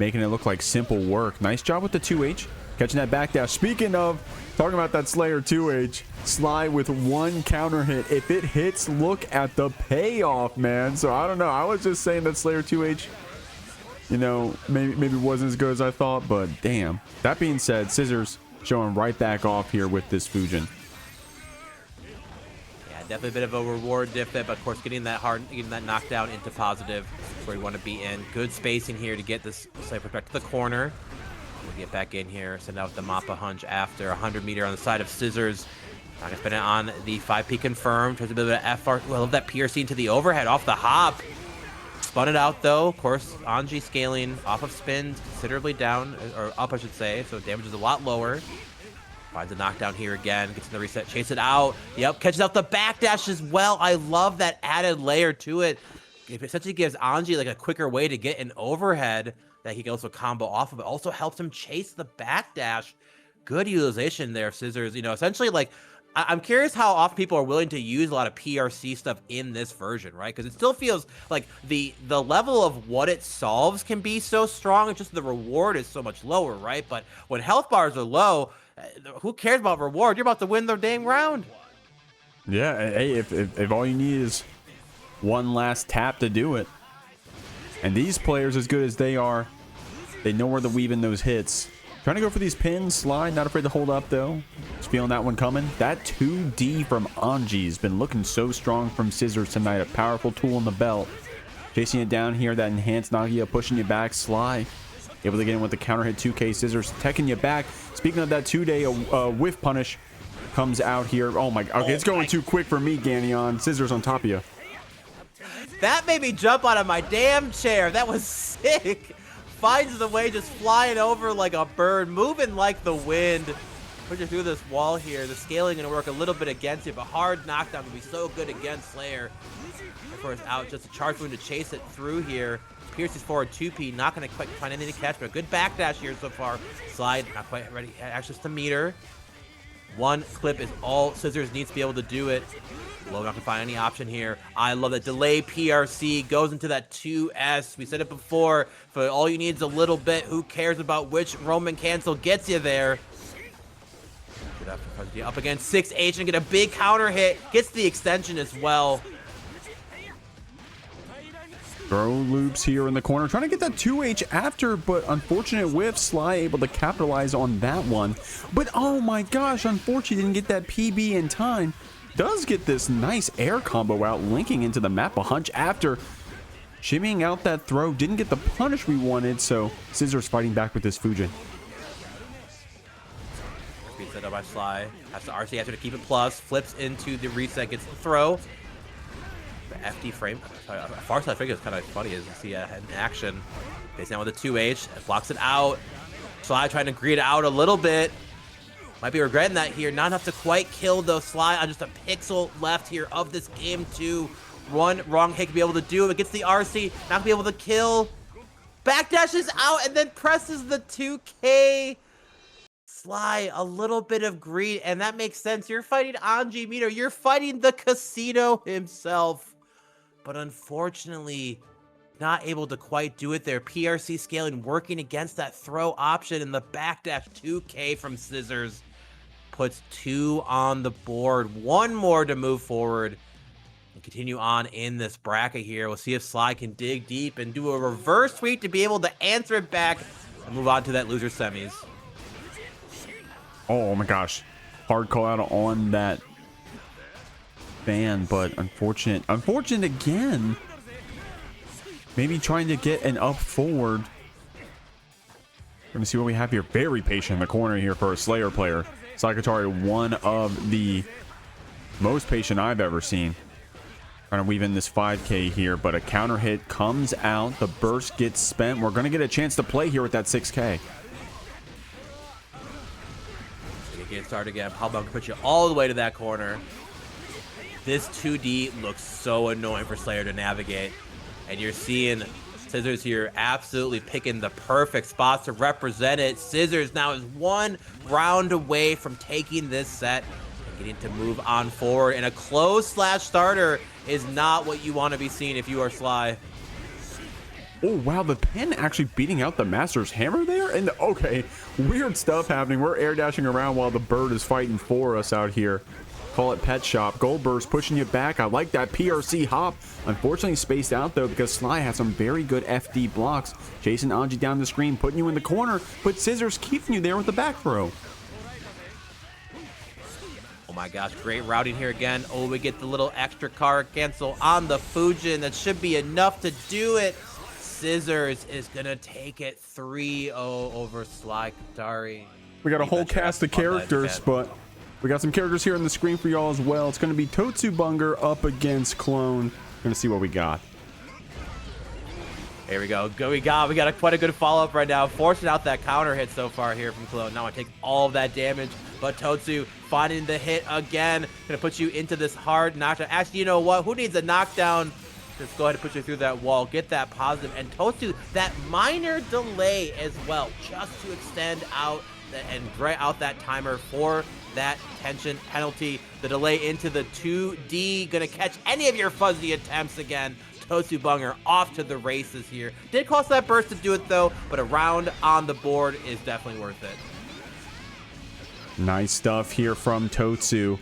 Making it look like simple work. Nice job with the 2H. catching that backdash. Speaking of talking about that Slayer 2H, Sly with one counter hit. If it hits, look at the payoff, man. So I don't know. I was just saying that Slayer 2H, you know, maybe wasn't as good as I thought, but damn. That being said, Scissors showing right back off here with this Fujin. Definitely a bit of a reward diff there, but of course getting that knockdown into positive is where you want to be in. Good spacing here to get this Slifer back to the corner. We'll get back in here, send out the Mappa Hunch after 100 meter on the side of Scissors. Not gonna spin it on the 5P confirmed. There's a bit of an FR. Well, I love that PRC into the overhead off the hop. Spun it out though. Of course, Anji scaling off of spins considerably down, or up I should say, so damage is a lot lower. Finds a knockdown here again, gets in the reset, chase it out. Yep, catches out the backdash as well. I love that added layer to it. It essentially gives Anji like a quicker way to get an overhead that he can also combo off of. It also helps him chase the backdash. Good utilization there, Scissors. You know, essentially like, I'm curious how often people are willing to use a lot of PRC stuff in this version, right? Because it still feels like the level of what it solves can be so strong. It's just the reward is so much lower, right? But when health bars are low, who cares about reward? You're about to win the dang round. Yeah, hey, if all you need is one last tap to do it. And these players, as good as they are, they know where to weave in those hits. Trying to go for these pins, Slide, not afraid to hold up though. Just feeling that one coming. That 2D from Anji has been looking so strong from Scissors tonight. A powerful tool in the belt. Chasing it down here, that enhanced Nagia pushing you back. Sly able to get in with the counter hit 2K. Scissors teching you back. Speaking of that 2-day whiff punish comes out here. Oh my god. Okay, it's going too quick for me, Ganyon. Scissors on top of you. That made me jump out of my damn chair. That was sick. Finds the way, just flying over like a bird, moving like the wind. Push it through this wall here. The scaling gonna work a little bit against you, but hard knockdown will be so good against Slayer. Of course, out just a charge wound to chase it through here. Pierces forward 2P, not gonna quite find anything to catch, but a good backdash here so far. Slide, not quite ready. Access to meter. One clip is all Scissors needs to be able to do it. Low, not gonna find any option here. I love that delay PRC goes into that 2S. We said it before, but all you need is a little bit. Who cares about which Roman cancel gets you there? Get up against 6H and get a big counter hit. Gets the extension as well. Throw loops here in the corner, trying to get that 2H after, but unfortunate whiff. Sly able to capitalize on that one. But oh my gosh, unfortunately didn't get that PB in time. Does get this nice air combo out, linking into the Mappa Hunch after shimmying out that throw. Didn't get the punish we wanted, so Scissors fighting back with this Fujin. Speed set up by Sly. Has to RC after to keep it plus. Flips into the reset, gets the throw. The FD frame. Far side figure is kind of funny as you see in action. Facing out with a 2H. Blocks it out. Sly trying to greet it out a little bit. Might be regretting that here. Not enough to quite kill though. Sly on just a pixel left here of this game 2. One wrong hit to be able to do it. Gets the RC. Not gonna be able to kill. Backdashes out and then presses the 2K. Sly, a little bit of greed, and that makes sense. You're fighting Anji Meter. You're fighting the casino himself. But unfortunately, not able to quite do it there. PRC scaling working against that throw option, and the backdash 2K from Scissors puts 2 on the board. One more to move forward and continue on in this bracket here. We'll see if Sly can dig deep and do a reverse sweep to be able to answer it back and move on to that loser semis. Oh my gosh. Hard call out on that ban, but unfortunate again. Maybe trying to get an up forward. We're going to see what we have here. Very patient in the corner here for a Slayer player. Slykatari, one of the most patient I've ever seen. Trying to weave in this 5K here, but a counter hit comes out. The burst gets spent. We're going to get a chance to play here with that 6K. Get started again. How about put you all the way to that corner? This 2D looks so annoying for Slayer to navigate. And you're seeing Scissors here absolutely picking the perfect spots to represent it. Scissors now is one round away from taking this set and getting to move on forward. And a close slash starter is not what you want to be seeing if you are Sly. Oh, wow, the pen actually beating out the Master's Hammer there? And okay, weird stuff happening. We're air dashing around while the bird is fighting for us out here. Call it Pet Shop. Goldburst pushing you back. I like that PRC hop. Unfortunately spaced out though because Sly has some very good FD blocks. Chasing Anji down the screen, putting you in the corner, but Scissors keeping you there with the back throw. Oh my gosh, great routing here again. Oh, we get the little extra car cancel on the Fujin. That should be enough to do it. Scissors is gonna take it 3-0 over slykatari. We got a whole cast of characters, but we got some characters here on the screen for y'all as well. It's gonna be totsubunger up against Clone. Gonna see what we got. Here we go. We got quite a good follow-up right now, forcing out that counter hit so far here from Clone. Now I take all of that damage, but Totsu finding the hit again. Gonna put you into this hard knockdown. Actually, you know what? Who needs a knockdown? Just go ahead and push you through that wall. Get that positive. And Totsu, that minor delay as well, just to extend out and drag out that timer for that tension penalty. The delay into the 2D. Gonna catch any of your fuzzy attempts again. Totsubunger off to the races here. Did cost that burst to do it though, but a round on the board is definitely worth it. Nice stuff here from Totsu.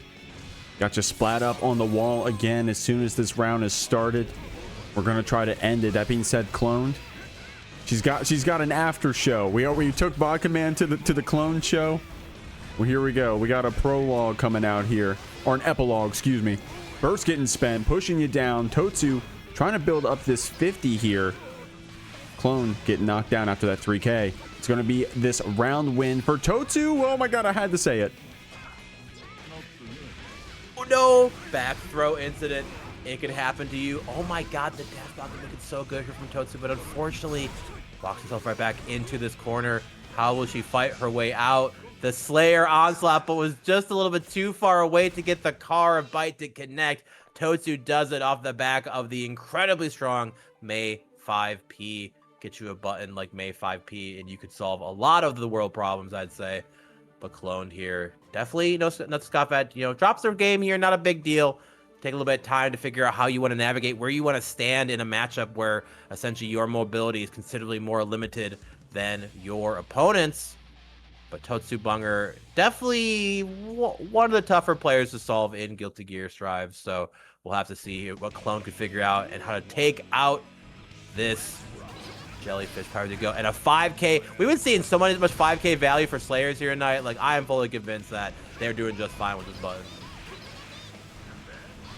Got you splat up on the wall again as soon as this round is started. We're gonna try to end it. That being said, Cloned, she's got an after show. We took Vodka Man to the Clone show. Well, here we go. We got a prologue coming out here, or an epilogue, excuse me. Burst getting spent, pushing you down. Totsu trying to build up this 50 here. Clone getting knocked down after that 3K. It's going to be this round win for Totsu. Oh my god, I had to say it. Oh no! Back throw incident. It could happen to you. Oh my god, the death block is looking so good here from Totsu, but unfortunately, locks herself right back into this corner. How will she fight her way out? The Slayer onslaught, but was just a little bit too far away to get the car bite to connect. Totsu does it off the back of the incredibly strong May 5P. Get you a button like May 5P, and you could solve a lot of the world problems, I'd say. But Cloned here, definitely not to scoff at. Drops their game here, not a big deal. Take a little bit of time to figure out how you want to navigate, where you want to stand in a matchup where essentially your mobility is considerably more limited than your opponent's. But Totsubunger, definitely one of the tougher players to solve in Guilty Gear Strive. So we'll have to see what Clone could figure out and how to take out this jellyfish power to go. And a 5K. We've been seeing so much 5K value for Slayers here tonight. Like, I am fully convinced that they're doing just fine with this button.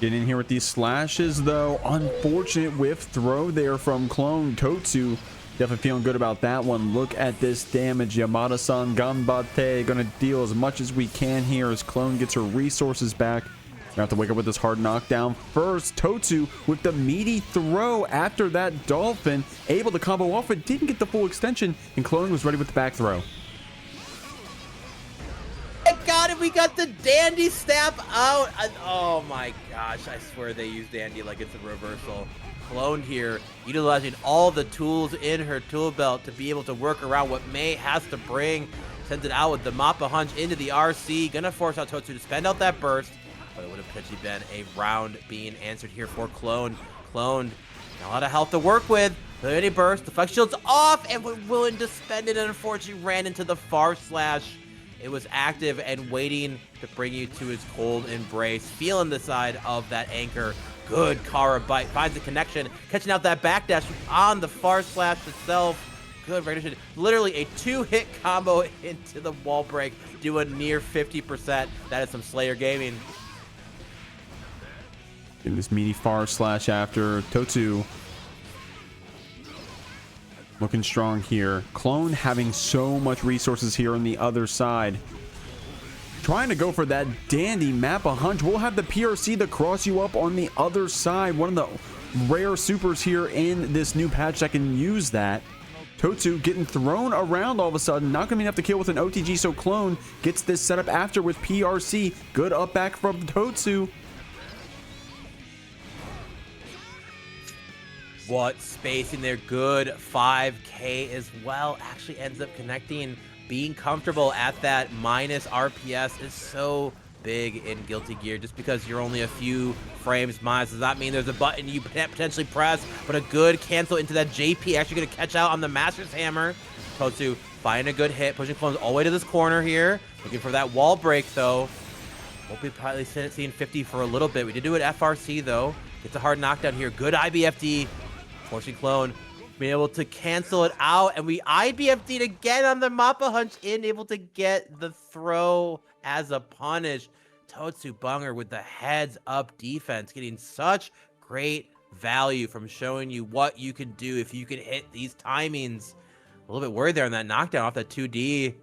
Getting in here with these slashes, though. Unfortunate whiff throw there from Clone. Totsu definitely feeling good about that one. Look at this damage. Yamada-san Ganbatte. Gonna deal as much as we can here as Clone gets her resources back. Gonna have to wake up with this hard knockdown first. Totsu with the meaty throw after that dolphin. Able to combo off, but didn't get the full extension. And Clone was ready with the back throw. Got it. We got the Dandy snap out. Oh my gosh. I swear they use Dandy like it's a reversal. Cloned here, utilizing all the tools in her tool belt to be able to work around what May has to bring. Sends it out with the Mappa Hunch into the RC. Gonna force out Totsu to spend out that burst. But it would have potentially been a round being answered here for Clone. Clone, a lot of health to work with. Any burst. The flex shield's off and we're willing to spend it, and unfortunately ran into the far slash. It was active and waiting to bring you to his cold embrace. Feeling the side of that anchor. Good Kara bite. Finds the connection. Catching out that backdash on the far slash itself. Good recognition. Literally a 2-hit combo into the wall break. Doing near 50%. That is some Slayer gaming. Getting this meaty far slash after Totsu. Looking strong here. Clone having so much resources here on the other side. Trying to go for that dandy Mappa Hunch. We'll have the PRC to cross you up on the other side. One of the rare supers here in this new patch that can use that. Totsu getting thrown around all of a sudden. Not going to be enough to kill with an OTG, so Clone gets this set up after with PRC. Good up back from Totsu. What spacing there. Good 5K as well. Actually ends up connecting. Being comfortable at that minus RPS is so big in Guilty Gear. Just because you're only a few frames behind does not mean there's a button you can't potentially press, but a good cancel into that JP. Actually going to catch out on the Master's Hammer. Totsu finding a good hit, pushing clones all the way to this corner here. Looking for that wall break, though. Won't be probably seeing 50 for a little bit. We did do it FRC, though. Gets a hard knockdown here. Good IBFD. Forcing clone. Being able to cancel it out. And we IBFD'd again on the Mappa Hunch in. Able to get the throw as a punish. totsubunger with the heads up defense. Getting such great value from showing you what you can do if you can hit these timings. A little bit worried there on that knockdown off that 2D.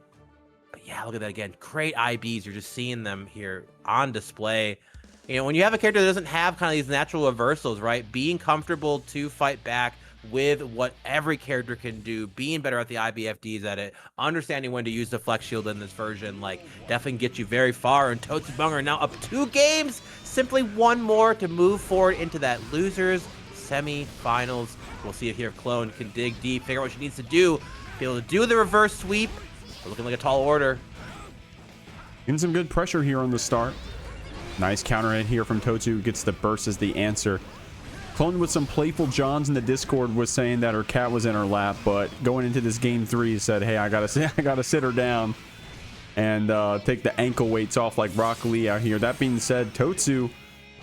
But yeah, look at that again. Great IBs. You're just seeing them here on display. You know, when you have a character that doesn't have kind of these natural reversals, right? Being comfortable to fight back with what every character can do, being better at the IBFDs at it, understanding when to use the flex shield in this version, like, definitely can get you very far. And totsubunger now up 2 games, simply 1 more to move forward into that losers semi-finals. We'll see if here Clone can dig deep, figure out what she needs to do, be able to do the reverse sweep. We're looking like a tall order. Getting some good pressure here on the start. Nice counter hit here from Totsu. Gets the burst as the answer. Clone with some playful Johns in the Discord was saying that her cat was in her lap, but going into this game 3 said, hey, I gotta sit her down and take the ankle weights off like Rock Lee out here. That being said, Totsu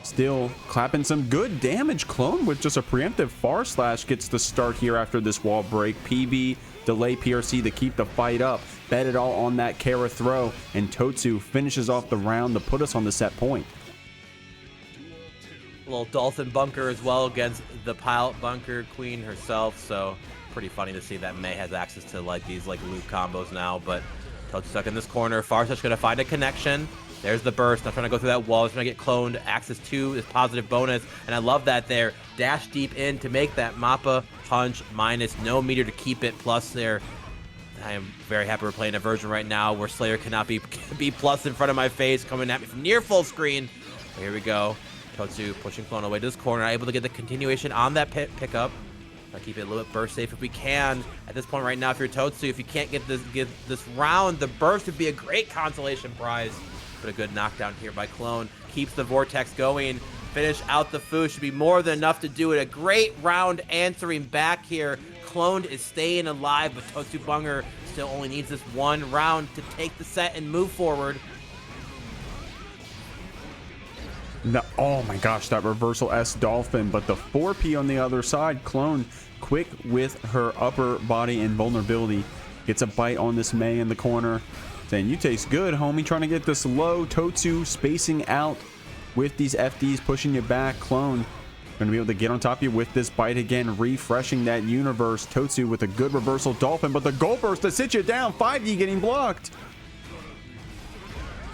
still clapping some good damage. Clone with just a preemptive far slash gets the start here after this wall break. PB, delay PRC to keep the fight up. Bet it all on that Kara throw, and Totsu finishes off the round to put us on the set point. A little dolphin bunker as well against the pilot bunker queen herself, so pretty funny to see that Mei has access to like these like loop combos now. But Totsu stuck in this corner. Farsigh's gonna find a connection. There's the burst. Not trying to go through that wall. He's gonna get cloned. Access to is positive bonus, and I love that there. Dash deep in to make that Mappa Punch minus. No meter to keep it plus there. I am very happy we're playing a version right now where Slayer cannot be plus in front of my face, coming at me from near full screen. But here we go. Totsu pushing clone away to this corner, able to get the continuation on that pickup. I'll keep it a little bit burst safe if we can. At this point right now, if you're Totsu, if you can't get this round, the burst would be a great consolation prize. But a good knockdown here by Clone. Keeps the vortex going. Finish out the Fu. Should be more than enough to do it. A great round answering back here. Clone is staying alive, but totsubunger still only needs this 1 round to take the set and move forward. No, oh my gosh, that reversal S Dolphin, but the 4P on the other side. Clone quick with her upper body invulnerability. Gets a bite on this Mei in the corner. Saying, you taste good, homie. Trying to get this low. Totsu spacing out with these FDs, pushing you back. Clone going to be able to get on top of you with this bite again, refreshing that universe. Totsu with a good reversal Dolphin, but the gold burst to sit you down. 5D getting blocked.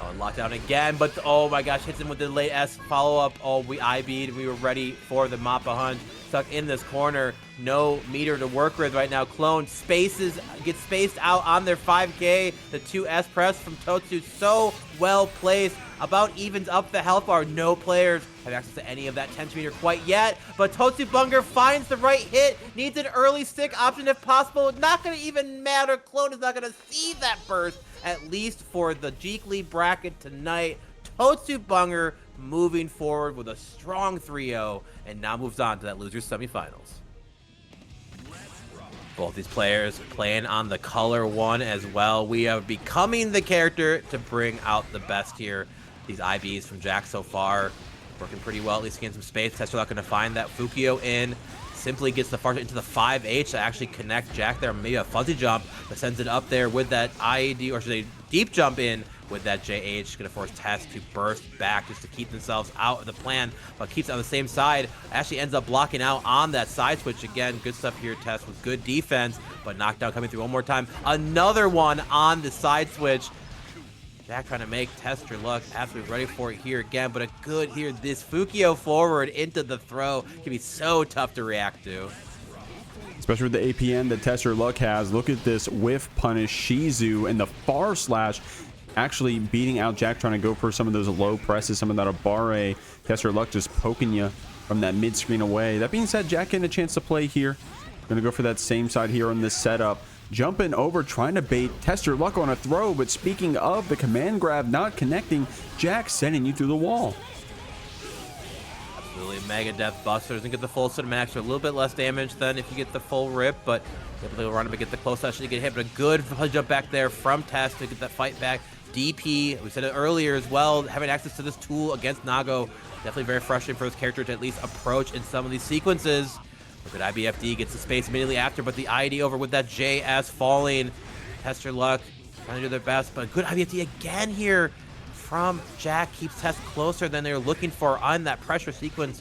Oh, lockdown again, but oh my gosh, hits him with the late S follow-up. Oh, we IB'd. We were ready for the Mappa Hunch. Stuck in this corner. No meter to work with right now. Clone gets spaced out on their 5K. The 2S press from Totsu so well placed. About evens up the health bar. No players have access to any of that 10 meter quite yet. But totsubunger finds the right hit. Needs an early stick option if possible. Not going to even matter. Clone is not going to see that burst, at least for the Jeekly bracket tonight. Totsubunger moving forward with a strong 3-0 and now moves on to that losers semifinals. Both these players playing on the color 1 as well. We are becoming the character to bring out the best here. These IBs from Jack so far working pretty well, at least getting some space. TestYourLuck going to find that Fukio in. Simply gets the far into the 5H to actually connect Jack there. Maybe a fuzzy jump, but sends it up there with that IED, or should I deep jump in with that JH. Going to force Test to burst back just to keep themselves out of the plan, but keeps it on the same side. Actually ends up blocking out on that side switch again. Good stuff here, Test, with good defense, but knockdown coming through one more time. Another one on the side switch. Jack trying to make TestYourLuck absolutely ready for it here again, but a good here. This Fukio forward into the throw can be so tough to react to. Especially with the APN that TestYourLuck has. Look at this whiff punish Shizu and the far slash actually beating out Jack, trying to go for some of those low presses, some of that Abare. TestYourLuck just poking you from that mid screen away. That being said, Jack getting a chance to play here. Gonna go for that same side here on this setup. jumping over, trying to bait Test Your Luck on a throw. But speaking of the command grab not connecting, Jack sending you through the wall. Absolutely, Mega Death Buster doesn't get the full cinemax, so a little bit less damage than if you get the full rip, but able to run up and get the close session to get hit. But a good jump back there from Test to get that fight back. DP, we said it earlier as well, having access to this tool against Nago, definitely very frustrating for this character to at least approach in some of these sequences. Look at IBFD, gets the space immediately after, but the ID over with that JS falling. Test Your Luck, trying to do their best, but good IBFD again here from Jack, keeps Test closer than they're looking for on that pressure sequence.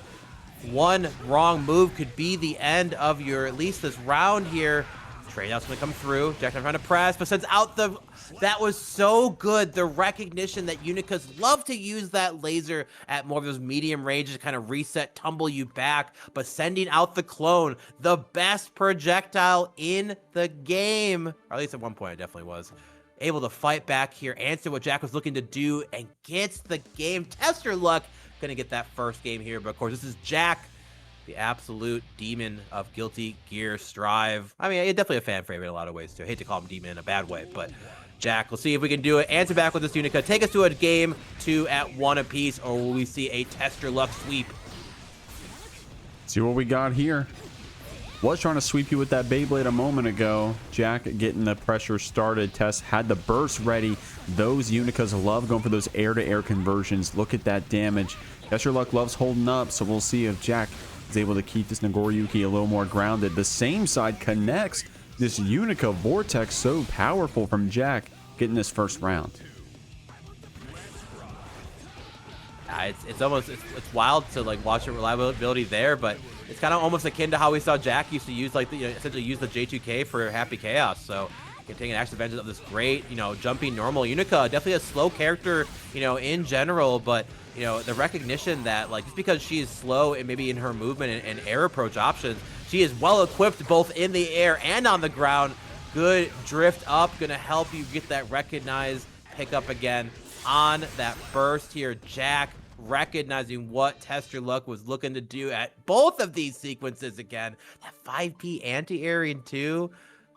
One wrong move could be the end of your, at least this round here. Trade out's gonna come through. Jack trying to press, but sends out the, that was so good. The recognition that Unikas love to use that laser at more of those medium ranges to kind of reset, tumble you back, but sending out the clone, the best projectile in the game, or at least at one point it definitely was. Able to fight back here, answer what Jack was looking to do, and gets the game. Test Your Luck, gonna get that first game here, but of course this is Jack, the absolute demon of Guilty Gear Strive. I mean, definitely a fan favorite in a lot of ways too. I hate to call him demon in a bad way, but Jack, we'll see if we can do it. Answer back with this Unika. Take us to a game 2 at 1 apiece, or will we see a Test Your Luck sweep? See what we got here. Was trying to sweep you with that Beyblade a moment ago. Jack getting the pressure started. Test had the burst ready. Those Unikas love going for those air-to-air conversions. Look at that damage. Test Your Luck loves holding up, so we'll see if Jack is able to keep this Nagoriyuki a little more grounded. The same side connects. This Unika Vortex so powerful from Jack getting this first round. It's almost it's wild to like watch the reliability there, but it's kind of almost akin to how we saw Jack used to use like the, essentially use the J2K for Happy Chaos. So taking actual advantage of this great, jumping normal Unika. Definitely a slow character, in general, but the recognition that like just because she is slow and maybe in her movement and air approach options, she is well equipped both in the air and on the ground. Good drift up, gonna help you get that recognized pickup again on that burst here. Jack recognizing what Test Your Luck was looking to do at both of these sequences again. That 5P anti-airing too.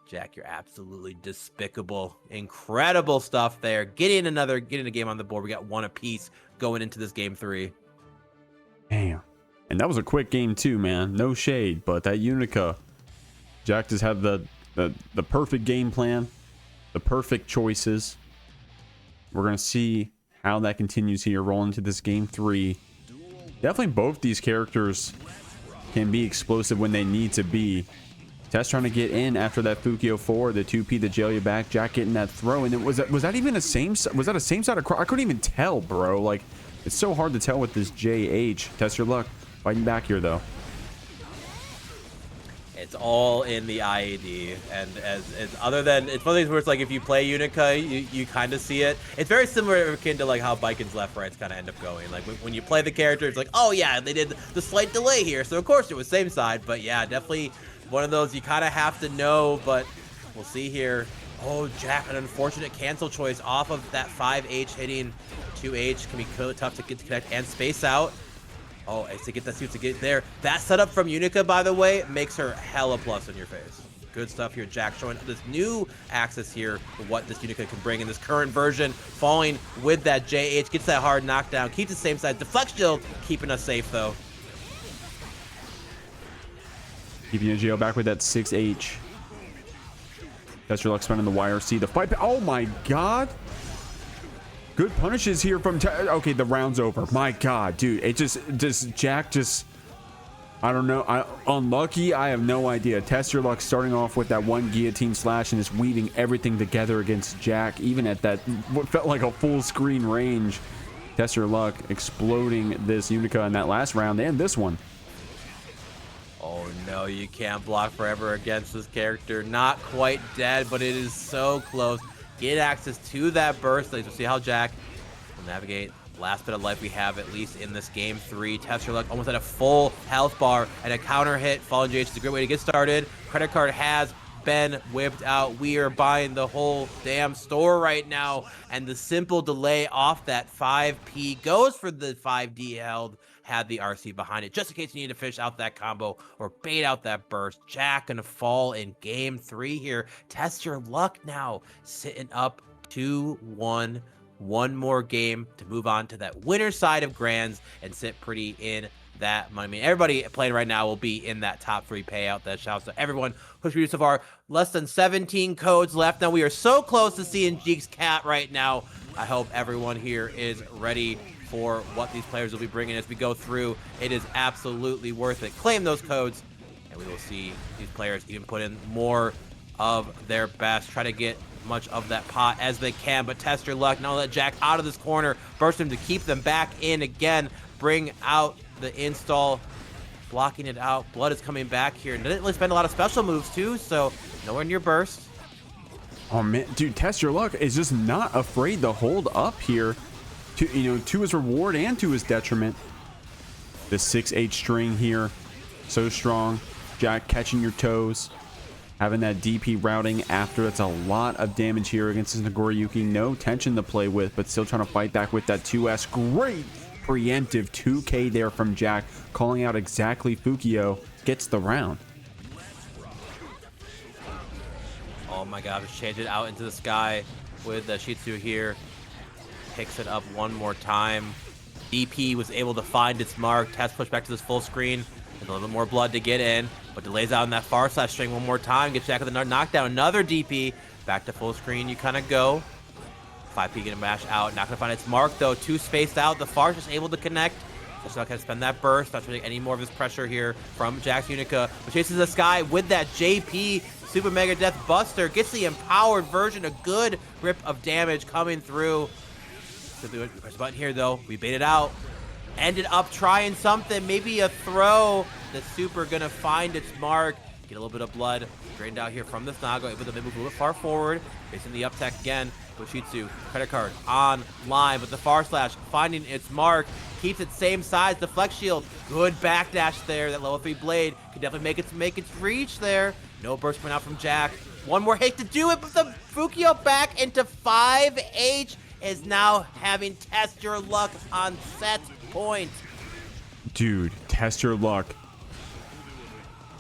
Jack, you're absolutely despicable. Incredible stuff there. Getting a game on the board. We got 1 apiece going into this game 3. Damn. And that was a quick game too, man. No shade, but that Unika, Jack just had the perfect game plan, the perfect choices. We're gonna see how that continues here, rolling into this game 3. Definitely both these characters can be explosive when they need to be. Test trying to get in after that Fukio 4, the 2P to jail you back. Jack getting that throw, and then was that even the same? Was that a same side of? I couldn't even tell, bro. Like, it's so hard to tell with this JH. Test Your Luck fighting back here though. It's all in the IAD, and as other than it's one of these where it's like if you play Unika, you kind of see it. It's very similar akin to like how Biken's left rights kind of end up going. Like when you play the character, it's like, oh yeah, they did the slight delay here, so of course it was same side. But yeah, definitely one of those you kind of have to know. But we'll see here. Oh, Jack, an unfortunate cancel choice off of that 5H hitting 2H can be really tough to get to connect and space out. Oh, I to get that suit to get there. That setup from Unika, by the way, makes her hella plus in your face. Good stuff here. Jack showing this new axis here for what this Unika can bring in this current version. Falling with that JH, gets that hard knockdown, keeps the same side. Deflect shield, keeping us safe though. Keeping Geo back with that 6H. Test Your Luck spinning the wire. See the fight. Oh my god. Good punishes here from okay, the round's over. My god, dude. It just Jack just I don't know. Unlucky. I have no idea. Test Your Luck starting off with that one guillotine slash and just weaving everything together against Jack, even at that what felt like a full screen range. Test Your Luck exploding this Unika in that last round and this one. Oh no, you can't block forever against this character. Not quite dead, but it is so close. Get access to that burst. We'll see how Jack will navigate. Last bit of life we have, at least in this game 3. Test Your Luck almost at a full health bar and a counter hit. Fallen JH is a great way to get started. Credit card has been whipped out. We are buying the whole damn store right now. And the simple delay off that 5P goes for the 5D held. had the RC behind it, just in case you need to finish out that combo or bait out that burst. Jack gonna fall in game 3 here. Test your luck now, sitting up 2-1. One more game to move on to that winner side of Grands and sit pretty in that money. I mean, everybody playing right now will be in that top 3 payout. That shouts to everyone who's produced so far. Less than 17 codes left. Now we are so close to seeing Jeek's cat right now. I hope everyone here is ready for what these players will be bringing as we go through. It is absolutely worth it. Claim those codes, and we will see these players even put in more of their best. Try to get much of that pot as they can, but test your luck. Now let Jack out of this corner, burst him to keep them back in again. Bring out the install, blocking it out. Blood is coming back here, and didn't really spend a lot of special moves too, so nowhere near burst. Oh man, dude, test your luck is just not afraid to hold up here, to his reward and to his detriment. The 6-8 string here, so strong. Jack catching your toes, having that DP routing after. That's a lot of damage here against this Nagoriyuki. No tension to play with, but still trying to fight back with that 2S. Great preemptive 2K there from Jack, calling out exactly Fukio. Gets the round. Oh my god, just change it out into the sky with the Shitsu here. Picks it up one more time. DP was able to find its mark. Test push back to this full screen with a little bit more blood to get in, but delays out on that far slash string one more time. Gets Jack with another knockdown, another DP. Back to full screen, you kind of go. 5P gonna mash out, not gonna find its mark though. 2 spaced out, the far just able to connect. Just not gonna spend that burst, not really any more of this pressure here from Jack's Unika, but chases the sky with that JP Super Mega Death Buster. Gets the empowered version, a good rip of damage coming through. So press the button here though, we baited out. Ended up trying something, maybe a throw. The super gonna find its mark. Get a little bit of blood drained out here from this Nago, able to move a little bit far forward. Facing the up tech again. Bushitsu, credit card online, but the far slash finding its mark. Keeps it same size, the flex shield. Good backdash there. That level 3 blade can definitely make its reach there. No burst coming out from Jack. One more hit to do it, but the Fukio back into 5H is now having test your luck on set point. Dude, test your luck.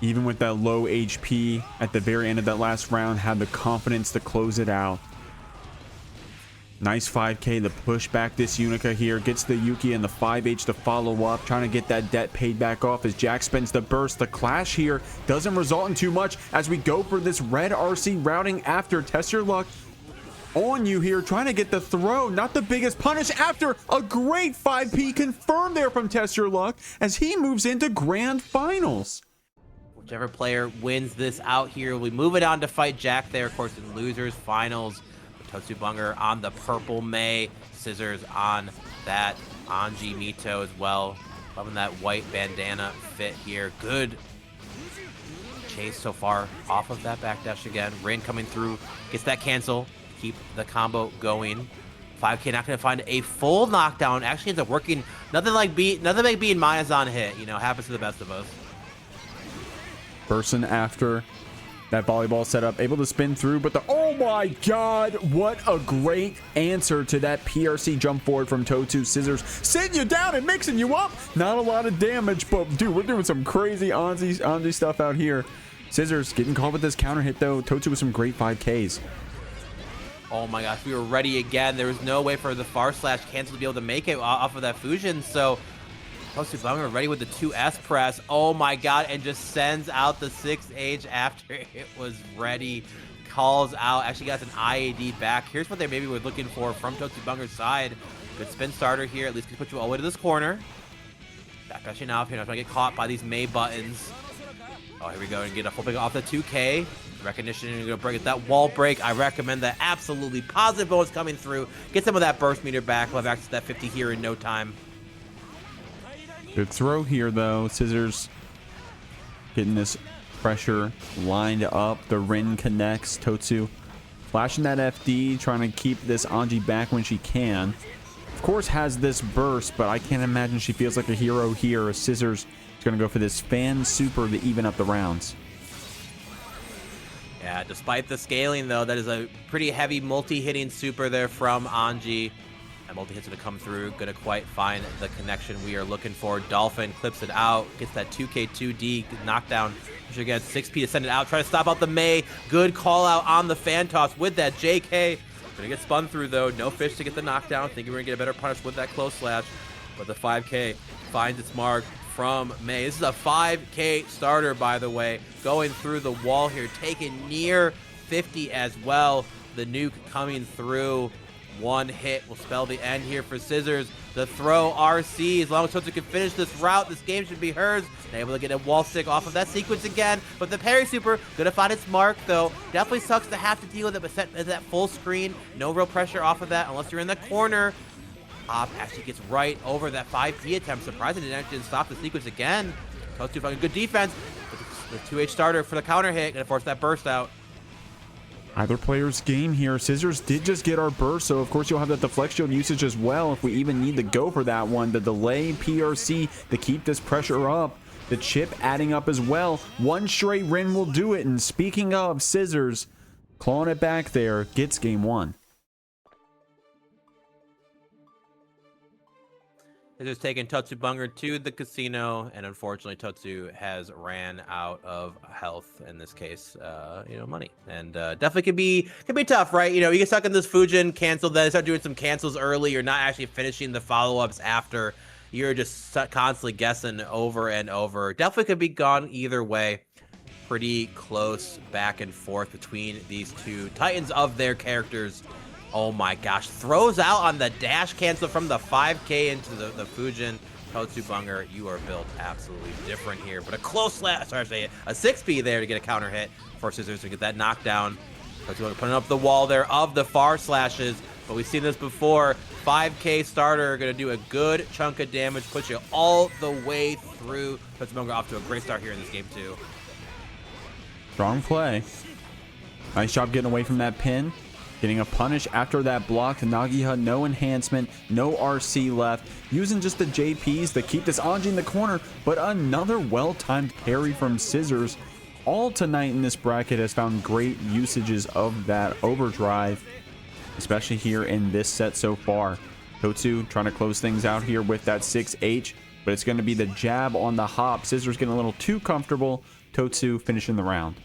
Even with that low HP at the very end of that last round, had the confidence to close it out. Nice 5K, the push back this Unika here. Gets the Yuki and the 5H to follow up. Trying to get that debt paid back off as Jack spends the burst. The clash here doesn't result in too much as we go for this red RC routing after. Test your luck on you here. Trying to get the throw. Not the biggest punish after a great 5P confirmed there from Test Your Luck as he moves into grand finals. Whichever player wins this out here, we move it on to fight Jack there, of course, in losers finals. Totsubunger on the purple May, Scissors on that Anji Mito as well. Loving that white bandana fit here. Good chase so far off of that backdash again. Rin coming through, gets that cancel, keep the combo going. 5K not going to find a full knockdown. Actually ends up working. Nothing like being Mayazan hit. You know, happens to the best of us. Person after that volleyball setup, able to spin through, but oh my god, what a great answer to that PRC jump forward from Totsu. Scissors sitting you down and mixing you up. Not a lot of damage, but dude, we're doing some crazy Anji stuff out here. Scissors getting caught with this counter hit though. Totsu with some great 5Ks. Oh my gosh, we were ready again. There was no way for the far slash cancel to be able to make it off of that fusion, so Totsubunger ready with the 2S press. Oh my god, and just sends out the 6H after it was ready. Calls out, actually got an IAD back. Here's what they maybe were looking for from Totsubunger's side. Good spin starter here, at least can put you all the way to this corner. Backdashing off here, not trying to get caught by these May buttons. Oh, here we go, and get a full pick off the 2K. Recognition, and gonna break that wall break. I recommend that. Absolutely positive bonus coming through. Get some of that burst meter back. We'll have access to that 50 here in no time. Good throw here though. Scissors getting this pressure lined up. The Rin connects. Totsu flashing that FD, trying to keep this Anji back when she can. Of course has this burst, but I can't imagine she feels like a hero here. Scissors is going to go for this fan super to even up the rounds. Yeah, despite the scaling though, that is a pretty heavy multi-hitting super there from Anji. And multi-hits gonna come through, gonna quite find the connection we are looking for. Dolphin clips it out, gets that 2K2D knockdown. Push again, 6P to send it out, try to stop out the Mei. Good call out on the fan toss with that JK. Gonna get spun through though, no fish to get the knockdown. Thinking we're gonna get a better punish with that close slash. But the 5K finds its mark from Mei. This is a 5K starter, by the way, going through the wall here, taking near 50 as well. The nuke coming through. One hit will spell the end here for Scissors. The throw RC, as long as Totsu can finish this route, this game should be hers. And able to get a wall stick off of that sequence again, but the parry super gonna find its mark though. Definitely sucks to have to deal with it, but set that full screen, no real pressure off of that unless you're in the corner. Pop actually gets right over that 5P attempt. Surprisingly, it didn't stop the sequence again. Totsu fucking good defense. The 2H starter for the counter hit, gonna force that burst out. Either player's game here. Scissors did just get our burst, so of course you'll have that deflect shield usage as well if we even need to go for that one. The delay PRC to keep this pressure up. The chip adding up as well. One straight Rin will do it. And speaking of, Scissors clawing it back there, gets game one. Scissors taking Totsubunger to the casino, and unfortunately Totsu has ran out of health in this case, money, and definitely could be tough, right? You get stuck in this Fujin cancel, then start doing some cancels early. You're not actually finishing the follow-ups after. You're just constantly guessing over and over. Definitely could be gone either way. Pretty close back and forth between these two titans of their characters. Oh my gosh, throws out on the dash cancel from the 5K into the Fujin. Totsubunger, you are built absolutely different here. But a close slash, sorry, a 6P there to get a counter hit for Scissors to get that knockdown. Totsubunger putting up the wall there of the far slashes. But we've seen this before. 5K starter gonna do a good chunk of damage, push you all the way through. Totsubunger off to a great start here in this game too. Strong play. Nice job getting away from that pin. Getting a punish after that block to Nagiha. No enhancement, no RC left. Using just the JPs to keep this Anji in the corner, but another well-timed parry from Scissors. All tonight in this bracket has found great usages of that overdrive, especially here in this set so far. Totsu trying to close things out here with that 6H, but it's going to be the jab on the hop. Scissors getting a little too comfortable. Totsu finishing the round.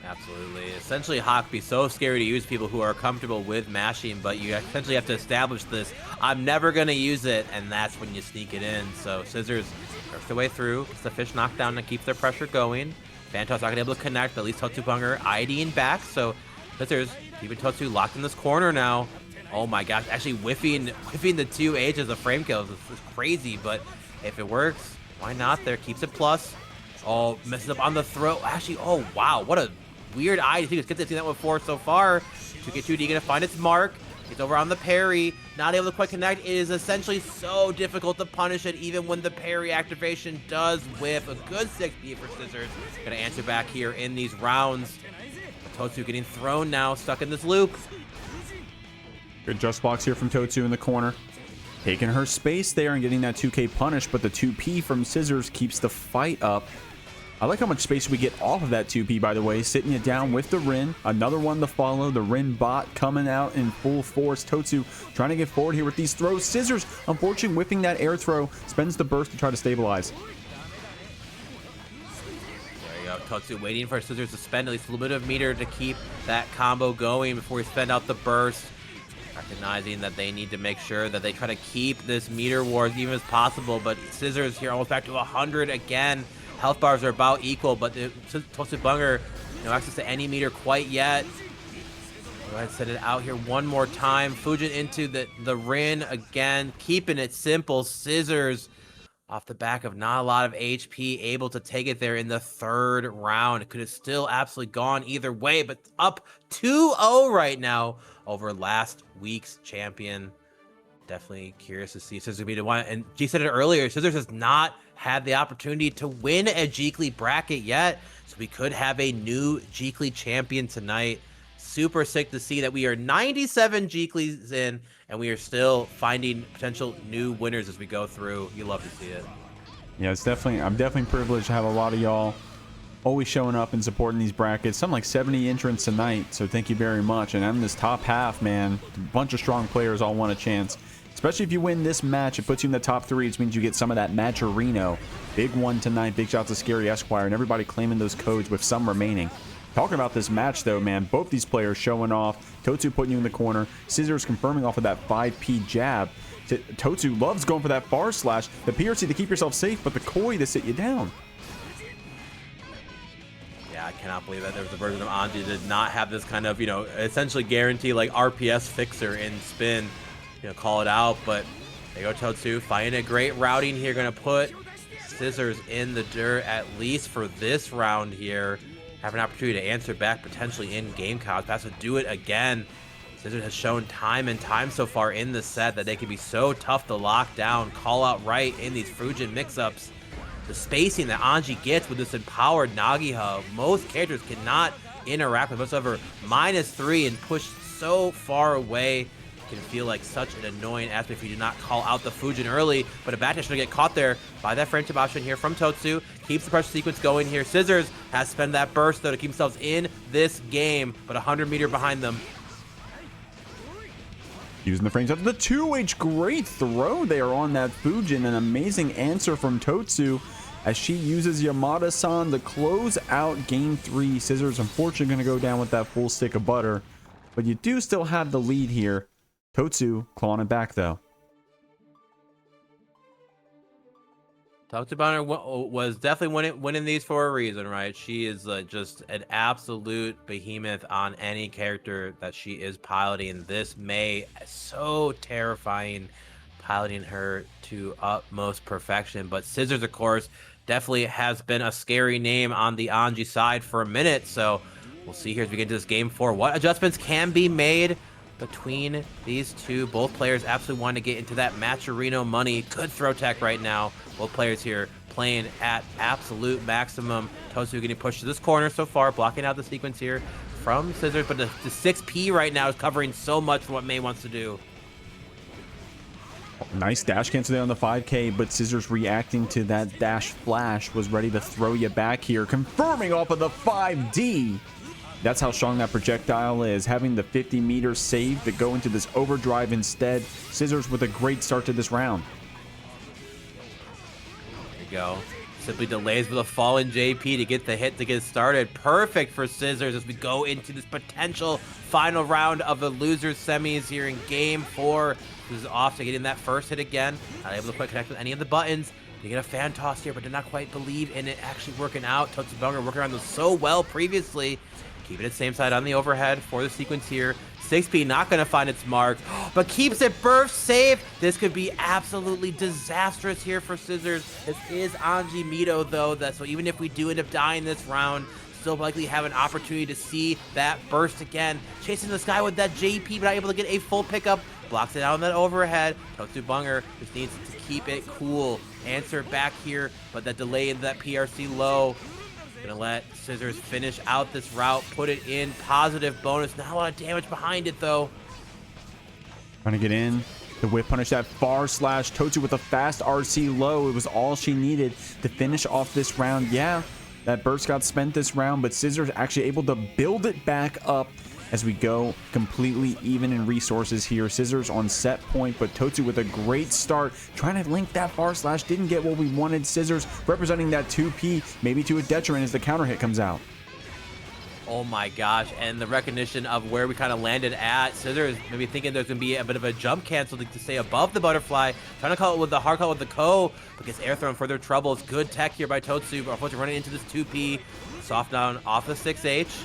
Absolutely. Essentially, Hawk be so scary to use people who are comfortable with mashing, but you essentially have to establish this. I'm never going to use it, and that's when you sneak it in. So Scissors works their way through, gets the fish knocked down to keep their pressure going. Phantos not going to be able to connect, but at least Totsubunger IDing back. So Scissors keeping Totsu locked in this corner now. Oh my gosh, actually whiffing the 2H as a frame kill is crazy, but if it works, why not? There keeps it plus. Oh, messes up on the throw. Actually, oh wow, what a weird eye. I think it's good to see that one for so far. 2K2D gonna find its mark. It's over on the parry. Not able to quite connect. It is essentially so difficult to punish it even when the parry activation does whiff. A good 6P for Scissors. Gonna answer back here in these rounds. Totsu getting thrown now, stuck in this loop. Good just box here from Totsu in the corner. Taking her space there and getting that 2K punish, but the 2P from Scissors keeps the fight up. I like how much space we get off of that 2P, by the way. Sitting it down with the Rin. Another one to follow. The Rin bot coming out in full force. Totsu trying to get forward here with these throws. Scissors, unfortunately, whipping that air throw. Spends the burst to try to stabilize. There you go. Totsu waiting for Scissors to spend at least a little bit of meter to keep that combo going before he spend out the burst. Recognizing that they need to make sure that they try to keep this meter war as even as possible. But Scissors here almost back to 100 again. Health bars are about equal, but Totsubunger, no access to any meter quite yet. Go ahead and send it out here one more time. Fujin into the Rin again, keeping it simple. Scissors off the back of not a lot of HP, able to take it there in the third round. It could have still absolutely gone either way, but up 2-0 right now over last week's champion. Definitely curious to see Scissors be the one. And G said it earlier, Scissors has not had the opportunity to win a Jeekly bracket yet, so we could have a new Jeekly champion tonight. Super sick to see that we are 97 Jeeklys in, and we are still finding potential new winners as we go through. You love to see it. Yeah, I'm definitely privileged to have a lot of y'all always showing up and supporting these brackets. Something like 70 entrants tonight, so thank you very much. And in this top half, man, a bunch of strong players all want a chance. Especially if you win this match, it puts you in the top 3, which means you get some of that Matcherino. Big one tonight. Big shout to ScaryEsq and everybody claiming those codes with some remaining. Talking about this match, though, man, both these players showing off. Totsu putting you in the corner. Scissors confirming off of that 5P jab. Totsu loves going for that far slash. The PRC to keep yourself safe, but the Koi to sit you down. Yeah, I cannot believe that there was a version of Anji that did not have this kind of, you know, essentially guarantee like RPS fixer in spin, you know, call it out. But there you go, Totsu finding a great routing here, gonna put Scissors in the dirt at least for this round here. Have an opportunity to answer back potentially in game counts. Has to do it again. Scissors has shown time and time so far in the set that they can be so tough to lock down, call out right in these Fujin mix-ups. The spacing that Anji gets with this empowered Nagiha, most characters cannot interact with whatsoever. -3 and push so far away. Can feel like such an annoying aspect if you do not call out the Fujin early, but a bad dash to get caught there by that friendship option here from Totsu. Keeps the pressure sequence going here. Scissors has to spend that burst though to keep themselves in this game, but 100 meter behind them. Using the frames after the 2H, great throw there on that Fujin. An amazing answer from Totsu as she uses Yamada-san to close out game 3. Scissors unfortunately going to go down with that full stick of butter, but you do still have the lead here. Totsu clawing it back though. Totsubunger was definitely winning these for a reason, right? She is just an absolute behemoth on any character that she is piloting. This May so terrifying, piloting her to utmost perfection. But Scissors, of course, definitely has been a scary name on the Anji side for a minute. So we'll see here as we get into this game 4 what adjustments can be made between these two. Both players absolutely want to get into that Matcherino money. Good throw tech right now. Both players here playing at absolute maximum. Totsu getting pushed to this corner so far, blocking out the sequence here from Scissors, but the 6P right now is covering so much for what May wants to do. Nice dash cancel there on the 5K, but Scissors reacting to that dash flash was ready to throw you back here, confirming off of the 5D. That's how strong that projectile is. Having the 50 meters saved to go into this overdrive instead. Scissors with a great start to this round. There you go. Simply delays with a fallen JP to get the hit to get started. Perfect for Scissors as we go into this potential final round of the losers semis here in game 4. This is off to getting that first hit again. Not able to quite connect with any of the buttons. You get a fan toss here, but did not quite believe in it actually working out. Totsubunger working around this so well previously. Keeping it same side on the overhead for the sequence here. 6P not going to find its mark, but keeps it burst safe. This could be absolutely disastrous here for Scissors. This is Anji Mito, though. So even if we do end up dying this round, still likely have an opportunity to see that burst again. Chasing the sky with that JP, but not able to get a full pickup. Blocks it out on that overhead. Totsubunger just needs to keep it cool. Answer back here, but that delay in that PRC low. Gonna let Scissors finish out this route, put it in positive bonus. Not a lot of damage behind it though. Trying to get in. The whip punish that far slash. Totsu with a fast RC low. It was all she needed to finish off this round. Yeah, that burst got spent this round, but Scissors actually able to build it back up as we go completely even in resources here. Scissors on set point, but Totsu with a great start, trying to link that far slash. Didn't get what we wanted. Scissors representing that 2P, maybe to a detriment as the counter hit comes out. Oh my gosh, and the recognition of where we kind of landed at. Scissors maybe thinking there's going to be a bit of a jump cancel to stay above the butterfly. Trying to call it with the hard call with the Ko, but gets air thrown further troubles. Good tech here by Totsu, but unfortunately running into this 2P. Soft down off the 6H.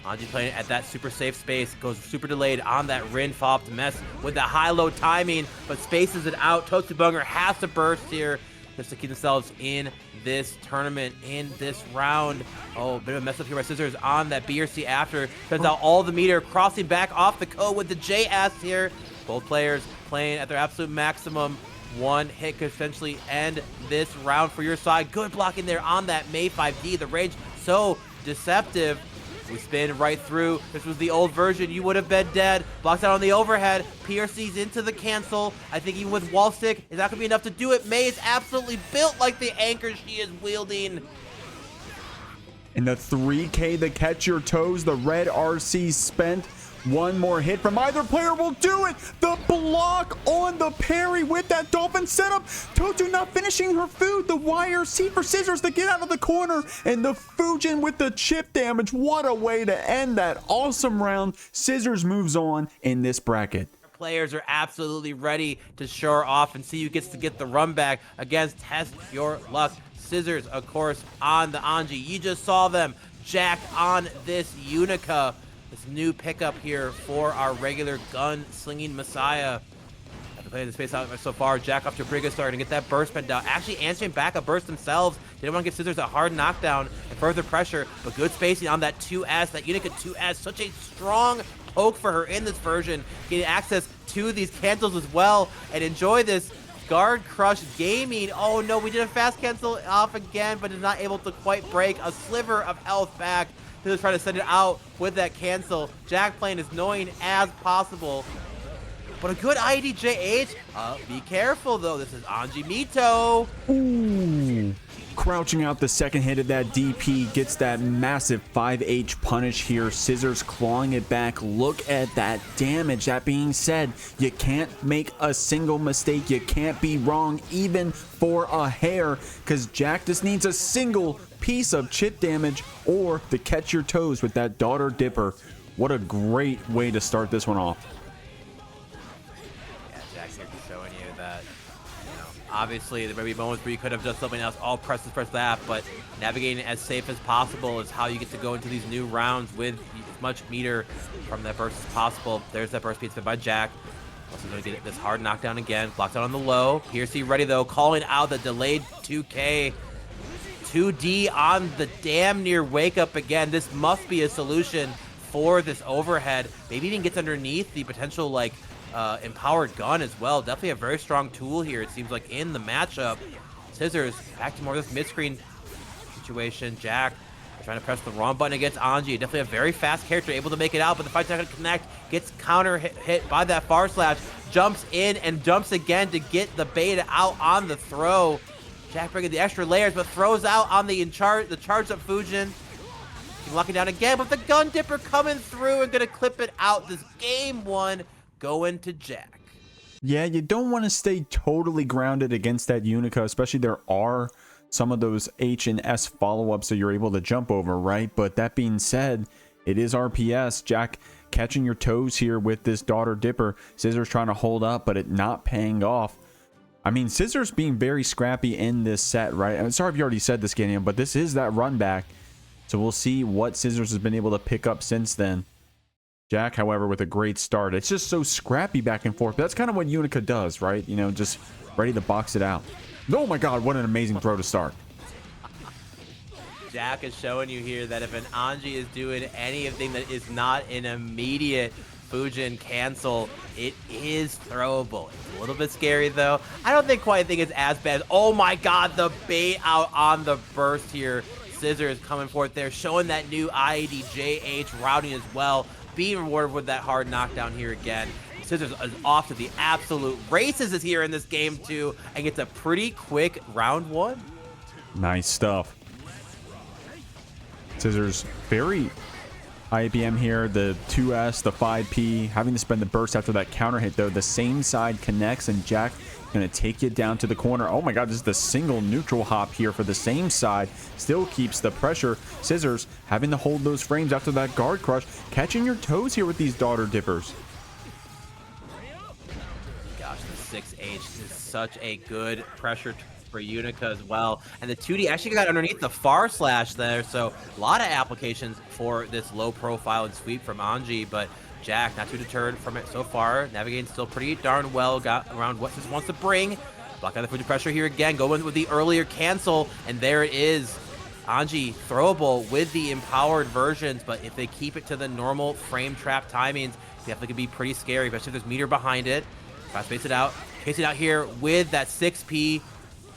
Anji playing at that super safe space, goes super delayed on that Rin follow-up to mess with the high-low timing, but spaces it out. Totsubunger has to burst here just to keep themselves in this tournament, in this round. Oh, a bit of a mess up here by Scissors on that BRC after. Turns out all the meter, crossing back off the code with the JS here. Both players playing at their absolute maximum. One hit could essentially end this round for your side. Good blocking there on that May 5D. The rage so deceptive. We spin right through. This was the old version. You would have been dead. Blocks out on the overhead. PRC's into the cancel. I think even with wall stick, is not going to be enough to do it. May is absolutely built like the anchor she is wielding. And the 3K, the catch your toes, the red RC spent. One more hit from either player will do it. The block on the parry with that dolphin setup. Totu not finishing her food. The YRC for Scissors to get out of the corner. And the Fujin with the chip damage. What a way to end that awesome round. Scissors moves on in this bracket. Players are absolutely ready to shore off and see who gets to get the run back against Test Your Luck. Scissors, of course, on the Anji. You just saw them. Jack on this Unika. This new pickup here for our regular gun-slinging Messiah. After playing the space out so far, Jack off to a pretty good start and get that burst spent down. Actually answering back a burst themselves. They didn't want to give Scissors a hard knockdown and further pressure, but good spacing on that 2S, that Unika 2S. Such a strong poke for her in this version. Getting access to these cancels as well, and enjoy this guard crush gaming. Oh no, we did a fast cancel off again, but is not able to quite break a sliver of health back. Just trying to send it out with that cancel. Jack playing as annoying as possible. But a good IDJH. Be careful though. This is Anji Mito. Ooh. Crouching out the second hit of that DP. Gets that massive 5H punish here. Scissors clawing it back. Look at that damage. That being said, you can't make a single mistake. You can't be wrong even for a hair. Because Jack just needs a single piece of chip damage or to catch your toes with that daughter dipper. What a great way to start this one off. Yeah, Jack's here just showing you that, you know, obviously there may be moments where you could have done something else, all press this, press that, but navigating as safe as possible is how you get to go into these new rounds with as much meter from that burst as possible. There's that burst beat spent by Jack. Also going to get this hard knockdown again. Blocked out on the low. Here's he ready though, calling out the delayed 2K. 2D on the damn near wake up again. This must be a solution for this overhead. Maybe even gets underneath the potential like empowered gun as well. Definitely a very strong tool here, it seems like, in the matchup. Scissors back to more of this mid-screen situation. Jack trying to press the wrong button against Anji. Definitely a very fast character, able to make it out, but the fight's not going to connect. Gets counter hit by that far slash. Jumps in and jumps again to get the beta out on the throw. Jack bringing the extra layers, but throws out on the charged up Fujin. Keep locking down again, but the gun dipper coming through and gonna clip it out. This game one going to Jack. Yeah, you don't want to stay totally grounded against that Unika, especially there are some of those H and S follow-ups that you're able to jump over, right? But that being said, it is RPS. Jack catching your toes here with this daughter dipper. Scissors trying to hold up, but it not paying off. I mean, Scissors being very scrappy in this set, right? I'm sorry if you already said this, Gideon, but this is that run back. So we'll see what Scissors has been able to pick up since then. Jack, however, with a great start. It's just so scrappy back and forth. But that's kind of what Unika does, right? You know, just ready to box it out. Oh my god, what an amazing throw to start. Jack is showing you here that if an Anji is doing anything that is not an immediate Fujin cancel, it is throwable. It's a little bit scary though. I don't think it's as bad. Oh my god, the bait out on the burst here. Scissors coming forth there, showing that new IEDJH routing as well. Being rewarded with that hard knockdown here again. Scissors is off to the absolute races is here in this game too, and gets a pretty quick round one. Nice stuff. Scissors very IBM here, the 2S, the 5P, having to spend the burst after that counter hit though. The same side connects and Jack gonna take you down to the corner. Oh my god, this is the single neutral hop here for the same side. Still keeps the pressure. Scissors having to hold those frames after that guard crush. Catching your toes here with these daughter dippers. Gosh, the 6H is such a good pressure for Unika as well. And the 2D actually got underneath the far slash there, so a lot of applications for this low profile and sweep from Anji, but Jack not too deterred from it so far. Navigating still pretty darn well, got around what this wants to bring. Block out the Fuji pressure here again, going with the earlier cancel, and there it is. Anji throwable with the empowered versions, but if they keep it to the normal frame trap timings, they definitely could be pretty scary, especially if there's meter behind it. Try to space it out. Chase it out here with that 6P.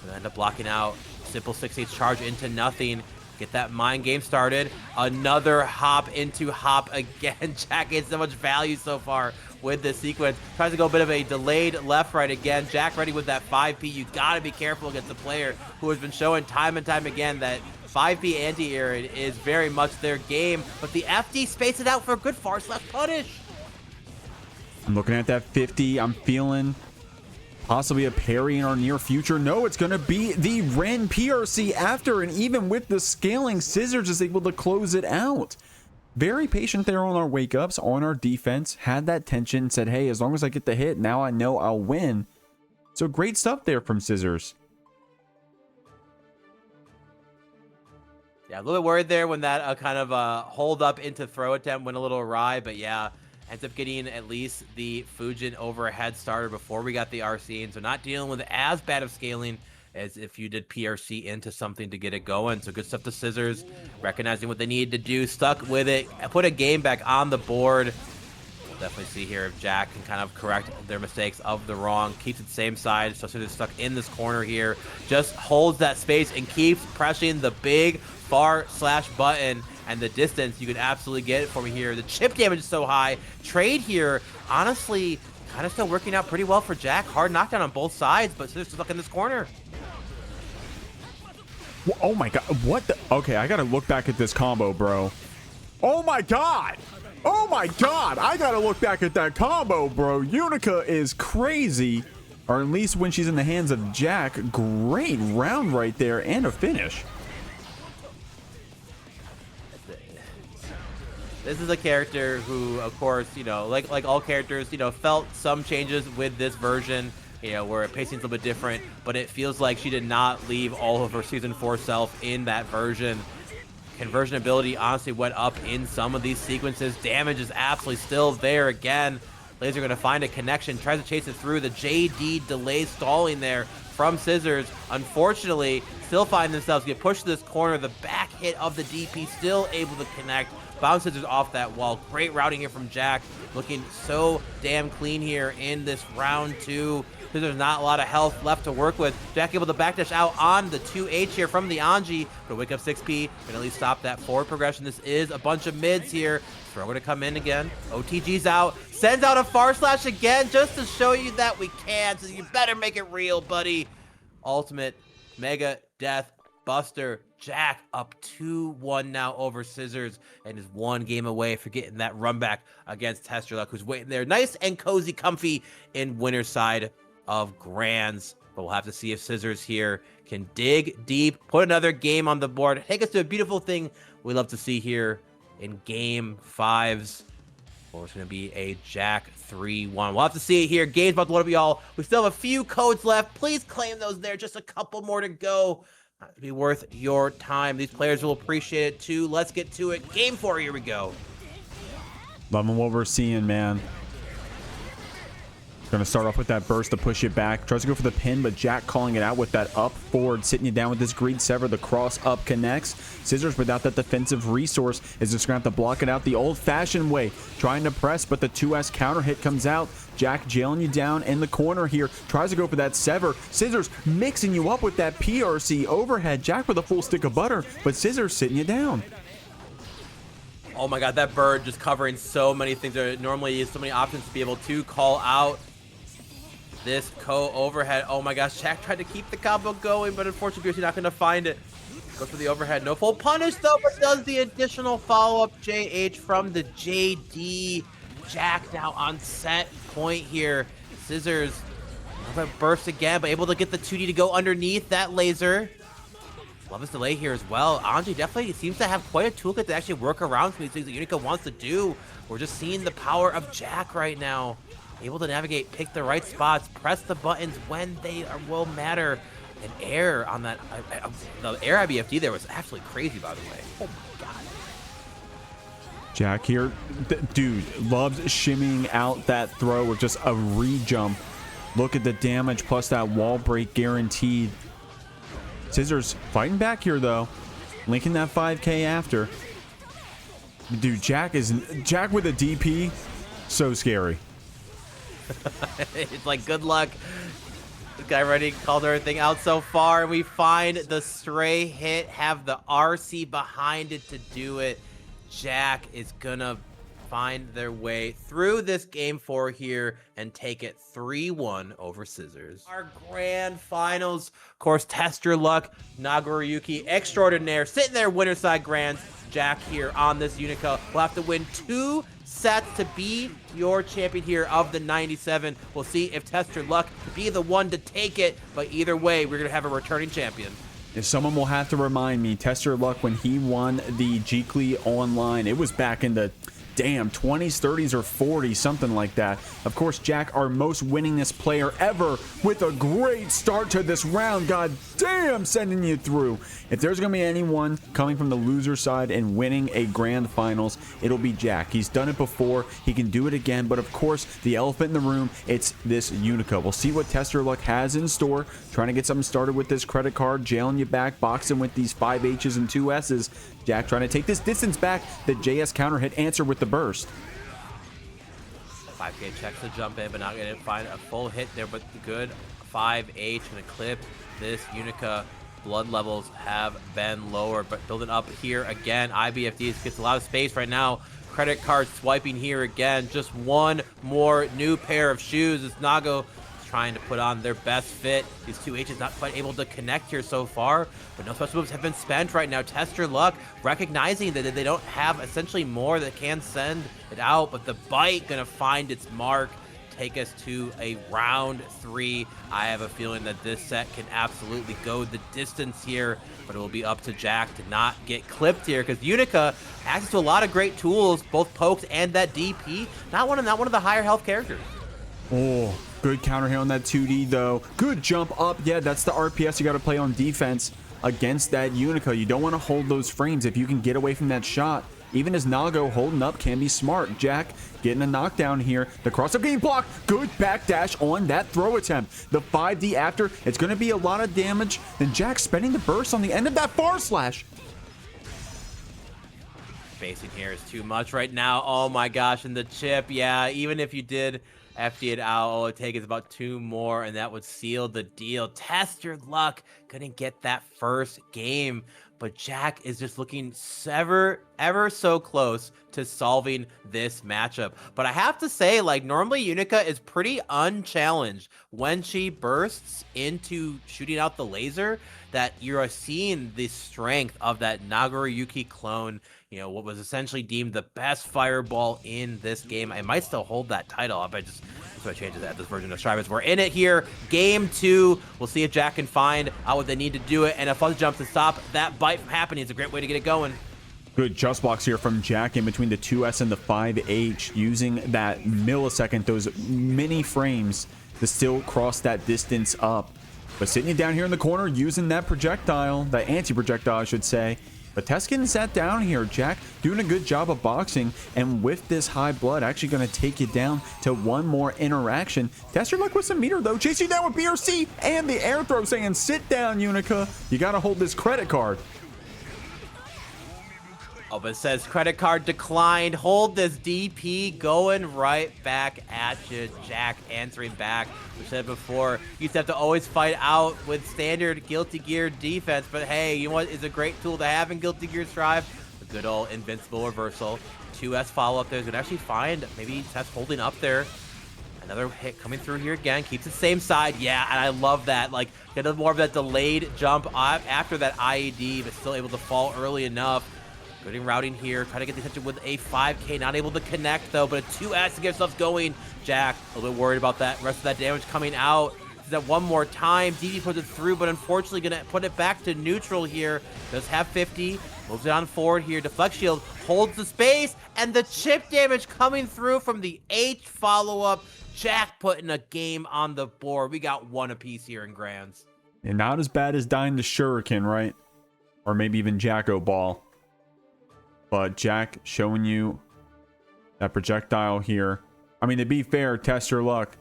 Gonna end up blocking out. Simple 6H charge into nothing. Get that mind game started. Another hop into hop again. Jack gets so much value so far with this sequence. Tries to go a bit of a delayed left-right again. Jack ready with that 5P. You gotta be careful against a player who has been showing time and time again that 5B anti-air is very much their game, but the FD spaces it out for a good far slash punish. I'm looking at that 50. I'm feeling possibly a parry in our near future. No, it's going to be the Ren PRC after, and even with the scaling, Scissors is able to close it out. Very patient there on our wake-ups, on our defense, had that tension, said, hey, as long as I get the hit, now I know I'll win. So great stuff there from Scissors. Yeah, a little bit worried there when that kind of hold up into throw attempt went a little awry, but yeah, ends up getting at least the Fujin over a head starter before we got the RC, and so not dealing with as bad of scaling as if you did PRC into something to get it going. So good stuff to Scissors, recognizing what they needed to do, stuck with it, put a game back on the board. We'll definitely see here if Jack can kind of correct their mistakes of the wrong, keeps it same side, so Scissors stuck in this corner here, just holds that space and keeps pressing the big far slash button, and the distance you can absolutely get it from here. The chip damage is so high. Trade here, honestly, kind of still working out pretty well for Jack. Hard knockdown on both sides, but Scissors stuck in this corner. Oh my god, what the? Okay, I gotta look back at this combo, bro. Oh my god! Oh my god! I gotta look back at that combo, bro. Unika is crazy. Or at least when she's in the hands of Jack. Great round right there and a finish. This is a character who, of course, you know, like all characters, you know, felt some changes with this version, you know, where pacing's a little bit different, but it feels like she did not leave all of her Season 4 self in that version. Conversion ability honestly went up in some of these sequences. Damage is absolutely still there again. Laser going to find a connection, tries to chase it through. The JD delay stalling there from Scissors. Unfortunately, still find themselves get pushed to this corner. The back hit of the DP still able to connect. Bounce Scissors off that wall. Great routing here from Jack. Looking so damn clean here in this round 2. There's not a lot of health left to work with. Jack able to backdash out on the 2H here from the Anji. Gonna wake up 6P. Gonna at least stop that forward progression. This is a bunch of mids here. Throw gonna come in again. OTG's out. Sends out a far slash again just to show you that we can. So you better make it real, buddy. Ultimate Mega Death Buster. Jack up 2-1 now over Scissors and is one game away for getting that run back against TestYourLuck, who's waiting there nice and cozy, comfy in winner's side of Grands. But we'll have to see if Scissors here can dig deep, put another game on the board, take us to a beautiful thing we love to see here in Game 5s. Or it's going to be a Jack 3-1. We'll have to see it here. Game's about to load up, y'all. We still have a few codes left. Please claim those there. Just a couple more to go. It'd be worth your time. These players will appreciate it too. Let's get to it. Game 4, here we go. Loving what we're seeing, man. Gonna start off with that burst to push it back. Tries to go for the pin, but Jack calling it out with that up forward, sitting you down with this greed sever. The cross up connects. Scissors, without that defensive resource, is just gonna have to block it out the old-fashioned way. Trying to press, but the 2S counter hit comes out. Jack jailing you down in the corner here. Tries to go for that sever. Scissors mixing you up with that PRC overhead. Jack with a full stick of butter, but Scissors sitting you down. Oh my god, that bird just covering so many things. There normally is so many options to be able to call out this overhead. Oh my gosh, Jack tried to keep the combo going, but unfortunately, he's not going to find it. Goes for the overhead. No full punish, though, but does the additional follow-up JH from the JD. Jack now on set point here. Scissors, burst again, but able to get the 2D to go underneath that laser. Love his delay here as well. Anji definitely seems to have quite a toolkit to actually work around some of these things that Unika wants to do. We're just seeing the power of Jack right now. Able to navigate, pick the right spots, press the buttons when they will matter. And air on that, the air IBFD there was absolutely crazy, by the way. Oh my god. Jack here, dude, loves shimmying out that throw with just a re-jump. Look at the damage plus that wall break guaranteed. Scissors fighting back here though, linking that 5K after. Dude, Jack with a DP, so scary. It's like, good luck. This guy already called everything out so far. We find the stray hit, have the RC behind it to do it. Jack is gonna find their way through this game 4 here and take it 3-1 over Scissors. Our grand finals, of course, test your luck. Nagoriyuki extraordinaire sitting there winner side grands. Jack here on this Unika will have to win 2 sets to be your champion here of the 97. We'll see if test your luck to be the one to take it, but either way, we're gonna have a returning champion. If someone will have to remind me, test your luck when he won the Jeekly online. It was back in the damn 20s, 30s, or 40s, something like that. Of course, Jack, our most winningest player ever, with a great start to this round. God damn, sending you through. If there's going to be anyone coming from the loser side and winning a grand finals, it'll be Jack. He's done it before. He can do it again. But of course, the elephant in the room, it's this Unika. We'll see what Test Your Luck has in store. Trying to get something started with this credit card, jailing you back, boxing with these 5 H's and 2 S's. Jack trying to take this distance back. The JS counter hit answer with the burst. 5K checks to jump in, but not going to find a full hit there, but the good 5H going to clip this Unika. Blood levels have been lowered, but building up here again. IBFD gets a lot of space right now. Credit card swiping here again. Just one more new pair of shoes as Nago trying to put on their best fit. These 2 H's not quite able to connect here so far, but no special moves have been spent right now. Test your luck, recognizing that they don't have essentially more that can send it out, but the bite gonna find its mark, take us to a round 3. I have a feeling that this set can absolutely go the distance here, but it will be up to Jack to not get clipped here, because Unika access to a lot of great tools, both pokes and that DP. Not one of the higher health characters. Oh, good counter hit on that 2D though. Good jump up. Yeah, that's the RPS you got to play on defense against that Unika. You don't want to hold those frames if you can get away from that shot. Even as Nago holding up can be smart. Jack getting a knockdown here. The cross-up game block. Good backdash on that throw attempt. The 5D after. It's going to be a lot of damage. Then Jack spending the burst on the end of that far slash. Spacing here is too much right now. Oh my gosh, and the chip. Yeah, even if you did FD it out, all it takes is about 2 more, and that would seal the deal. Test your luck. Couldn't get that first game, but Jack is just looking ever so close to solving this matchup. But I have to say, like, normally Unika is pretty unchallenged when she bursts into shooting out the laser, that you're seeing the strength of that Nagoriyuki clone, you know, what was essentially deemed the best fireball in this game. I might still hold that title. I might just change that this version of Strivers. We're in it here. Game 2. We'll see if Jack can find out what they need to do it, and a fuzz jump to stop that bite from happening. It's a great way to get it going. Good just blocks here from Jack in between the 2S and the 5H, using that millisecond, those mini frames, to still cross that distance up. But sitting it down here in the corner, using that projectile, that anti-projectile, I should say. But Tess getting sat down here. Jack doing a good job of boxing, and with this high blood, actually going to take you down to one more interaction. Test your luck with some meter, though. Chasing you down with BRC and the air throw, saying, sit down, Unika. You got to hold this credit card. Oh, but it says credit card declined. Hold this DP, going right back at you. Jack answering back. We said before, you used to have to always fight out with standard Guilty Gear defense, but hey, you know what is a great tool to have in Guilty Gear Strive? The good old invincible reversal. 2S follow-up there is going to actually find maybe Tess holding up there. Another hit coming through here again. Keeps the same side. Yeah, and I love that. Like, get more of that delayed jump after that IED, but still able to fall early enough. Good routing here. Try to get the attention with a 5K. Not able to connect, though, but a 2S to get himself going. Jack, a little bit worried about that. Rest of that damage coming out. Does that one more time. DD puts it through, but unfortunately going to put it back to neutral here. Does have 50. Moves it on forward here. Deflect shield. Holds the space. And the chip damage coming through from the H follow-up. Jack putting a game on the board. We got one apiece here in Grands. And not as bad as dying to Shuriken, right? Or maybe even Jacko Ball. But Jack showing you that projectile here. I mean, to be fair, Test Your Luck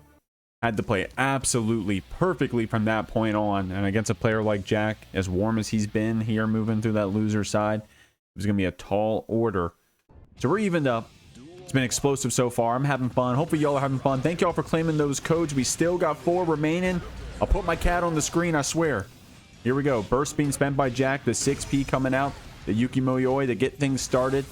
had to play absolutely perfectly from that point on. And against a player like Jack, as warm as he's been here moving through that loser side, it was going to be a tall order. So we're evened up. It's been explosive so far. I'm having fun. Hopefully y'all are having fun. Thank y'all for claiming those codes. We still got 4 remaining. I'll put my cat on the screen, I swear. Here we go. Burst being spent by Jack. The 6P coming out. The Yuki Moyoi to get things started.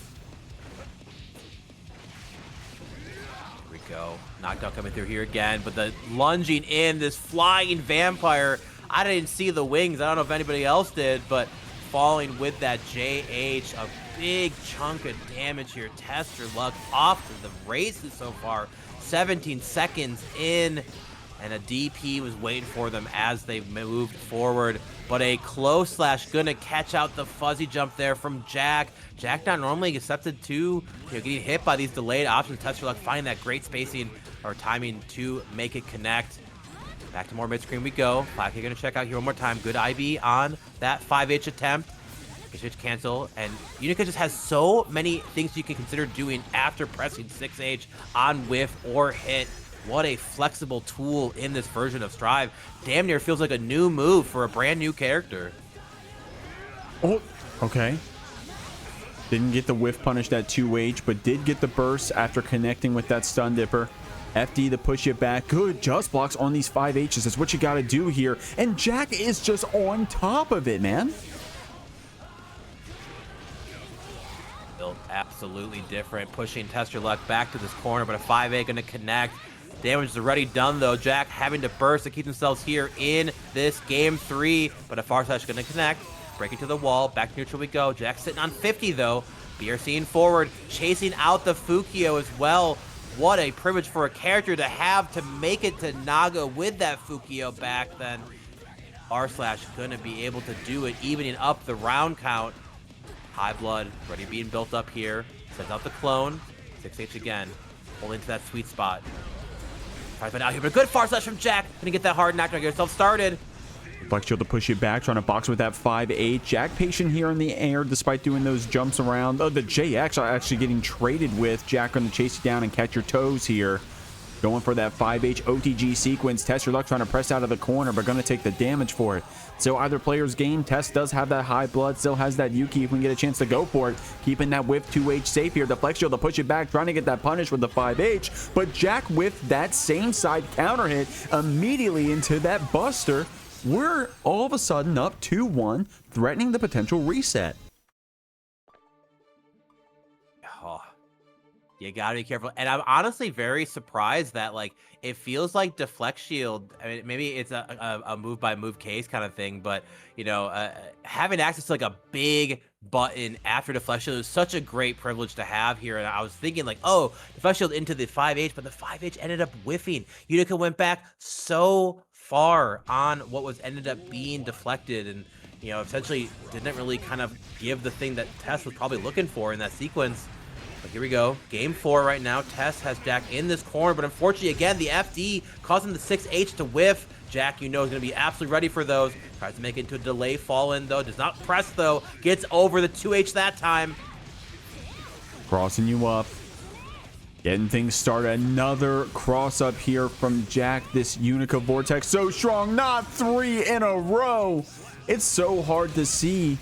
Knockdown coming through here again, but the lunging in, this flying vampire. I didn't see the wings. I don't know if anybody else did, but falling with that JH, a big chunk of damage here. Test your luck off to the races so far. 17 seconds in, and a DP was waiting for them as they moved forward. But a close slash gonna catch out the fuzzy jump there from Jack. Jack not normally accepted to getting hit by these delayed options. Test your luck finding that great spacing or timing to make it connect. Back to more mid-screen we go. 5K gonna check out here one more time. Good IB on that 5H attempt. H cancel, and Unika just has so many things you can consider doing after pressing 6H on whiff or hit. What a flexible tool in this version of Strive. Damn near feels like a new move for a brand new character. Oh, okay. Didn't get the whiff punish that 2H, but did get the burst after connecting with that stun dipper. FD to push it back. Good just blocks on these 5Hs. That's what you got to do here. And Jack is just on top of it, man. Built absolutely different. Pushing Test Your Luck back to this corner, but a 5A going to connect. Damage is already done, though. Jack having to burst to keep themselves here in this game 3, but a far slash going to connect. Breaking to the wall. Back neutral we go. Jack sitting on 50, though. BRCing forward, chasing out the Fukio as well. What a privilege for a character to have to make it to Naga with that Fukio back then. R slash going to be able to do it, evening up the round count. High blood, already being built up here. Sends out the clone. 6H again. Pull into that sweet spot. Try to find out here, but a good far slash from Jack. Gonna get that hard knock, get yourself started. Flex shield to push it back, trying to box with that 5-8. Jack patient here in the air despite doing those jumps around. Oh, the JX are actually getting traded with. Jack gonna chase you down and catch your toes here. Going for that 5H OTG sequence. Test Your Luck trying to press out of the corner, but gonna take the damage for it. So either player's game. Test does have that high blood, still has that Yuki if we can get a chance to go for it. Keeping that whiff 2H safe here. The flex shield to push it back, trying to get that punish with the 5H. But Jack with that same side counter hit immediately into that buster. We're all of a sudden up 2-1, threatening the potential reset. Oh, you gotta be careful. And I'm honestly very surprised that, like, it feels like deflect shield. I mean, maybe it's a move by move case kind of thing, but you know, having access to like a big button after deflect shield is such a great privilege to have here. And I was thinking like, oh, deflect shield into the 5H, but the 5H ended up whiffing. Unika went back so far on what was ended up being deflected, and you know, essentially didn't really kind of give the thing that Tess was probably looking for in that sequence. But here we go, game 4 right now. Tess has Jack in this corner, but unfortunately again the FD causing the 6H to whiff. Jack, you know, is going to be absolutely ready for those. Tries to make it into a delay fall in though, does not press though, gets over the 2H that time. Crossing you up. Getting things started. Another cross up here from Jack. This Unika Vortex so strong. Not 3 in a row. It's so hard to see.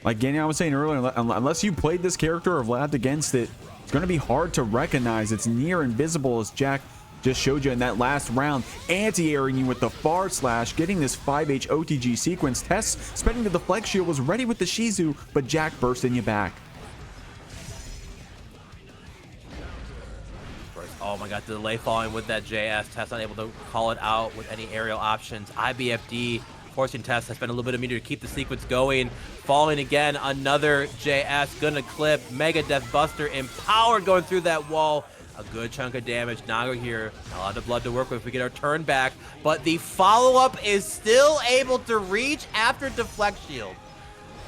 Like Danny, I was saying earlier, unless you played this character or labbed against it, it's going to be hard to recognize. It's near invisible, as Jack just showed you in that last round. Anti-airing you with the far slash, getting this 5H OTG sequence. Tess spending the deflect shield, was ready with the Shizu, but Jack bursting you back. Oh my god, the delay falling with that JS. Tess not able to call it out with any aerial options. IBFD forcing Tess. Has spent a little bit of meter to keep the sequence going. Falling again, another JS gonna clip. Mega Death Buster empowered going through that wall. A good chunk of damage. Nago here, a lot of blood to work with if we get our turn back. But the follow-up is still able to reach after deflect shield.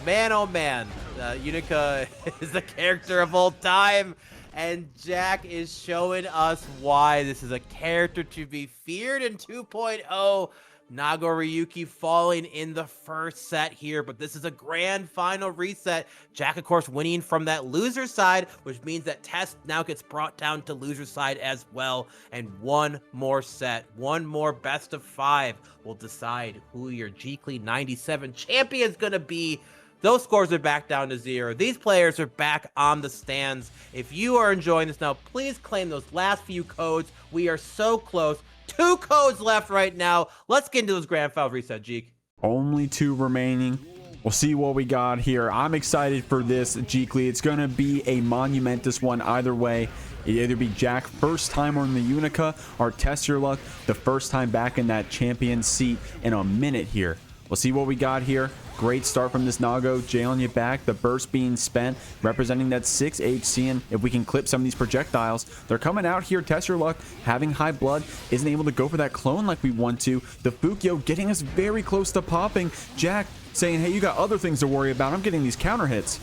Man, oh man, Unika is the character of all time. And Jack is showing us why this is a character to be feared in 2.0. Nagoriyuki falling in the first set here, but this is a grand final reset. Jack, of course, winning from that loser side, which means that Test now gets brought down to loser side as well. And one more set, one more best of 5 will decide who your Jeekly 97 champion is going to be. Those scores are back down to 0. These players are back on the stands. If you are enjoying this now, please claim those last few codes. We are so close. 2 codes left right now. Let's get into this grand final reset, Jeek. Only 2 remaining. We'll see what we got here. I'm excited for this Jeekly. It's going to be a monumentous one either way. It'd either be Jack first time on the Unika or TestYourLuck the first time back in that champion seat in a minute here. We'll see what we got here. Great start from this Nago, jailing you back. The burst being spent, representing that 6H, seeing if we can clip some of these projectiles. They're coming out here. TestYourLuck, having high blood, isn't able to go for that clone like we want to. The Fukyo getting us very close to popping. Jack saying, hey, you got other things to worry about. I'm getting these counter hits.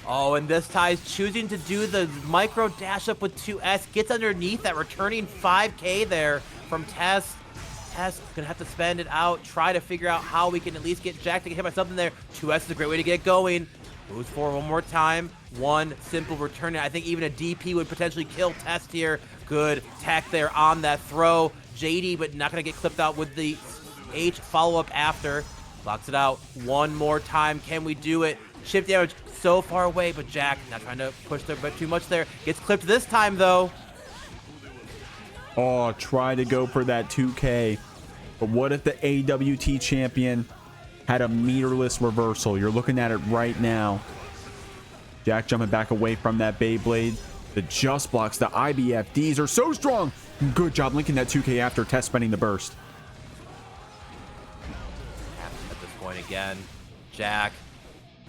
Oh, and this Ty's choosing to do the micro dash up with 2S. Gets underneath that returning 5K there from Test. Test gonna have to spend it out, try to figure out how we can at least get Jack to get hit by something there. 2S is a great way to get going. Moves forward one more time. One simple return. I think even a DP would potentially kill Test here. Good tech there on that throw. JD, but not gonna get clipped out with the H follow-up after. Locks it out one more time. Can we do it? Chip damage so far away, but Jack not trying to push there but too much there. Gets clipped this time though. Oh, try to go for that 2K. But what if the AWT champion had a meterless reversal? You're looking at it right now. Jack jumping back away from that Beyblade. The just blocks, the IBFDs are so strong. Good job linking that 2K after Test spending the burst. At this point again, Jack.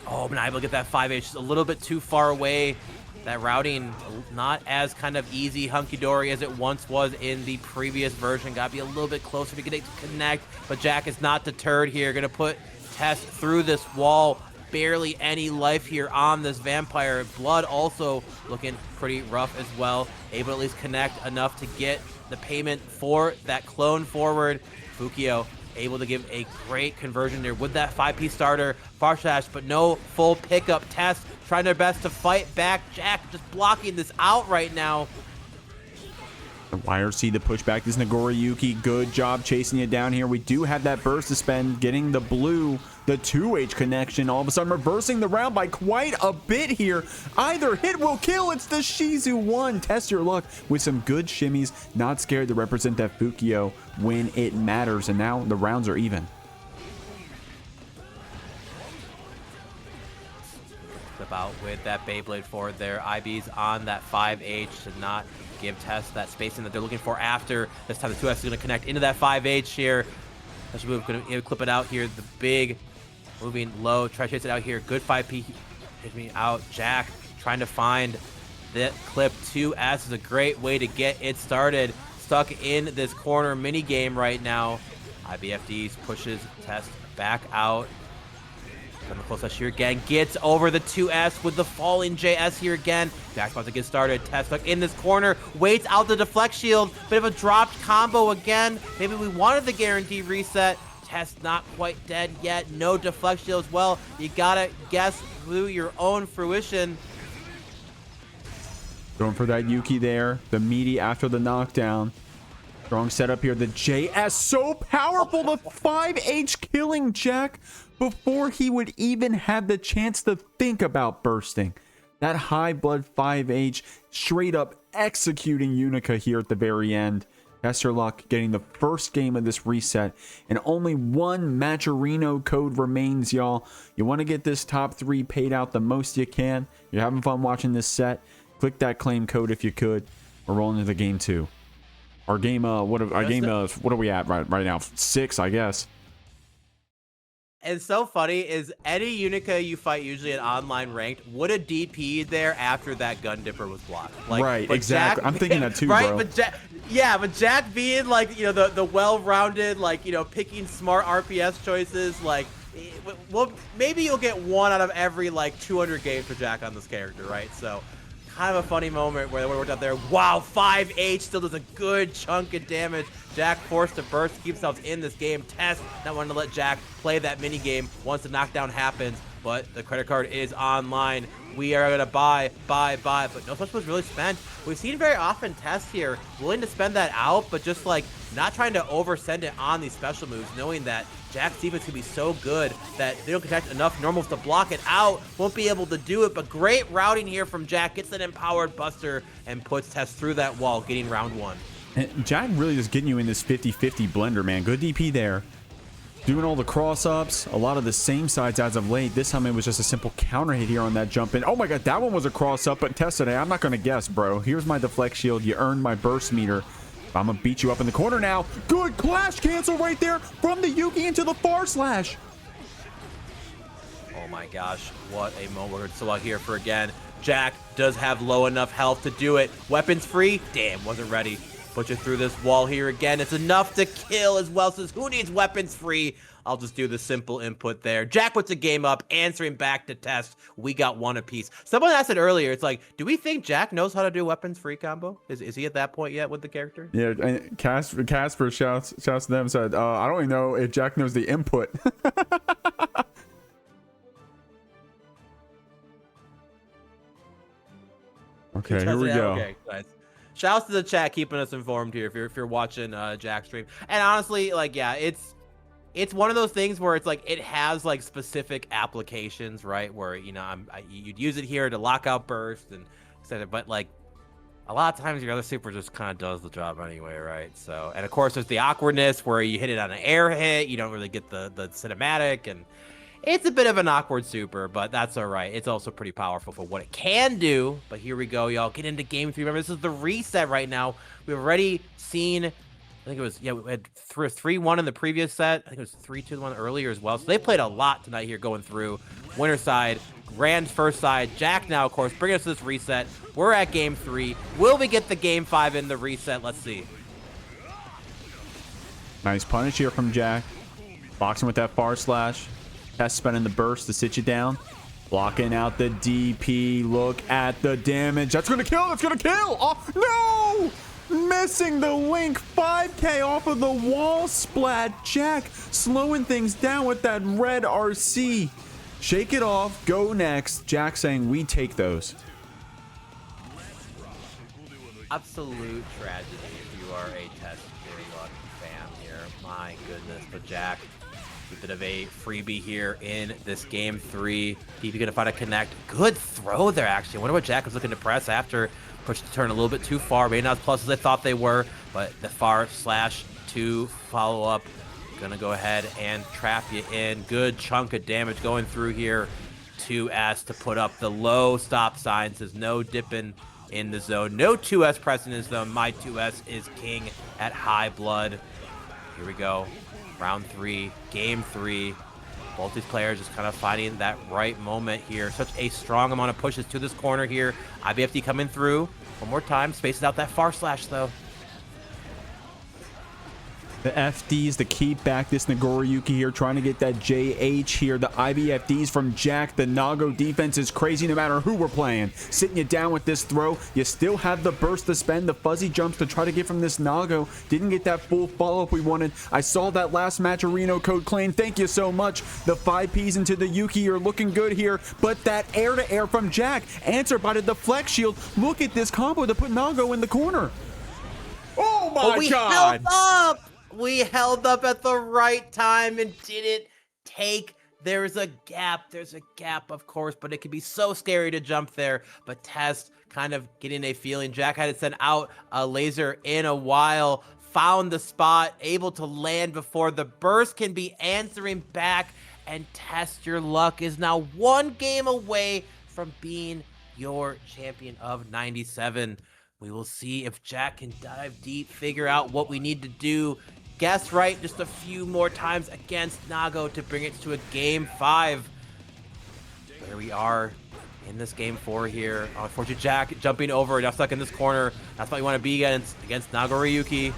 Oh, not able to get that 5H, just a little bit too far away. That routing not as kind of easy hunky-dory as it once was in the previous version. Got to be a little bit closer to get it to connect, but Jack is not deterred here. Going to put Test through this wall. Barely any life here on this vampire. Blood also looking pretty rough as well. Able to at least connect enough to get the payment for that clone forward. Fukyo able to give a great conversion there with that 5P starter. Far slash, but no full pickup. Test trying their best to fight back. Jack just blocking this out right now. The YRC to push back this Nagoriyuki. Good job chasing it down here. We do have that burst to spend, getting the blue, the 2H connection. All of a sudden reversing the round by quite a bit here. Either hit will kill. It's the Shizu 1. TestYourLuck with some good shimmies. Not scared to represent that Fukyo when it matters. And now the rounds are even. Flip out with that Beyblade forward there. IB's on that 5H to not give Test that spacing that they're looking for after. This time the 2S is going to connect into that 5H here. Special move, going to clip it out here. The big moving low. Try to chase it out here. Good 5P. Hit me out. Jack trying to find that clip. 2S is a great way to get it started. Stuck in this corner mini game right now. IBFDs pushes Test back out. Coming close here again. Gets over the 2S with the falling JS here again. Jack's about to get started. Test stuck in this corner. Waits out the deflect shield. Bit of a dropped combo again. Maybe we wanted the guarantee reset. Test not quite dead yet. No deflect shield as well. You gotta guess through your own fruition. Going for that Yuki there. The meaty after the knockdown. Strong setup here. The JS so powerful. The 5H killing Jack before he would even have the chance to think about bursting. That high blood 5H straight up executing Unika here at the very end. TestYourLuck getting the first game of this reset, and only one Matcherino code remains, y'all. You want to get this top 3 paid out the most you can. You're having fun watching this set. Click that claim code if you could. We're rolling into game 2. Our game, what are we at right now? 6, I guess. And so funny is any Unika you fight usually in online ranked would have DP'd there after that gun dipper was blocked. Like, right, exactly. I'm thinking that too, right? bro. But Jack being like, you know, the well-rounded, like, you know, picking smart RPS choices, like, well, maybe you'll get 1 out of every like 200 games for Jack on this character, right? So kind of a funny moment where they worked out there. Wow, 5H still does a good chunk of damage. Jack forced to burst, keep themselves in this game. Test not wanting to let Jack play that mini game once the knockdown happens, but the credit card is online. We are gonna buy, but no special was really spent. We've seen very often Test here willing to spend that out, but just like not trying to oversend it on these special moves, knowing that Jack's defense can be so good that they don't connect enough normals to block it out. Won't be able to do it, but great routing here from Jack. Gets that empowered buster and puts Test through that wall, getting round 1. And Jack really just getting you in this 50-50 blender, man. Good DP there. Doing all the cross-ups, a lot of the same sides as of late. This time it was just a simple counter hit here on that jump in. Oh my god, that one was a cross-up, but Test today, I'm not going to guess, bro. Here's my deflect shield. You earned my burst meter. I'm going to beat you up in the corner now. Good clash cancel right there from the Yuki into the far slash. Oh my gosh, what a moment. So out here for again. Jack does have low enough health to do it. Weapons free? Damn, wasn't ready. Put you through this wall here again. It's enough to kill as well. Says, who needs weapons free? I'll just do the simple input there. Jack puts a game up, answering back to Test. We got one apiece. Someone asked it earlier. It's like, do we think Jack knows how to do weapons free combo? Is he at that point yet with the character? Yeah, and Casper shouts to them, said, I don't even know if Jack knows the input. Okay, here we go. Okay, nice. Shouts to the chat keeping us informed here if you're watching Jack's stream. And honestly, like, yeah, it's one of those things where it's like it has like specific applications, right? Where, you know, you'd use it here to lock out burst and etc. But like a lot of times your other super just kind of does the job anyway, right? So, and of course there's the awkwardness where you hit it on an air hit, you don't really get the cinematic, and it's a bit of an awkward super, but that's all right. It's also pretty powerful for what it can do. But here we go, y'all. Get into game 3. Remember, this is the reset right now. We've already seen, I think it was, yeah, we had 3-1 in the previous set. I think it was 3-2-1 earlier as well. So they played a lot tonight here going through. Winner side, grand first side. Jack now, of course, bring us to this reset. We're at game 3. Will we get the game 5 in the reset? Let's see. Nice punish here from Jack. Boxing with that far slash. Test spending the burst to sit you down. Blocking out the DP. Look at the damage. That's going to kill. That's going to kill. Oh, no! Missing the link. 5K off of the wall splat. Jack slowing things down with that red RC. Shake it off. Go next. Jack saying we take those. Absolute tragedy if you are a TestYourLuck fan here. My goodness. But Jack, a bit of a freebie here in this game 3. DP gonna find a connect. Good throw there, actually. I wonder what Jack was looking to press after. Pushed the turn a little bit too far. Maybe not as plus as I thought they were, but the far slash 2 follow up. Gonna go ahead and trap you in. Good chunk of damage going through here. 2S to put up the low stop sign. Says no dipping in the zone. No 2S pressing in the zone. My 2S is king at high blood. Here we go. Round 3, game 3. Both these players just kind of finding that right moment here. Such a strong amount of pushes to this corner here. IBFD coming through. One more time. Spaces out that far slash, though. The FDs to keep back this Nagoriyuki here, trying to get that JH here. The IBFDs from Jack. The Nago defense is crazy no matter who we're playing. Sitting you down with this throw. You still have the burst to spend, the fuzzy jumps to try to get from this Nago. Didn't get that full follow-up we wanted. I saw that last match Reno code claim. Thank you so much. The 5Ps into the Yuki are looking good here, but that air-to-air from Jack, answered by the deflect shield. Look at this combo to put Nago in the corner. Oh my God! Held up! We held up at the right time and didn't take. There's a gap, of course, but it can be so scary to jump there. But Test kind of getting a feeling. Jack hadn't sent out a laser in a while. Found the spot, able to land before the burst can be answering back. And TestYourLuck is now 1 game away from being your champion of 97. We will see if Jack can dive deep, figure out what we need to do. Guess right just a few more times against Nago to bring it to a game 5. There we are in this game 4 here. Unfortunately, Jack jumping over, now stuck in this corner. That's what you want to be against Nagoriyuki.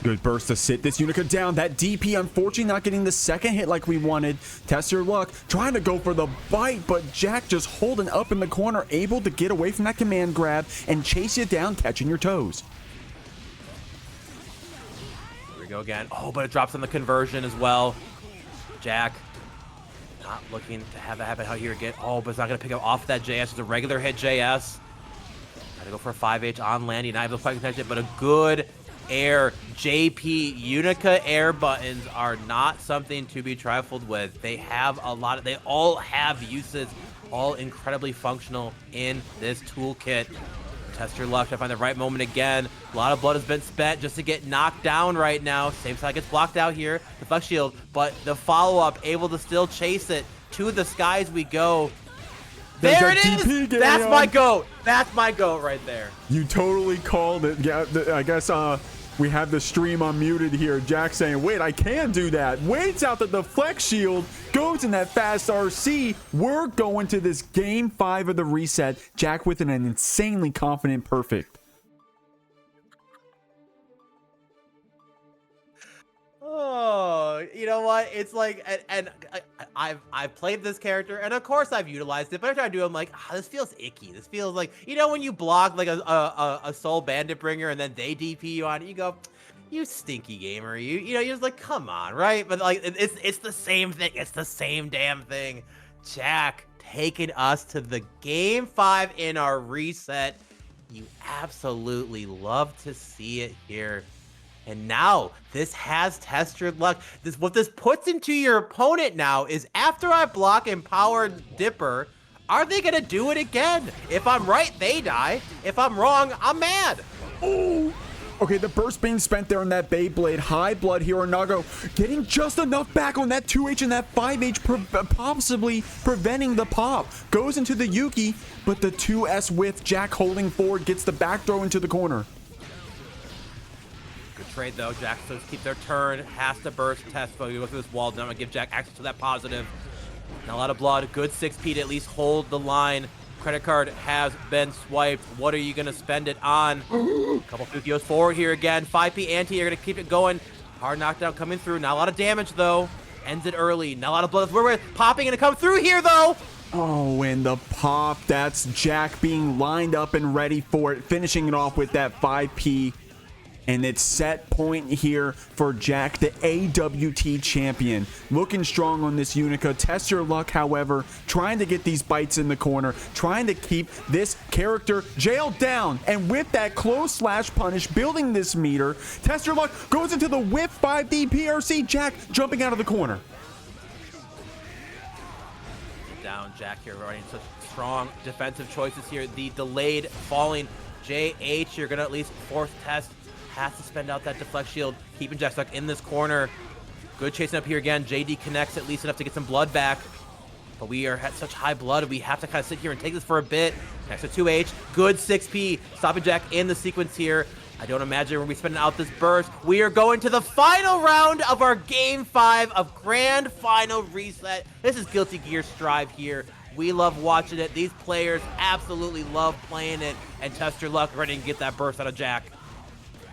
Good burst to sit this Unika down. That DP, unfortunately, not getting the second hit like we wanted. TestYourLuck trying to go for the bite, but Jack just holding up in the corner, able to get away from that command grab and chase you down, catching your toes. Go again. Oh, but it drops on the conversion as well. Jack not looking to have that happen out here again. Oh, but it's not going to pick up off that JS. It's a regular hit JS. Got to go for a 5H on landing. Not able to catch it, but a good air. JP Unika air buttons are not something to be trifled with. They have a lot of, they all have uses, all incredibly functional in this toolkit. Test your luck to find the right moment again. A lot of blood has been spent just to get knocked down right now. Same side gets blocked out here. The flex shield, but the follow-up able to still chase it to the skies we go. There it is! That's my GOAT. That's my GOAT right there. You totally called it. Yeah, I guess we have the stream unmuted here. Jack saying, wait, I can do that. Waits out that the flex shield goes in that fast RC. We're going to this game 5 of the reset. Jack with an insanely confident perfect. Oh, you know what? It's like, and I've played this character, and of course I've utilized it. But after I do, I'm like, this feels icky. This feels like, you know, when you block like a soul bandit bringer, and then they DP you on it, you go, you stinky gamer. You know, you're just like, come on, right? But like, it's the same thing. It's the same damn thing. Jack taking us to the game 5 in our reset. You absolutely love to see it here. And now this has Test Your Luck. What this puts into your opponent now is, after I block Empowered Dipper, are they gonna do it again? If I'm right, they die. If I'm wrong, I'm mad. Oh, okay, the burst being spent there on that Beyblade. High blood here on Nago, getting just enough back on that 2H and that 5H, possibly preventing the pop. Goes into the Yuki, but the 2S with Jack holding forward, gets the back throw into the corner. Good trade though. Jack supposed to keep their turn. Has to burst test, but you look at this wall. Then I'm gonna give Jack access to that positive. Not a lot of blood. Good 6P to at least hold the line. Credit card has been swiped. What are you gonna spend it on? Couple Fukios forward here again. 5P anti. You're gonna keep it going. Hard knockdown coming through. Not a lot of damage though. Ends it early. Not a lot of blood. We're popping gonna come through here though. Oh, and the pop. That's Jack being lined up and ready for it. Finishing it off with that 5P. And it's set point here for Jack, the AWT champion. Looking strong on this Unika. Test your luck, however, trying to get these bites in the corner, trying to keep this character jailed down. And with that close slash punish, building this meter, Test your luck goes into the whip 5D PRC. Jack jumping out of the corner. Down Jack here, running such strong defensive choices here. The delayed falling JH, you're gonna at least force test. Has to spend out that deflect shield, keeping Jack stuck in this corner. Good chasing up here again. JD connects at least enough to get some blood back. But we are at such high blood, we have to kind of sit here and take this for a bit. Next to 2H, good 6P, stopping Jack in the sequence here. I don't imagine we're going to be spending out this burst. We are going to the final round of our Game 5 of Grand Final Reset. This is Guilty Gear Strive here. We love watching it. These players absolutely love playing it. And Test Your Luck, ready to get that burst out of Jack.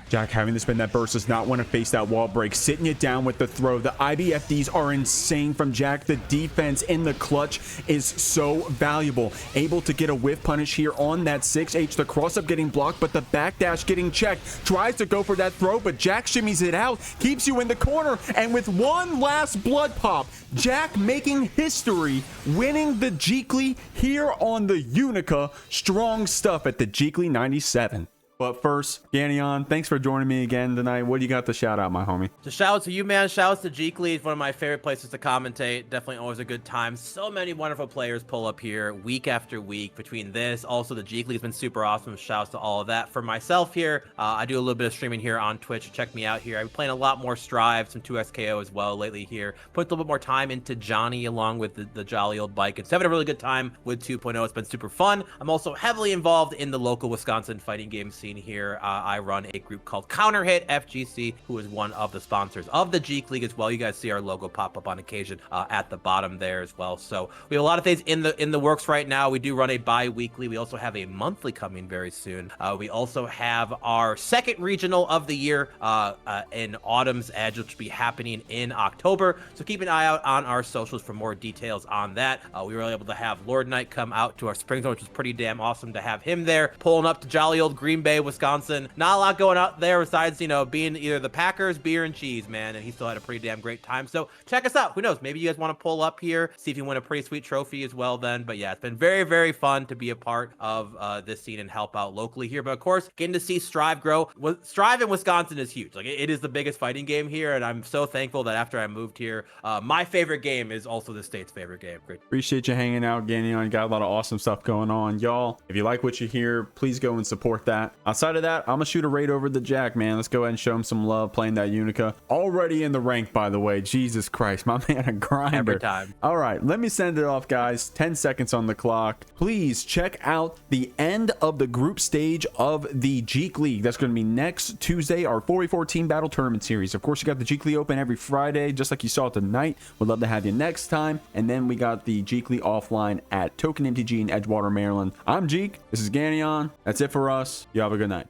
Jack having to spend that burst, does not want to face that wall break. Sitting it down with the throw. The IBFDs are insane from Jack. The defense in the clutch is so valuable. Able to get a whiff punish here on that 6H. The cross up getting blocked, but the backdash getting checked. Tries to go for that throw, but Jack shimmies it out. Keeps you in the corner. And with one last blood pop, Jack making history, winning the Jeekly here on the Unika. Strong stuff at the Jeekly 97. But first, Ganyon, thanks for joining me again tonight. What do you got to shout out, my homie? So shout out to you, man. Shout out to Jeekly. It's one of my favorite places to commentate. Definitely always a good time. So many wonderful players pull up here week after week. Between this, also the Jeekly has been super awesome. Shout out to all of that. For myself here, I do a little bit of streaming here on Twitch. Check me out here. I'm playing a lot more Strive, some 2SKO as well lately here. Put a little bit more time into Johnny along with the jolly old bike. It's having a really good time with 2.0. It's been super fun. I'm also heavily involved in the local Wisconsin fighting game scene here. I run a group called Counter Hit FGC, who is one of the sponsors of the Jeek League as well. You guys see our logo pop up on occasion at the bottom there as well. So we have a lot of things in the works right now. We do run a bi-weekly. We also have a monthly coming very soon. We also have our second regional of the year in Autumn's Edge, which will be happening in October. So keep an eye out on our socials for more details on that. We were able to have Lord Knight come out to our spring zone, which was pretty damn awesome to have him there, pulling up to jolly old Green Bay day. Wisconsin, not a lot going out there besides, you know, being either the Packers, beer, and cheese, man. And he still had a pretty damn great time. So check us out. Who knows? Maybe you guys want to pull up here, see if you win a pretty sweet trophy as well then. But yeah, it's been very, very fun to be a part of this scene and help out locally here. But of course, getting to see Strive grow. Strive in Wisconsin is huge. Like, it is the biggest fighting game here. And I'm so thankful that after I moved here, my favorite game is also the state's favorite game. Great. Appreciate you hanging out, Ganyon. Got a lot of awesome stuff going on. Y'all, if you like what you hear, please go and support that. Outside of that, I'm gonna shoot a raid over the Jack, man. Let's go ahead and show him some love playing that Unika. Already in the rank, by the way. Jesus Christ, my man, a grinder. Every time. All right, let me send it off, guys. 10 seconds on the clock. Please check out the end of the group stage of the Jeek League. That's going to be next Tuesday, our 4v4 team battle tournament series. Of course, you got the Jeek League open every Friday, just like you saw tonight. Would love to have you next time. And then we got the Jeek League offline at Token MTG in Edgewater, Maryland. I'm Jeek. This is Ganyon. That's it for us. You have a good night.